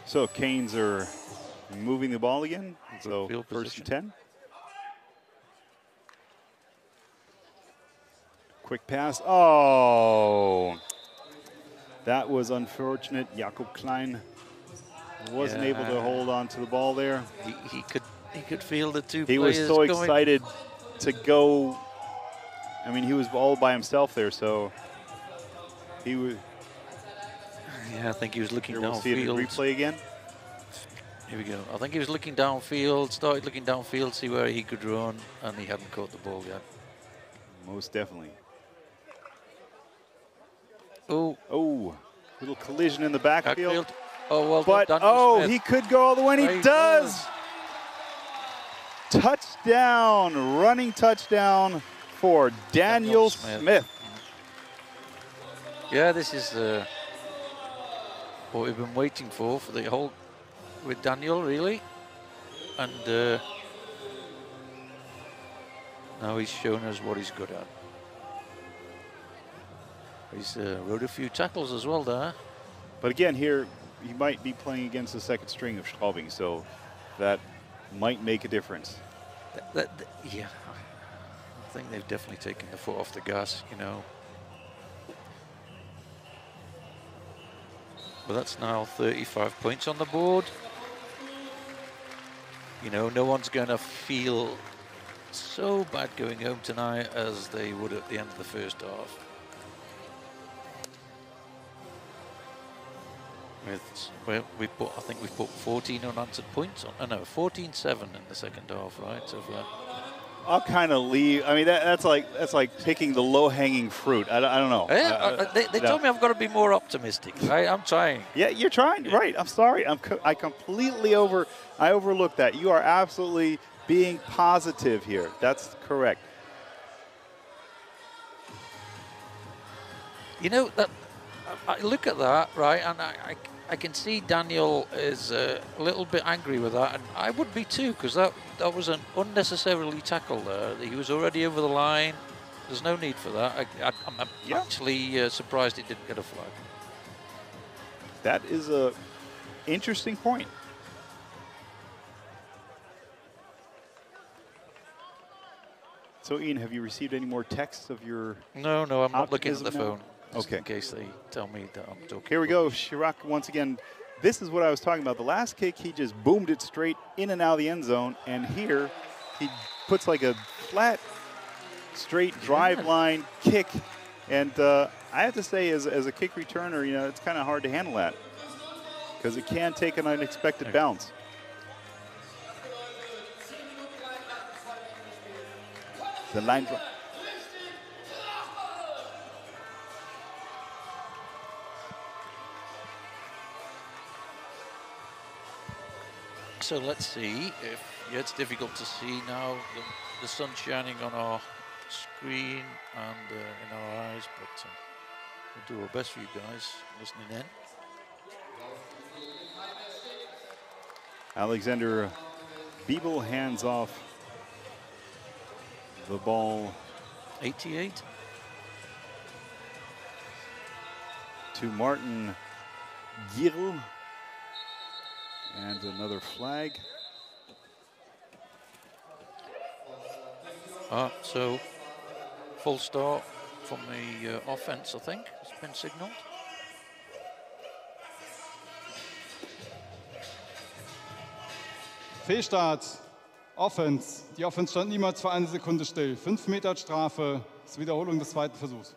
So Canes are moving the ball again. So Field first and position. 10. Quick pass. Oh. That was unfortunate. Jakob Klein wasn't able to hold on to the ball there. He could feel the two He players was so going. excited to go. I mean, he was all by himself there, so he was. Yeah, I think he was looking Here, we'll see it in downfield. replay again. Here we go. I think he was looking downfield, started looking downfield, see where he could run, and he hadn't caught the ball yet. Most definitely. Oh, little collision in the backfield. Oh, well but done, Smith. he could go all the way, and he does. Touchdown, running touchdown for Daniel Smith. Yeah, this is what we've been waiting for the whole with Daniel, really. And now he's shown us what he's good at. He's rode a few tackles as well there. But again, here he might be playing against the second string of Straubing, so that might make a difference. Yeah, I think they've definitely taken the foot off the gas, you know. But that's now 35 points on the board. You know, no one's going to feel so bad going home tonight as they would at the end of the first half. I think we've put 14 unanswered points on. Oh no, 14-7 in the second half, right? So far. I'll kind of leave. I mean, that's like picking the low-hanging fruit. I don't know. They told me I've got to be more optimistic. Right? I'm trying. Yeah, you're trying. Yeah. Right. I'm sorry. I completely overlooked that. You are absolutely being positive here. That's correct. You know that. I look at that, right, and I can see Daniel is a little bit angry with that, and I would be too, because that was an unnecessarily tackle there. He was already over the line. There's no need for that. I'm actually surprised he didn't get a flag. That is a interesting point. So, Ian, have you received any more texts of your? No, I'm not looking at the phone. Okay. In case they tell me that I'm talking. Here we go. Chirac once again. This is what I was talking about. The last kick, he just boomed it straight in and out of the end zone. And here, he puts like a flat, straight drive line kick. And I have to say, as a kick returner, you know, it's kind of hard to handle that because it can take an unexpected bounce. The line drive. So let's see if it's difficult to see now. The sun's shining on our screen and in our eyes, but we'll do our best for you guys listening in. Alexander Biebel hands off the ball. 88. To Martin Gierl. And another flag. So full start from the offense, I think, has been signaled. Fehlstart, Offense. Die Offense stand niemals für eine Sekunde still. 5 Meter Strafe, das ist Wiederholung des zweiten Versuchs.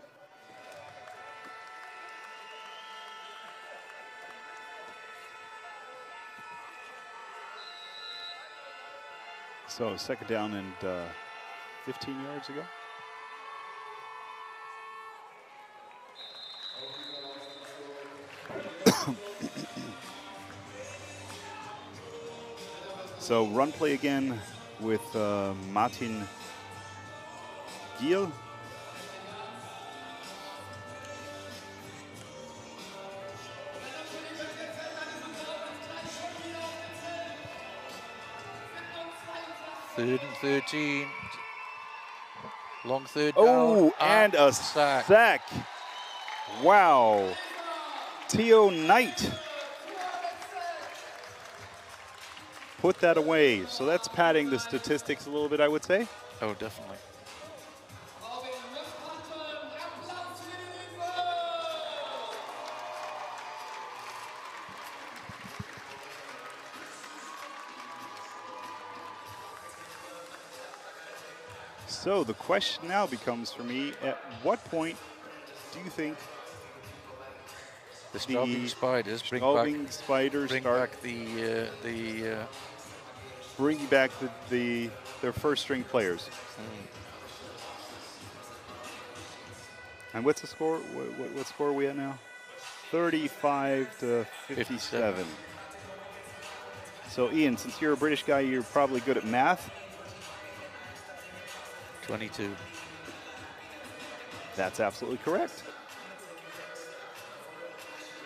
So second down and 15 yards ago. So run play again with Martin Giel. Third and 13. Long third down. Oh, and a sack. Wow. Theo Knight put that away. So that's padding the statistics a little bit, I would say. Oh, definitely. So the question now becomes for me, at what point do you think the Straubing Spiders bring back their first string players? And what's the score? What score are we at now? 35 to 57. So Ian, since you're a British guy, you're probably good at math. 22. That's absolutely correct.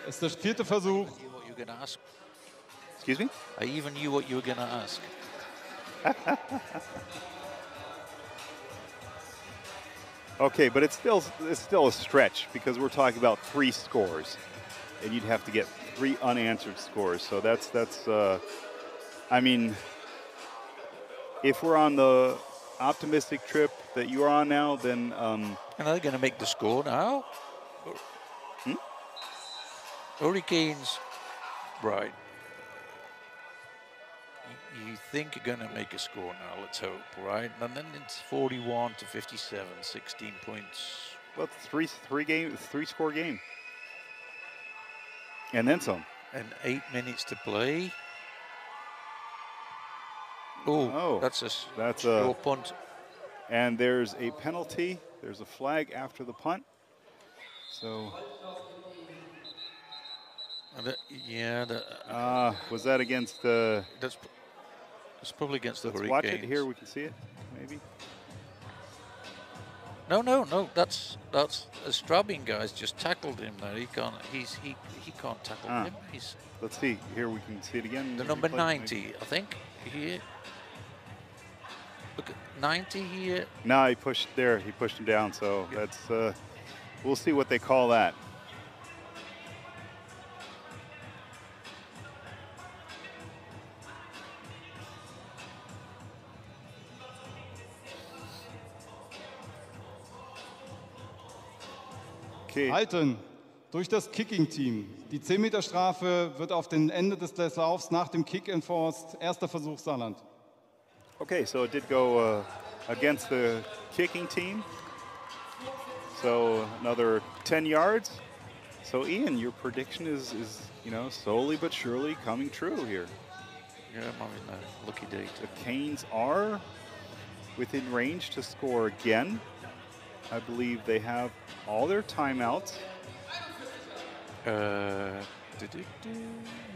Ist der vierte Versuch. What you're going to ask? Excuse me? I even knew what you were going to ask. Okay, but it's still a stretch because we're talking about 3 scores, and you'd have to get 3 unanswered scores. So that's I mean, if we're on the optimistic trip that you are on now, then and they're going to make the score now. Hurricanes, right? You think you're going to make a score now? Let's hope, right? And then it's 41 to 57, 16 points. Well, it's three score game, and then some. And 8 minutes to play. Oh, that's a punt. And there's a penalty. There's a flag after the punt. So. Was that against the? That's probably against the Hurricanes. Watch it here. We can see it, maybe. No. That's a Straubing guy's just tackled him there. He can't tackle him. Let's see here. We can see it again. The number 90, I think. Here. Look at 90 here. No, he pushed there. He pushed him down. So that's. We'll see what they call that. Halten durch das Kicking-Team. Die 10-Meter-Strafe wird auf den Ende des Laufs nach dem Kick enforced. Erster Versuch Saarland. Okay, so it did go against the kicking team. So another 10 yards. So Ian, your prediction is slowly but surely coming true here. Yeah, I'm having a lucky day. The Canes are within range to score again. I believe they have all their timeouts.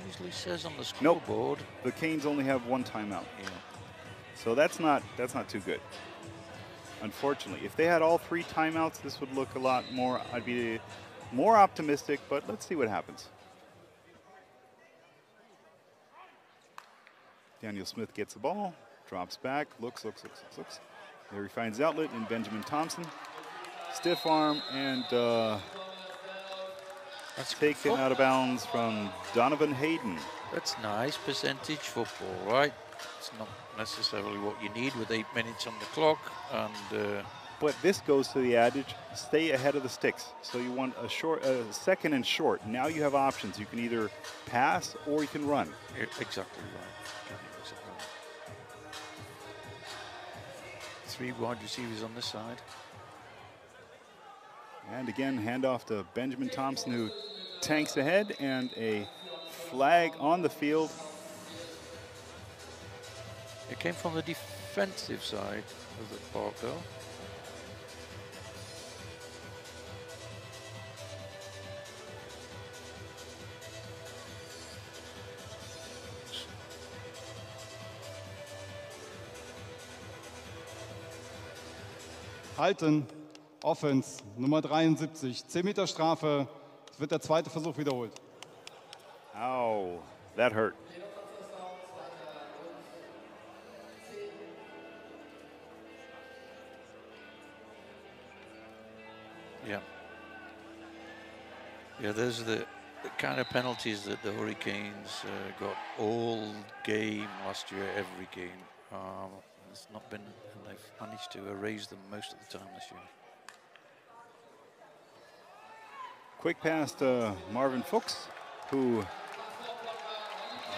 Usually says on the scoreboard. Nope. The Canes only have 1 timeout. Yeah. So that's not too good. Unfortunately, if they had all 3 timeouts, this would look a lot more. I'd be more optimistic, but let's see what happens. Daniel Smith gets the ball, drops back, looks. There he finds the outlet in Benjamin Thompson. Stiff arm, and that's taken out of bounds from Donovan Hayden. That's nice percentage football, right? It's not necessarily what you need with 8 minutes on the clock. And but this goes to the adage, stay ahead of the sticks. So you want a second and short. Now you have options. You can either pass or you can run. Exactly right. 3 wide receivers on this side. And again, handoff to Benjamin Thompson, who tanks ahead, and a flag on the field. It came from the defensive side of the park, though. Halten, Offense, Nummer 73, 10-Meter-Strafe. Es wird der zweite Versuch wiederholt. Ow, that hurt. Yeah, those are the kind of penalties that the Hurricanes got all game last year, every game. It's not been, and they've managed to erase them most of the time this year. Quick pass to Marvin Fuchs, who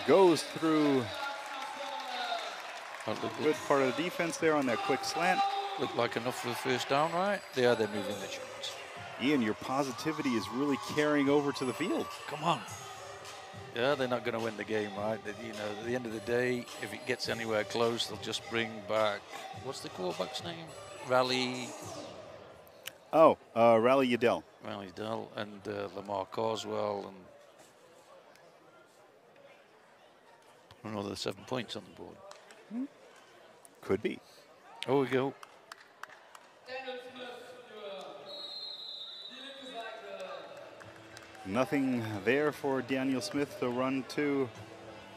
goes through a good part of the defense there on that quick slant. looked like enough for the first down, right? They're moving the chains. Ian, your positivity is really carrying over to the field. Come on. Yeah, they're not going to win the game, right? You know, at the end of the day, if it gets anywhere close, they'll just bring back, what's the quarterback's name? Rally. Oh, Rally Udell. Rally Udell and Lamar Carswell and another 7 points on the board. Could be. Oh, we go. Nothing there for Daniel Smith to run to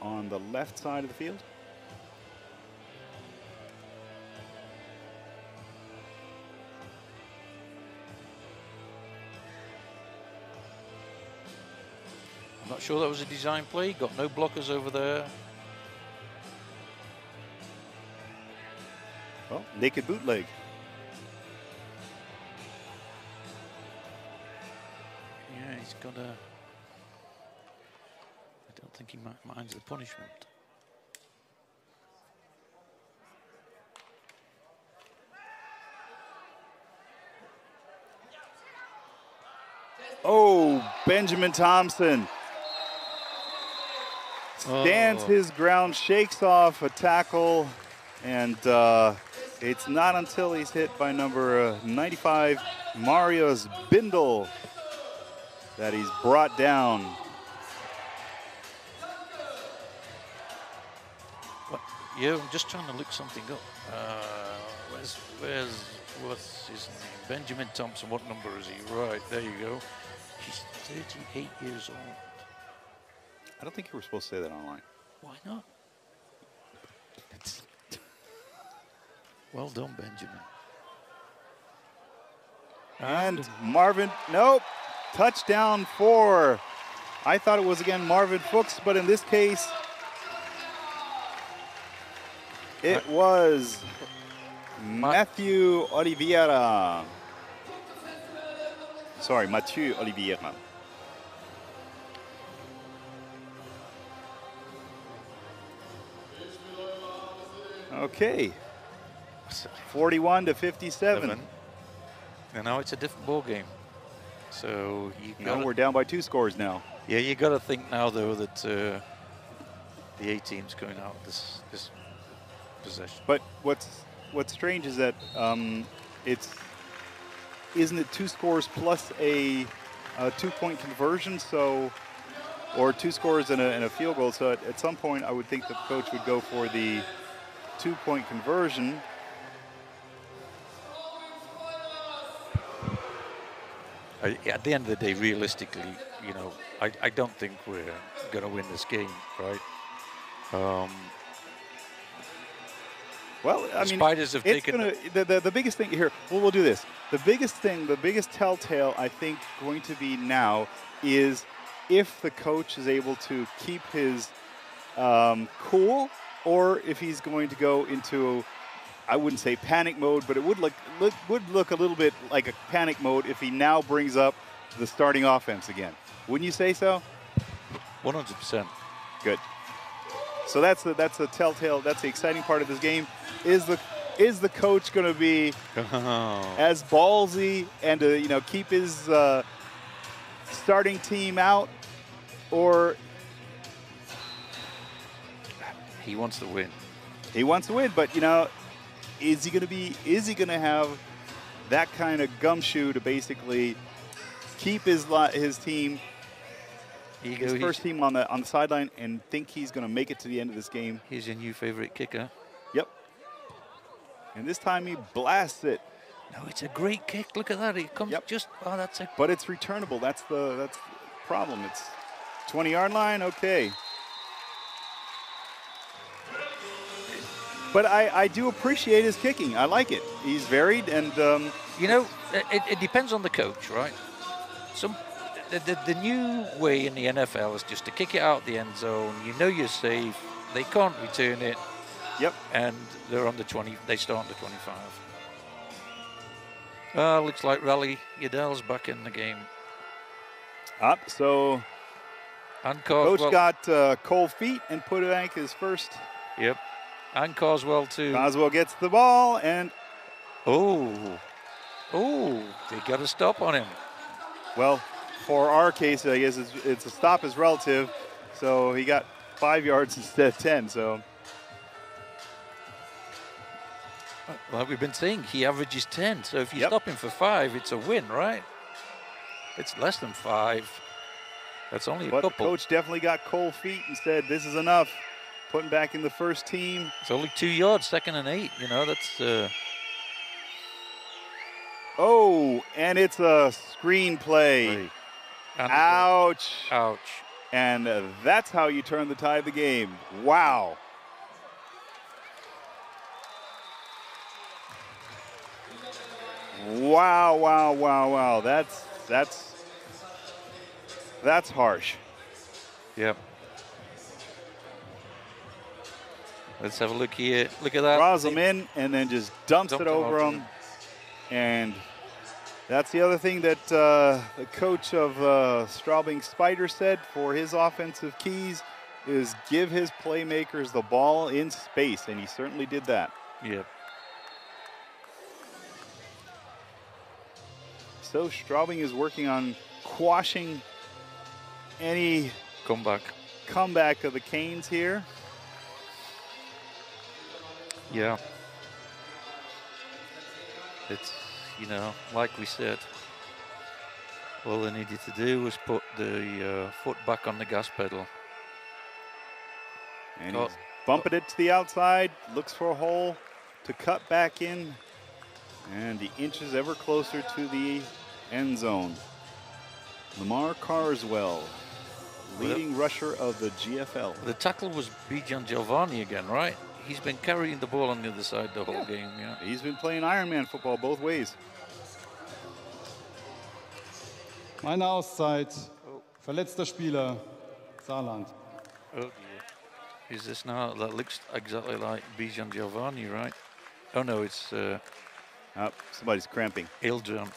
on the left side of the field. I'm not sure that was a design play. Got no blockers over there. Well, naked bootleg. Yeah, he's got a... I don't think he minds the punishment. Oh, Benjamin Thompson stands his ground, shakes off a tackle, and it's not until he's hit by number 95, Marius Bindel, that he's brought down. What? Yeah, I'm just trying to look something up. What's his name? Benjamin Thompson. What number is he? Right, there you go. He's 38 years old. I don't think you were supposed to say that online. Why not? Well done, Benjamin. And Marvin, nope, touchdown for, I thought it was again Marvin Fuchs, but in this case, it was Matthew Oliveira. Sorry, Mathieu Oliveira. Okay. 41 to 57. And now it's a different ball game. So we're down by 2 scores now. Yeah, you got to think now though that the A team's going out this possession. But what's strange is that isn't it 2 scores plus a 2-point conversion? So, or 2 scores and a field goal. So at some point, I would think the coach would go for the 2-point conversion. At the end of the day, realistically, you know, I don't think we're going to win this game, right? Well, I mean, Spiders have taken the biggest thing here. Well, we'll do this. The biggest telltale, I think, going to be now is if the coach is able to keep his cool, or if he's going to go into, I wouldn't say panic mode, but it would look a little bit like a panic mode if he now brings up the starting offense again. Wouldn't you say so? 100%. Good. So that's the telltale. That's the exciting part of this game. Is the coach going to be as ballsy and to keep his starting team out, or he wants to win? He wants to win, but is he going to have that kind of gumshoe to basically keep his team, his first team on the sideline, and think he's going to make it to the end of this game? He's your new favorite kicker. Yep. And this time he blasts it. No, it's a great kick. Look at that. He comes just. Oh, that's a. But it's returnable. That's the problem. It's 20-yard line. Okay. But I do appreciate his kicking. I like it. He's varied, and it depends on the coach, right? The new way in the NFL is just to kick it out the end zone. You're safe. They can't return it. Yep. And they're on the 20. They start on the 25. Looks like Rally Udell's back in the game. So and coach got cold feet and put it back his first. Yep. And Carswell too. Carswell gets the ball, and Oh, they got a stop on him. Well, for our case, I guess it's a stop is relative. So he got 5 yards instead of 10. So like we've been saying, he averages 10. So if you stop him for 5, it's a win, right? It's less than 5. That's only a couple. But the coach definitely got cold feet and said, this is enough. Putting back in the first team. It's only 2 yards, 2nd and 8. You know, that's... Oh, and it's a screen play. Ouch. Ouch. And that's how you turn the tide of the game. Wow. Wow, wow, wow, wow. That's harsh. Yep. Let's have a look here. Look at that. Draws him in and then just dumps it over him. And that's the other thing that the coach of Straubing Spider said for his offensive keys is give his playmakers the ball in space, and he certainly did that. Yep. So Straubing is working on quashing any comeback of the Canes here. Yeah. It's, you know, like we said, all they needed to do was put the foot back on the gas pedal. And he's bumping it to the outside, looks for a hole to cut back in, and he inches ever closer to the end zone. Lamar Carswell, leading rusher of the GFL. The tackle was Bijan Giovanni again, right? He's been carrying the ball on the other side the whole game. Yeah. He's been playing Ironman football both ways. Meine Auszeit. Verletzter Spieler. Saarland. Oh dear. Is this now? That looks exactly like Bijan Giovanni, right? Oh no, it's somebody's cramping. Ildrum.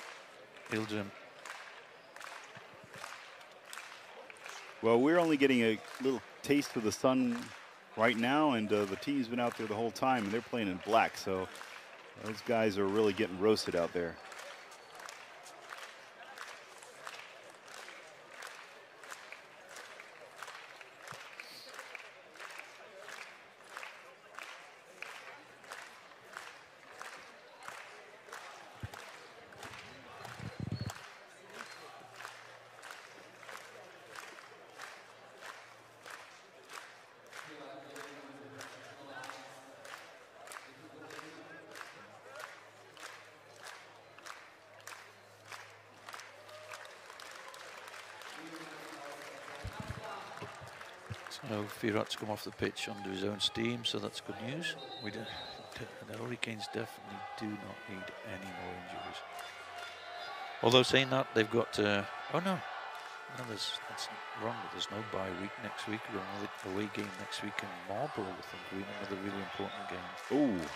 Well, we're only getting a little taste of the sun right now, and the team's been out there the whole time, and they're playing in black, so those guys are really getting roasted out there. So Firat's come off the pitch under his own steam, so that's good news. The Hurricanes definitely do not need any more injuries. Although saying that, they've got oh no, that's wrong. There's no bye week next week. We've got another away game next week in Marlborough. I think we have another really important game. Ooh.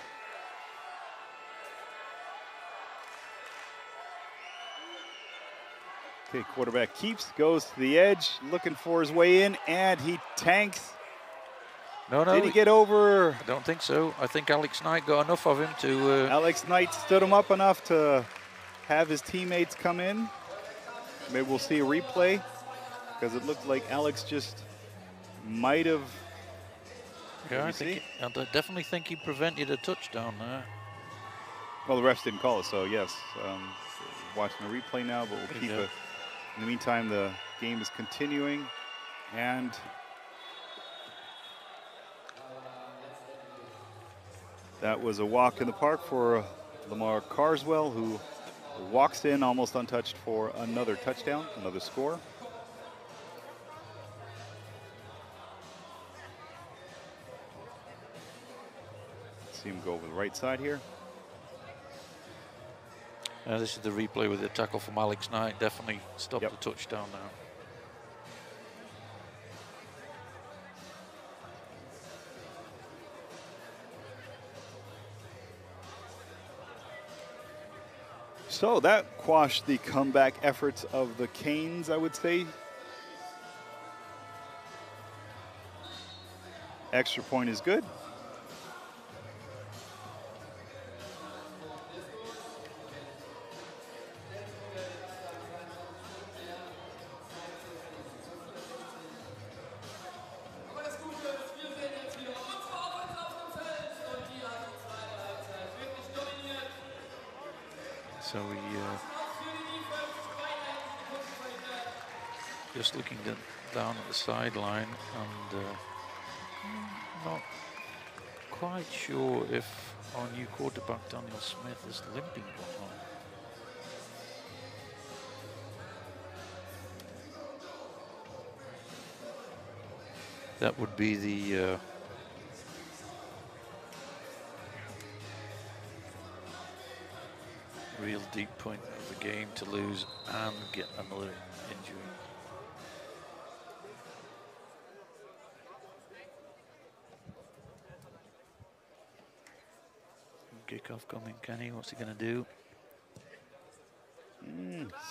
Okay, quarterback keeps, goes to the edge, looking for his way in, and he tanks. No, Did he get over? I don't think so. I think Alex Knight got enough of him to... Alex Knight stood him up enough to have his teammates come in. Maybe we'll see a replay, because it looked like Alex just might have... Yeah, I definitely think he prevented a touchdown there. Well, the refs didn't call it, so yes. Watching the replay now, but we'll keep it. In the meantime, the game is continuing, and that was a walk in the park for Lamar Carswell, who walks in almost untouched for another touchdown, another score. See him go over the right side here. This is the replay with the tackle from Alex Knight. Definitely stopped the touchdown now. So that quashed the comeback efforts of the Canes, I would say. Extra point is good. So we just looking down at the sideline, and not quite sure if our new quarterback Daniel Smith is limping or not. That would be the real deep point of the game, to lose and get another injury. Kickoff coming, Kenny, what's he going to do?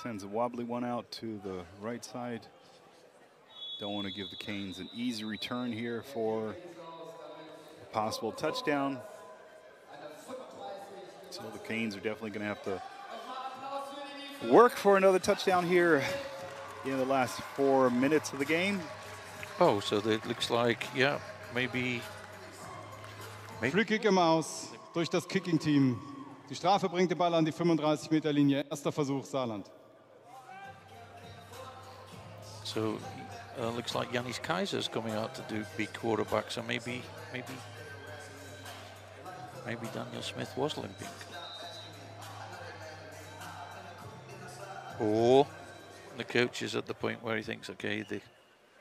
Sends a wobbly one out to the right side. Don't want to give the Canes an easy return here for a possible touchdown. So the Canes are definitely going to have to work for another touchdown here in the last 4 minutes of the game. Oh, so it looks like, yeah, maybe. Free Kick im Aus durch das Kicking-Team. Die Strafe bringt den Ball an die 35-Meter-Linie. Erster Versuch, Saarland. So looks like Yannis Kaiser's coming out to be quarterback. So maybe Daniel Smith was limping. Or the coach is at the point where he thinks, okay, the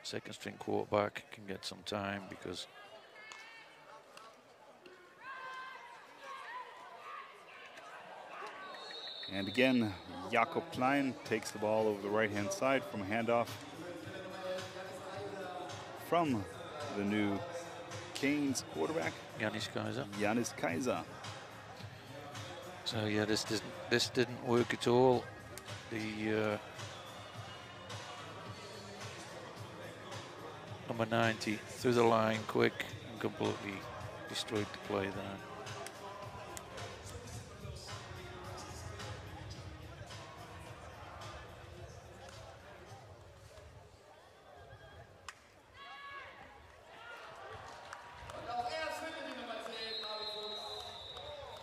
second string quarterback can get some time because. And again, Jakob Klein takes the ball over the right-hand side from a handoff from the new Canes quarterback, Yannis Kaiser. Yannis Kaiser. So yeah, this didn't work at all. The number 90 through the line quick and completely destroyed the play there.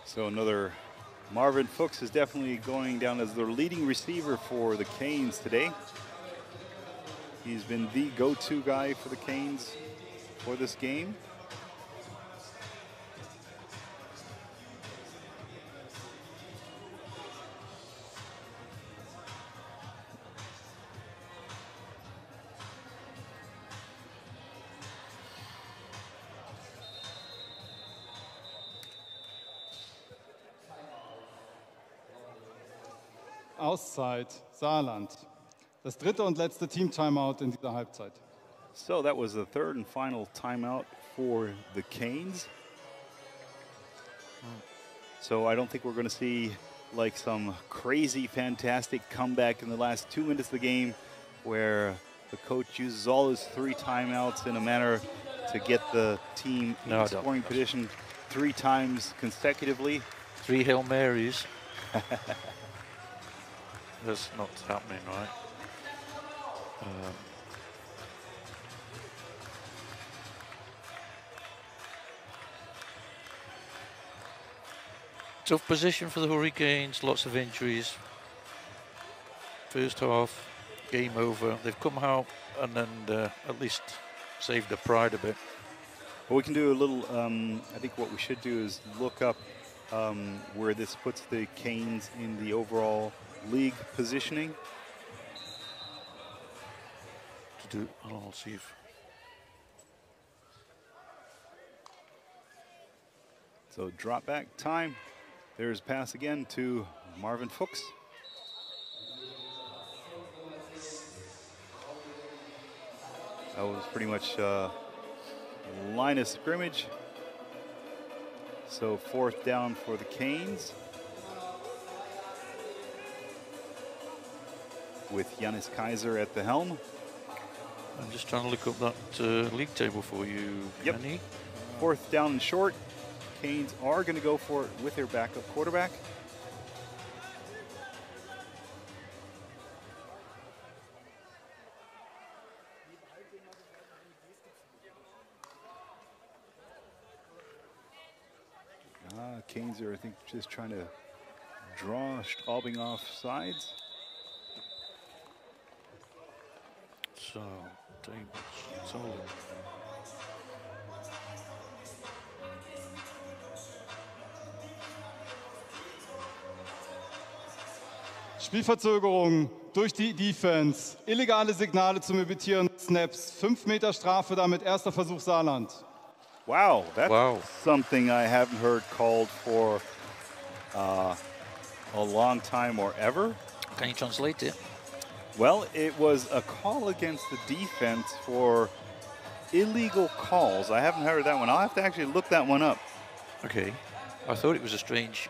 So another Marvin Fuchs is definitely going down as their leading receiver for the Canes today. He's been the go-to guy for the Canes for this game. Auszeit, Saarland. Das dritte und letzte Team-Timeout in dieser Halbzeit. So that was the third and final timeout for the Canes. So I don't think we're going to see like some crazy, fantastic comeback in the last 2 minutes of the game where the coach uses all his 3 timeouts in a manner to get the team in scoring position 3 times consecutively. 3 Hail Marys. That's not happening, right? Tough position for the Hurricanes, lots of injuries. First half, game over. They've come out and then at least saved the pride a bit. Well, we can do a little, I think what we should do is look up where this puts the Canes in the overall league positioning. I'll see if. So drop back time. There's a pass again to Marvin Fuchs. That was pretty much line of scrimmage. So 4th down for the Canes, with Yannis Kaiser at the helm. I'm just trying to look up that league table for you, Kenny. 4th down and short. Canes are going to go for it with their backup quarterback. Canes are, I think, just trying to draw Straubing off sides. So, it's all. Spielverzögerung durch die Defense. Illegale Signale zum Imitieren Snaps. 5 Meter Strafe damit. Erster Versuch Saarland. Wow, that's something I haven't heard called for a long time or ever. Can you translate it? Well, it was a call against the defense for illegal calls. I haven't heard that one. I'll have to actually look that one up. Okay. I thought it was a strange.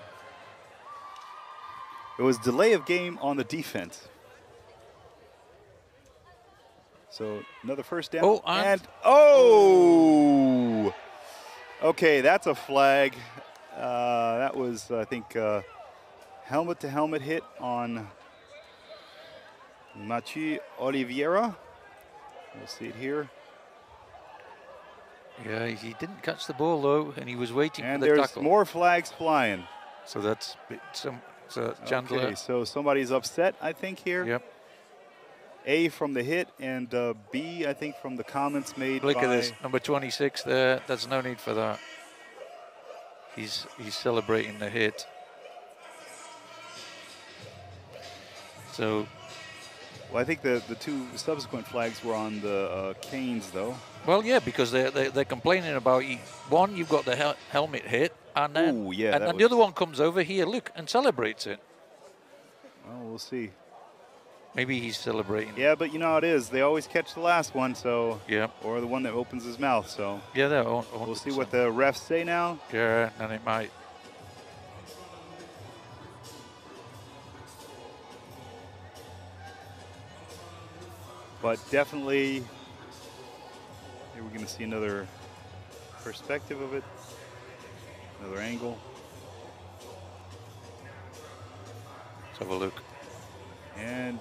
It was delay of game on the defense. So another first down. Oh, and oh! Okay, that's a flag. That was, I think, helmet-to-helmet hit on Mathieu Oliveira. We'll see it here. Yeah, he didn't catch the ball though, and he was waiting for the tackle. And tackle. there's more flags flying. So that's Chandler. Okay, so somebody's upset, I think, here. Yep. A from the hit, and B, I think, from the comments made Look by... at this, number 26 there. There's no need for that. He's celebrating the hit. So... Well, I think the two subsequent flags were on the Canes, though. Well, yeah, because they're complaining about one. You've got the helmet hit, and then Ooh, yeah, and then the other one comes over here, look, and celebrates it. Well, we'll see. Maybe he's celebrating. Yeah, but you know how it is. They always catch the last one, so... Yeah. Or the one that opens his mouth, so... Yeah, we'll see what the refs say now. Yeah, and it might... But definitely, here we're going to see another perspective of it, another angle. Let's have a look. And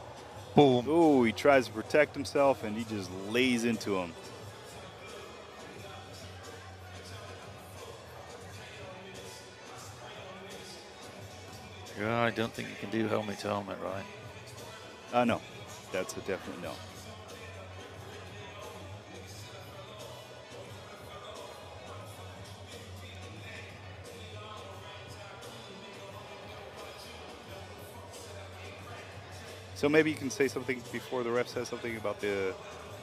boom. Ooh, he tries to protect himself, and he just lays into him. Yeah, I don't think you can do helmet to helmet, right? No, that's a definite no. So maybe you can say something before the ref says something about the...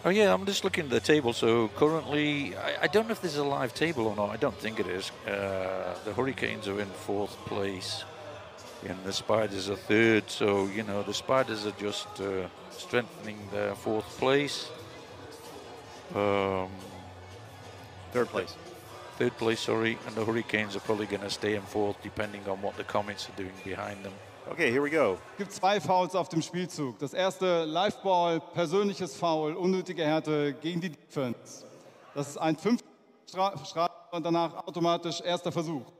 Oh yeah, I'm just looking at the table. So currently, I don't know if this is a live table or not. I don't think it is. The Hurricanes are in 4th place and the Spiders are 3rd. So, you know, the Spiders are just strengthening their 4th place. 3rd place. 3rd place, sorry. And the Hurricanes are probably going to stay in 4th depending on what the comments are doing behind them. Okay, here we go. Es gibt 2 Fouls auf dem Spielzug. Das erste Liveball, persönliches Foul, unnötige Härte gegen die Defense. Das ist ein 5 Strafe und danach automatisch erster Versuch.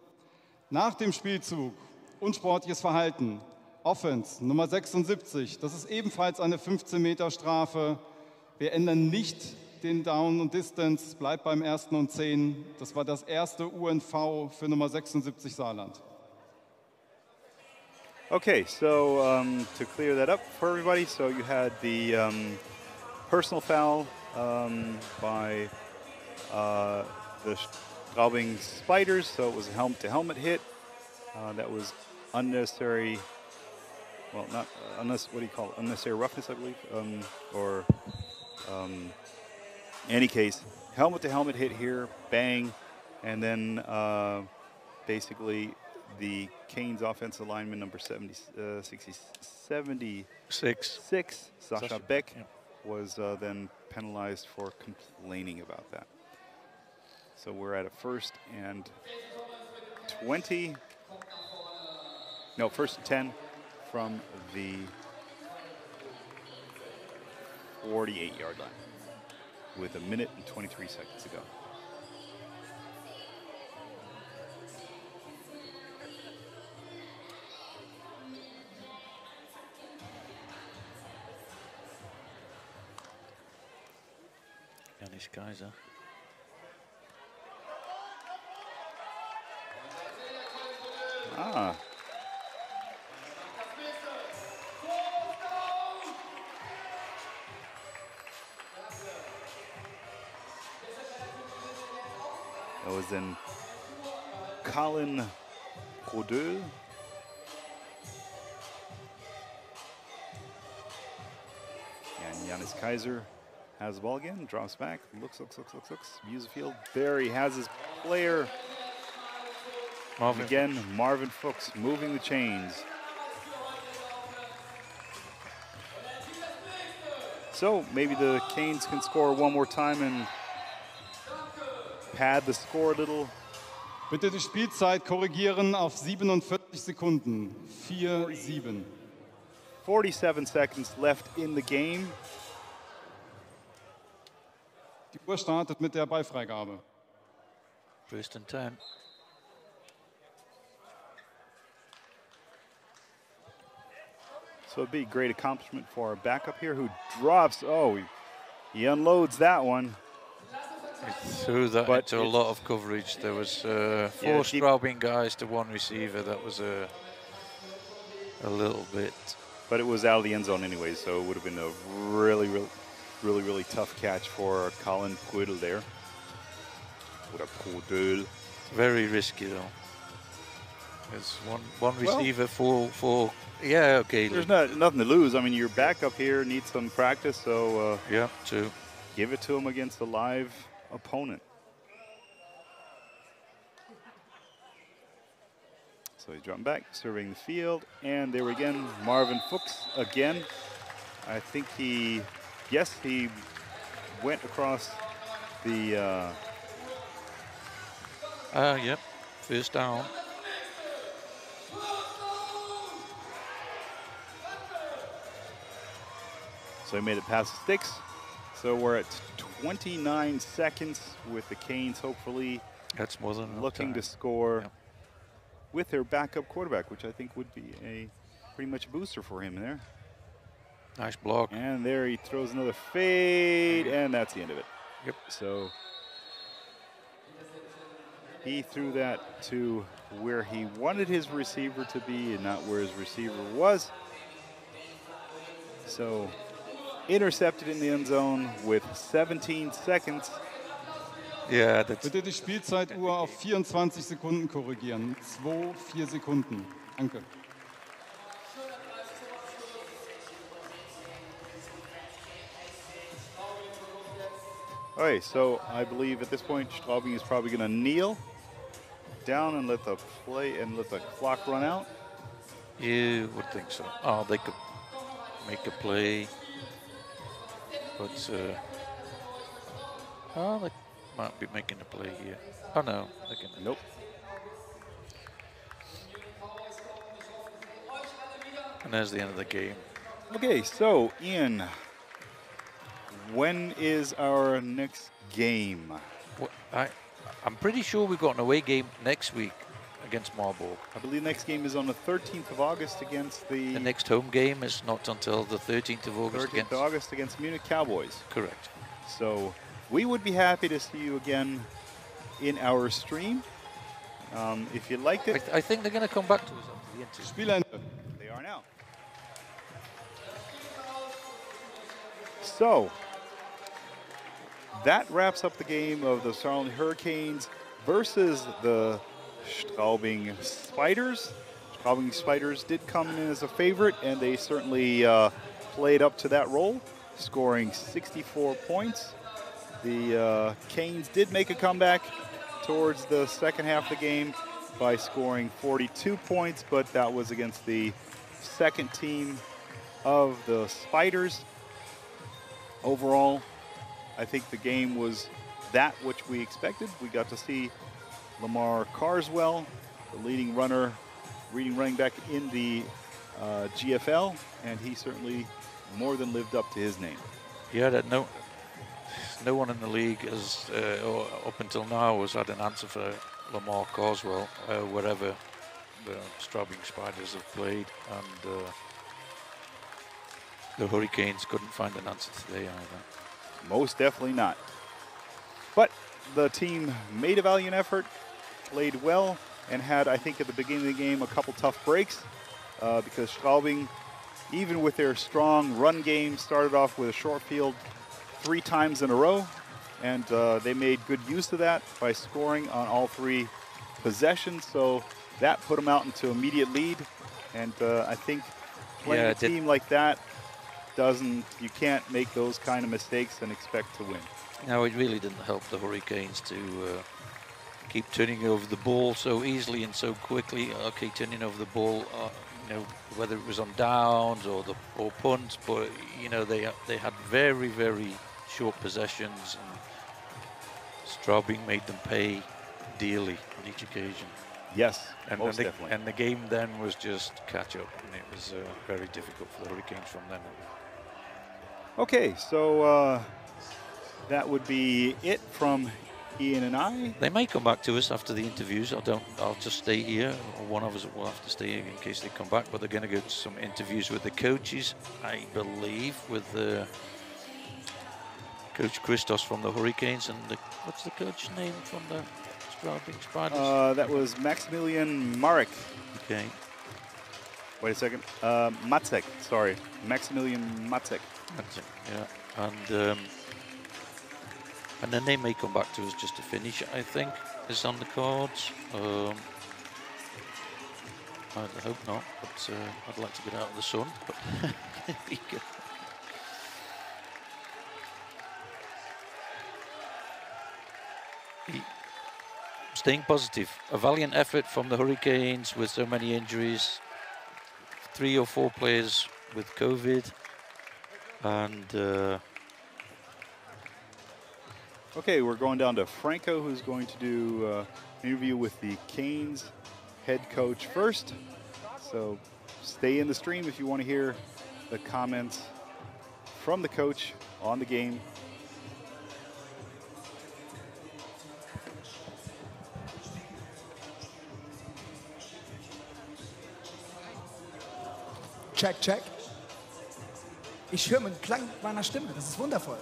Nach dem Spielzug, unsportliches Verhalten, Offense, Nummer 76. Das ist ebenfalls eine 15 Meter Strafe. Wir ändern nicht den Down und Distance, bleibt beim 1. und 10. Das war das erste UNV für Nummer 76 Saarland. Okay, so to clear that up for everybody, so you had the personal foul by the Straubing Spiders, so it was a helmet-to-helmet hit. That was unnecessary, well, not unnecessary, what do you call it? Unnecessary roughness, I believe, or in any case, helmet-to-helmet hit here, bang, and then basically the Canes offensive lineman number 76, Sasha Beck, was then penalized for complaining about that. So we're at a 1st and 20. No, 1st and 10 from the 48-yard line with 1 minute and 23 seconds to go. Janis Kaiser. That was then Colin Rodeux. And Janis Kaiser has the ball again, drops back, looks, views the field. There he has his player. Again, Marvin Fuchs moving the chains. So maybe the Canes can score one more time and pad the score a little. Bitte die Spielzeit korrigieren auf 47 Sekunden. 4-7. 47 seconds left in the game. Die Uhr startet mit der Ballfreigabe. First and 10. So it'd be a great accomplishment for our backup here who drops. Oh, he unloads that one. He threw that into a lot of coverage. There was 4 Straubing guys to 1 receiver. That was a little bit. But it was out of the end zone anyway, so it would have been a really tough catch for Colin Poudel there. Very risky though. There's one receiver, four. Yeah, okay. There's nothing to lose. I mean, your backup here needs some practice, so yeah, true. Give it to him against a live opponent. So he's dropping back, surveying the field, and there again, Marvin Fuchs again. I think he went across the. Yep, first down. So he made it past the sticks. So we're at 29 seconds with the Canes hopefully that's more than looking to score with their backup quarterback, which I think would be pretty much a booster for him there. Nice block. And there he throws another fade, and that's the end of it. Yep. So he threw that to where he wanted his receiver to be and not where his receiver was. So intercepted in the end zone with 17 seconds. Yeah, that's. Bitte die Spielzeituhr auf 24 Sekunden korrigieren. 2-4 Sekunden. Danke. Okay, so I believe at this point Straubing is probably going to kneel down and let the clock run out. You would think so. Oh, they could make a play, but they might be making a play here. Oh no, they can. Nope. And there's the end of the game. Okay, so Ian, when is our next game? Well, I'm pretty sure we've got an away game next week against Marburg. I believe the next game is on the 13th of August against the... The next home game is not until the 13th of August. 13th of August against Munich Cowboys. Correct. So we would be happy to see you again in our stream. If you liked it... I think they're going to come back to us after the interview. Spielende. They are now. So that wraps up the game of the Saarland Hurricanes versus the Straubing Spiders. Straubing Spiders did come in as a favorite, and they certainly played up to that role, scoring 64 points. The Canes did make a comeback towards the second half of the game by scoring 42 points, but that was against the second team of the Spiders. Overall, I think the game was that which we expected. We got to see Lamar Carswell, the leading running back in the GFL, and he certainly more than lived up to his name. Yeah, that no one in the league has, or up until now, has had an answer for Lamar Carswell, wherever the Straubing Spiders have played, and the Hurricanes couldn't find an answer today either. Most definitely not. But the team made a valiant effort, played well, and had, I think, at the beginning of the game, a couple tough breaks because Straubing, even with their strong run game, started off with a short field 3 times in a row, and they made good use of that by scoring on all 3 possessions. So that put them out into immediate lead, and I think playing a team like that you can't make those kind of mistakes and expect to win. No, it really didn't help the Hurricanes to keep turning over the ball so easily and so quickly. Okay, turning over the ball, you know, whether it was on downs or punts, but you know they had very, very short possessions, and Straubing made them pay dearly on each occasion. Yes, and definitely. And the game then was just catch up, and it was very difficult for the Hurricanes from then on. Okay, so that would be it from Ian and I. They may come back to us after the interviews. I'll just stay here, or one of us will have to stay here in case they come back. But they're going to go to some interviews with the coaches, I believe, with Coach Christos from the Hurricanes and what's the coach's name from the Straubing Spiders? That was Maximilian Marek. Okay. Wait a second. Matzek, sorry. Maximilian Matzek. Matzek, yeah. And then they may come back to us just to finish, I think, is on the cards. I hope not, but I'd like to get out of the sun. But there we go. Staying positive. A valiant effort from the Hurricanes with so many injuries. 3 or 4 players with COVID. And okay, we're going down to Franco, who's going to do an interview with the Canes head coach first. So stay in the stream if you want to hear the comments from the coach on the game. Check, check. Ich höre den Klang meiner Stimme. Das ist wundervoll.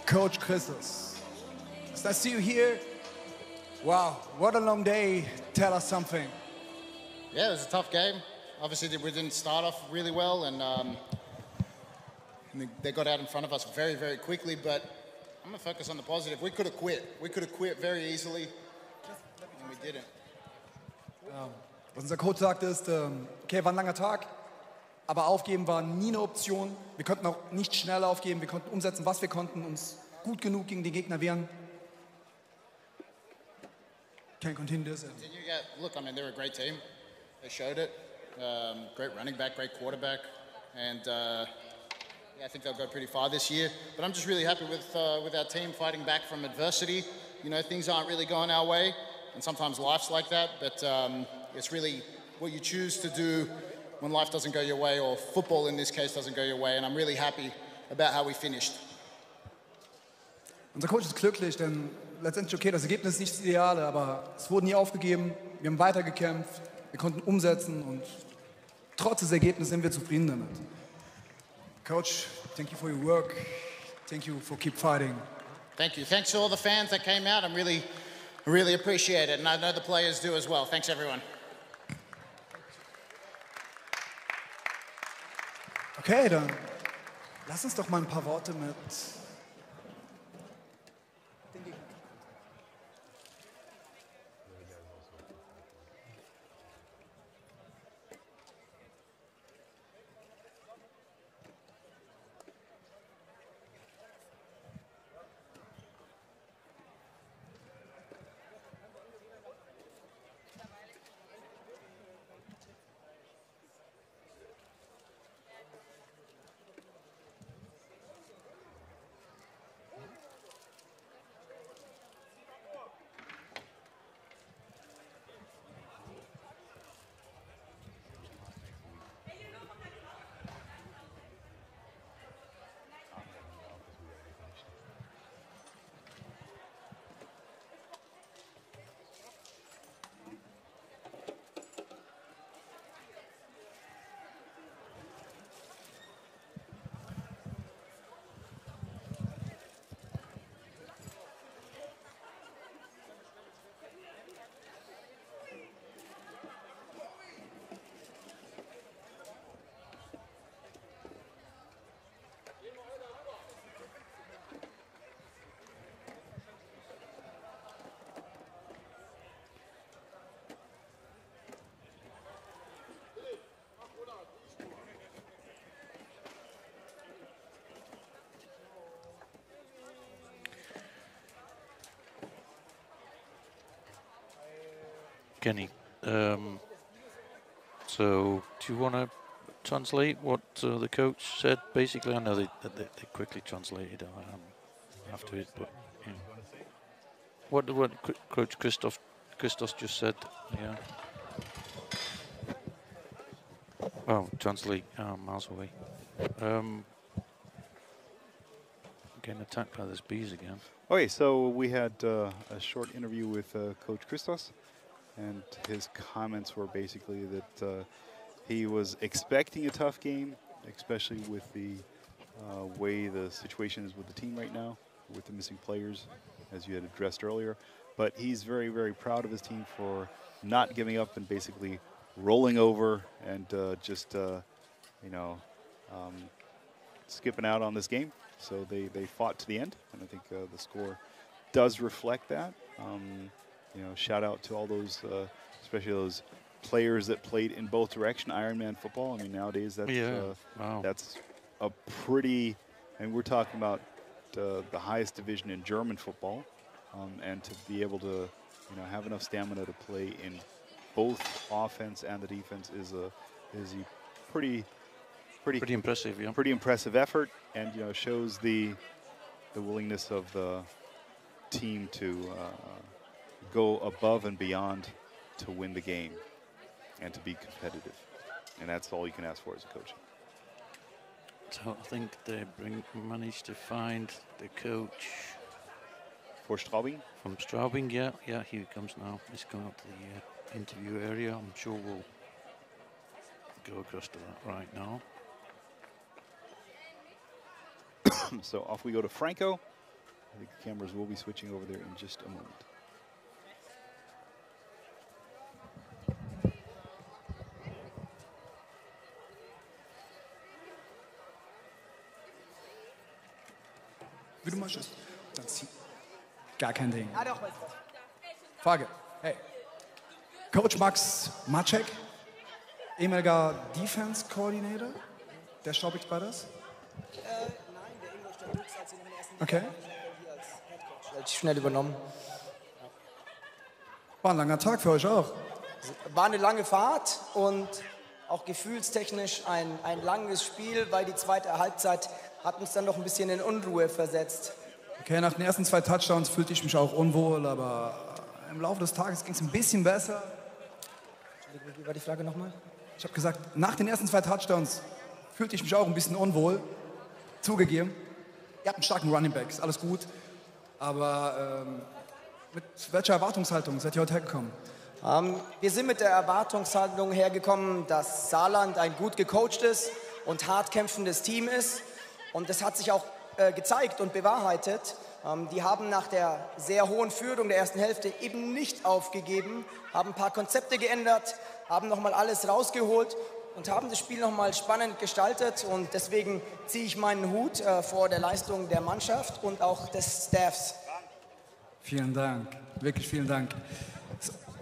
Coach Christos, as I see you here, wow, what a long day. Tell us something. Yeah, it was a tough game. Obviously, we didn't start off really well, and they got out in front of us very, very quickly, but I'm going to focus on the positive. We could have quit. We could have quit very easily, and we didn't. Was unser Coach sagt ist, okay, war ein langer Tag, aber aufgeben war nie eine Option. Wir konnten auch nicht schnell aufgeben. Wir konnten umsetzen, was wir konnten, uns gut genug gegen den Gegner wehren. Can't continue this. Look, I mean, they're a great team. They showed it. Great running back, great quarterback, and yeah, I think they'll go pretty far this year. But I'm just really happy with our team fighting back from adversity. You know, things aren't really going our way, and sometimes life's like that. But it's really what you choose to do when life doesn't go your way, or football in this case doesn't go your way. And I'm really happy about how we finished. Unser Coach ist glücklich, denn letztendlich, okay, das Ergebnis ist nicht das Ideale, aber es wurde nie aufgegeben. Wir haben weitergekämpft, wir konnten umsetzen und trotz des Ergebnisses sind wir zufrieden damit. Coach, thank you for your work. Thank you for keep fighting. Thank you. Thanks to all the fans that came out. I really appreciate it, and I know the players do as well. Thanks, everyone. Okay, dann lass uns doch mal ein paar Worte mit Kenny. So, do you want to translate what the coach said? Basically, I know they quickly translated after it, but yeah. What Coach Christoph just said? Yeah. Oh, translate miles away. Getting attacked by these bees again. Okay, so we had a short interview with Coach Christos, and his comments were basically that he was expecting a tough game, especially with the way the situation is with the team right now, with the missing players, as you had addressed earlier. But he's very, very proud of his team for not giving up and basically rolling over and just, skipping out on this game. So they fought to the end, and I think the score does reflect that. Shout out to all those, especially those players that played in both direction, Ironman football. I mean, nowadays that's that's a pretty, and we're talking about the highest division in German football, and to be able to, have enough stamina to play in both offense and the defense is a pretty impressive, yeah. Pretty impressive effort, and shows the willingness of the team to go above and beyond to win the game and to be competitive, and that's all you can ask for as a coach. So I think they managed to find the coach for Straubing. From Straubing, yeah, here he comes now. He's going out to the interview area. I'm sure we'll go across to that right now. So off we go to Franco. I think the cameras will be switching over there in just a moment. Wie du möchtest. Dann zieh. Gar kein Ding. Frage. Hey. Coach Max Maczek, ehemaliger Defense Coordinator der Straubing Brothers. Nein, der Ingolstadt Lux hat sie noch in der ersten Okay. Liga hier als Headcoach. Relativ schnell übernommen. War ein langer Tag für euch auch. War eine lange Fahrt und auch gefühlstechnisch ein langes Spiel, weil die zweite Halbzeit hat uns dann noch ein bisschen in Unruhe versetzt. Okay, nach den ersten 2 Touchdowns fühlte ich mich auch unwohl, aber im Laufe des Tages ging es ein bisschen besser. Entschuldigung, wie war die Frage nochmal? Ich habe gesagt, nach den ersten 2 Touchdowns fühlte ich mich auch ein bisschen unwohl. Zugegeben. Ihr habt einen starken Running Back, ist alles gut. Aber mit welcher Erwartungshaltung seid ihr heute hergekommen? Wir sind mit der Erwartungshaltung hergekommen, dass Saarland ein gut gecoachtes und hart kämpfendes Team ist. Und das hat sich auch gezeigt und bewahrheitet. Die haben nach der sehr hohen Führung der ersten Hälfte eben nicht aufgegeben, haben ein paar Konzepte geändert, haben nochmal alles rausgeholt und haben das Spiel nochmal spannend gestaltet. Und deswegen ziehe ich meinen Hut vor der Leistung der Mannschaft und auch des Staffs. Vielen Dank, wirklich vielen Dank.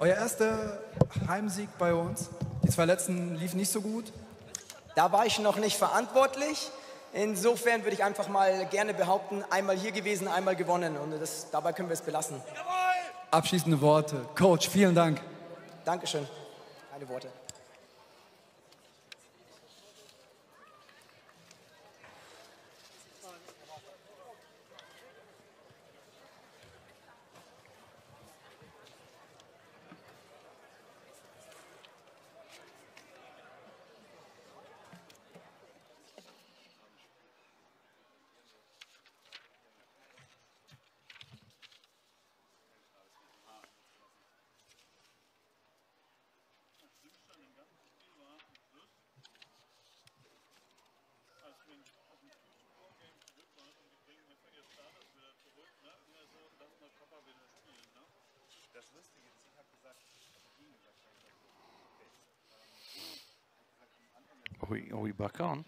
Euer erster Heimsieg bei uns. Die 2 letzten liefen nicht so gut. Da war ich noch nicht verantwortlich. Insofern würde ich einfach mal gerne behaupten, einmal hier gewesen, einmal gewonnen. Und dabei können wir es belassen. Abschließende Worte. Coach, vielen Dank. Dankeschön. Keine Worte. Are we back on?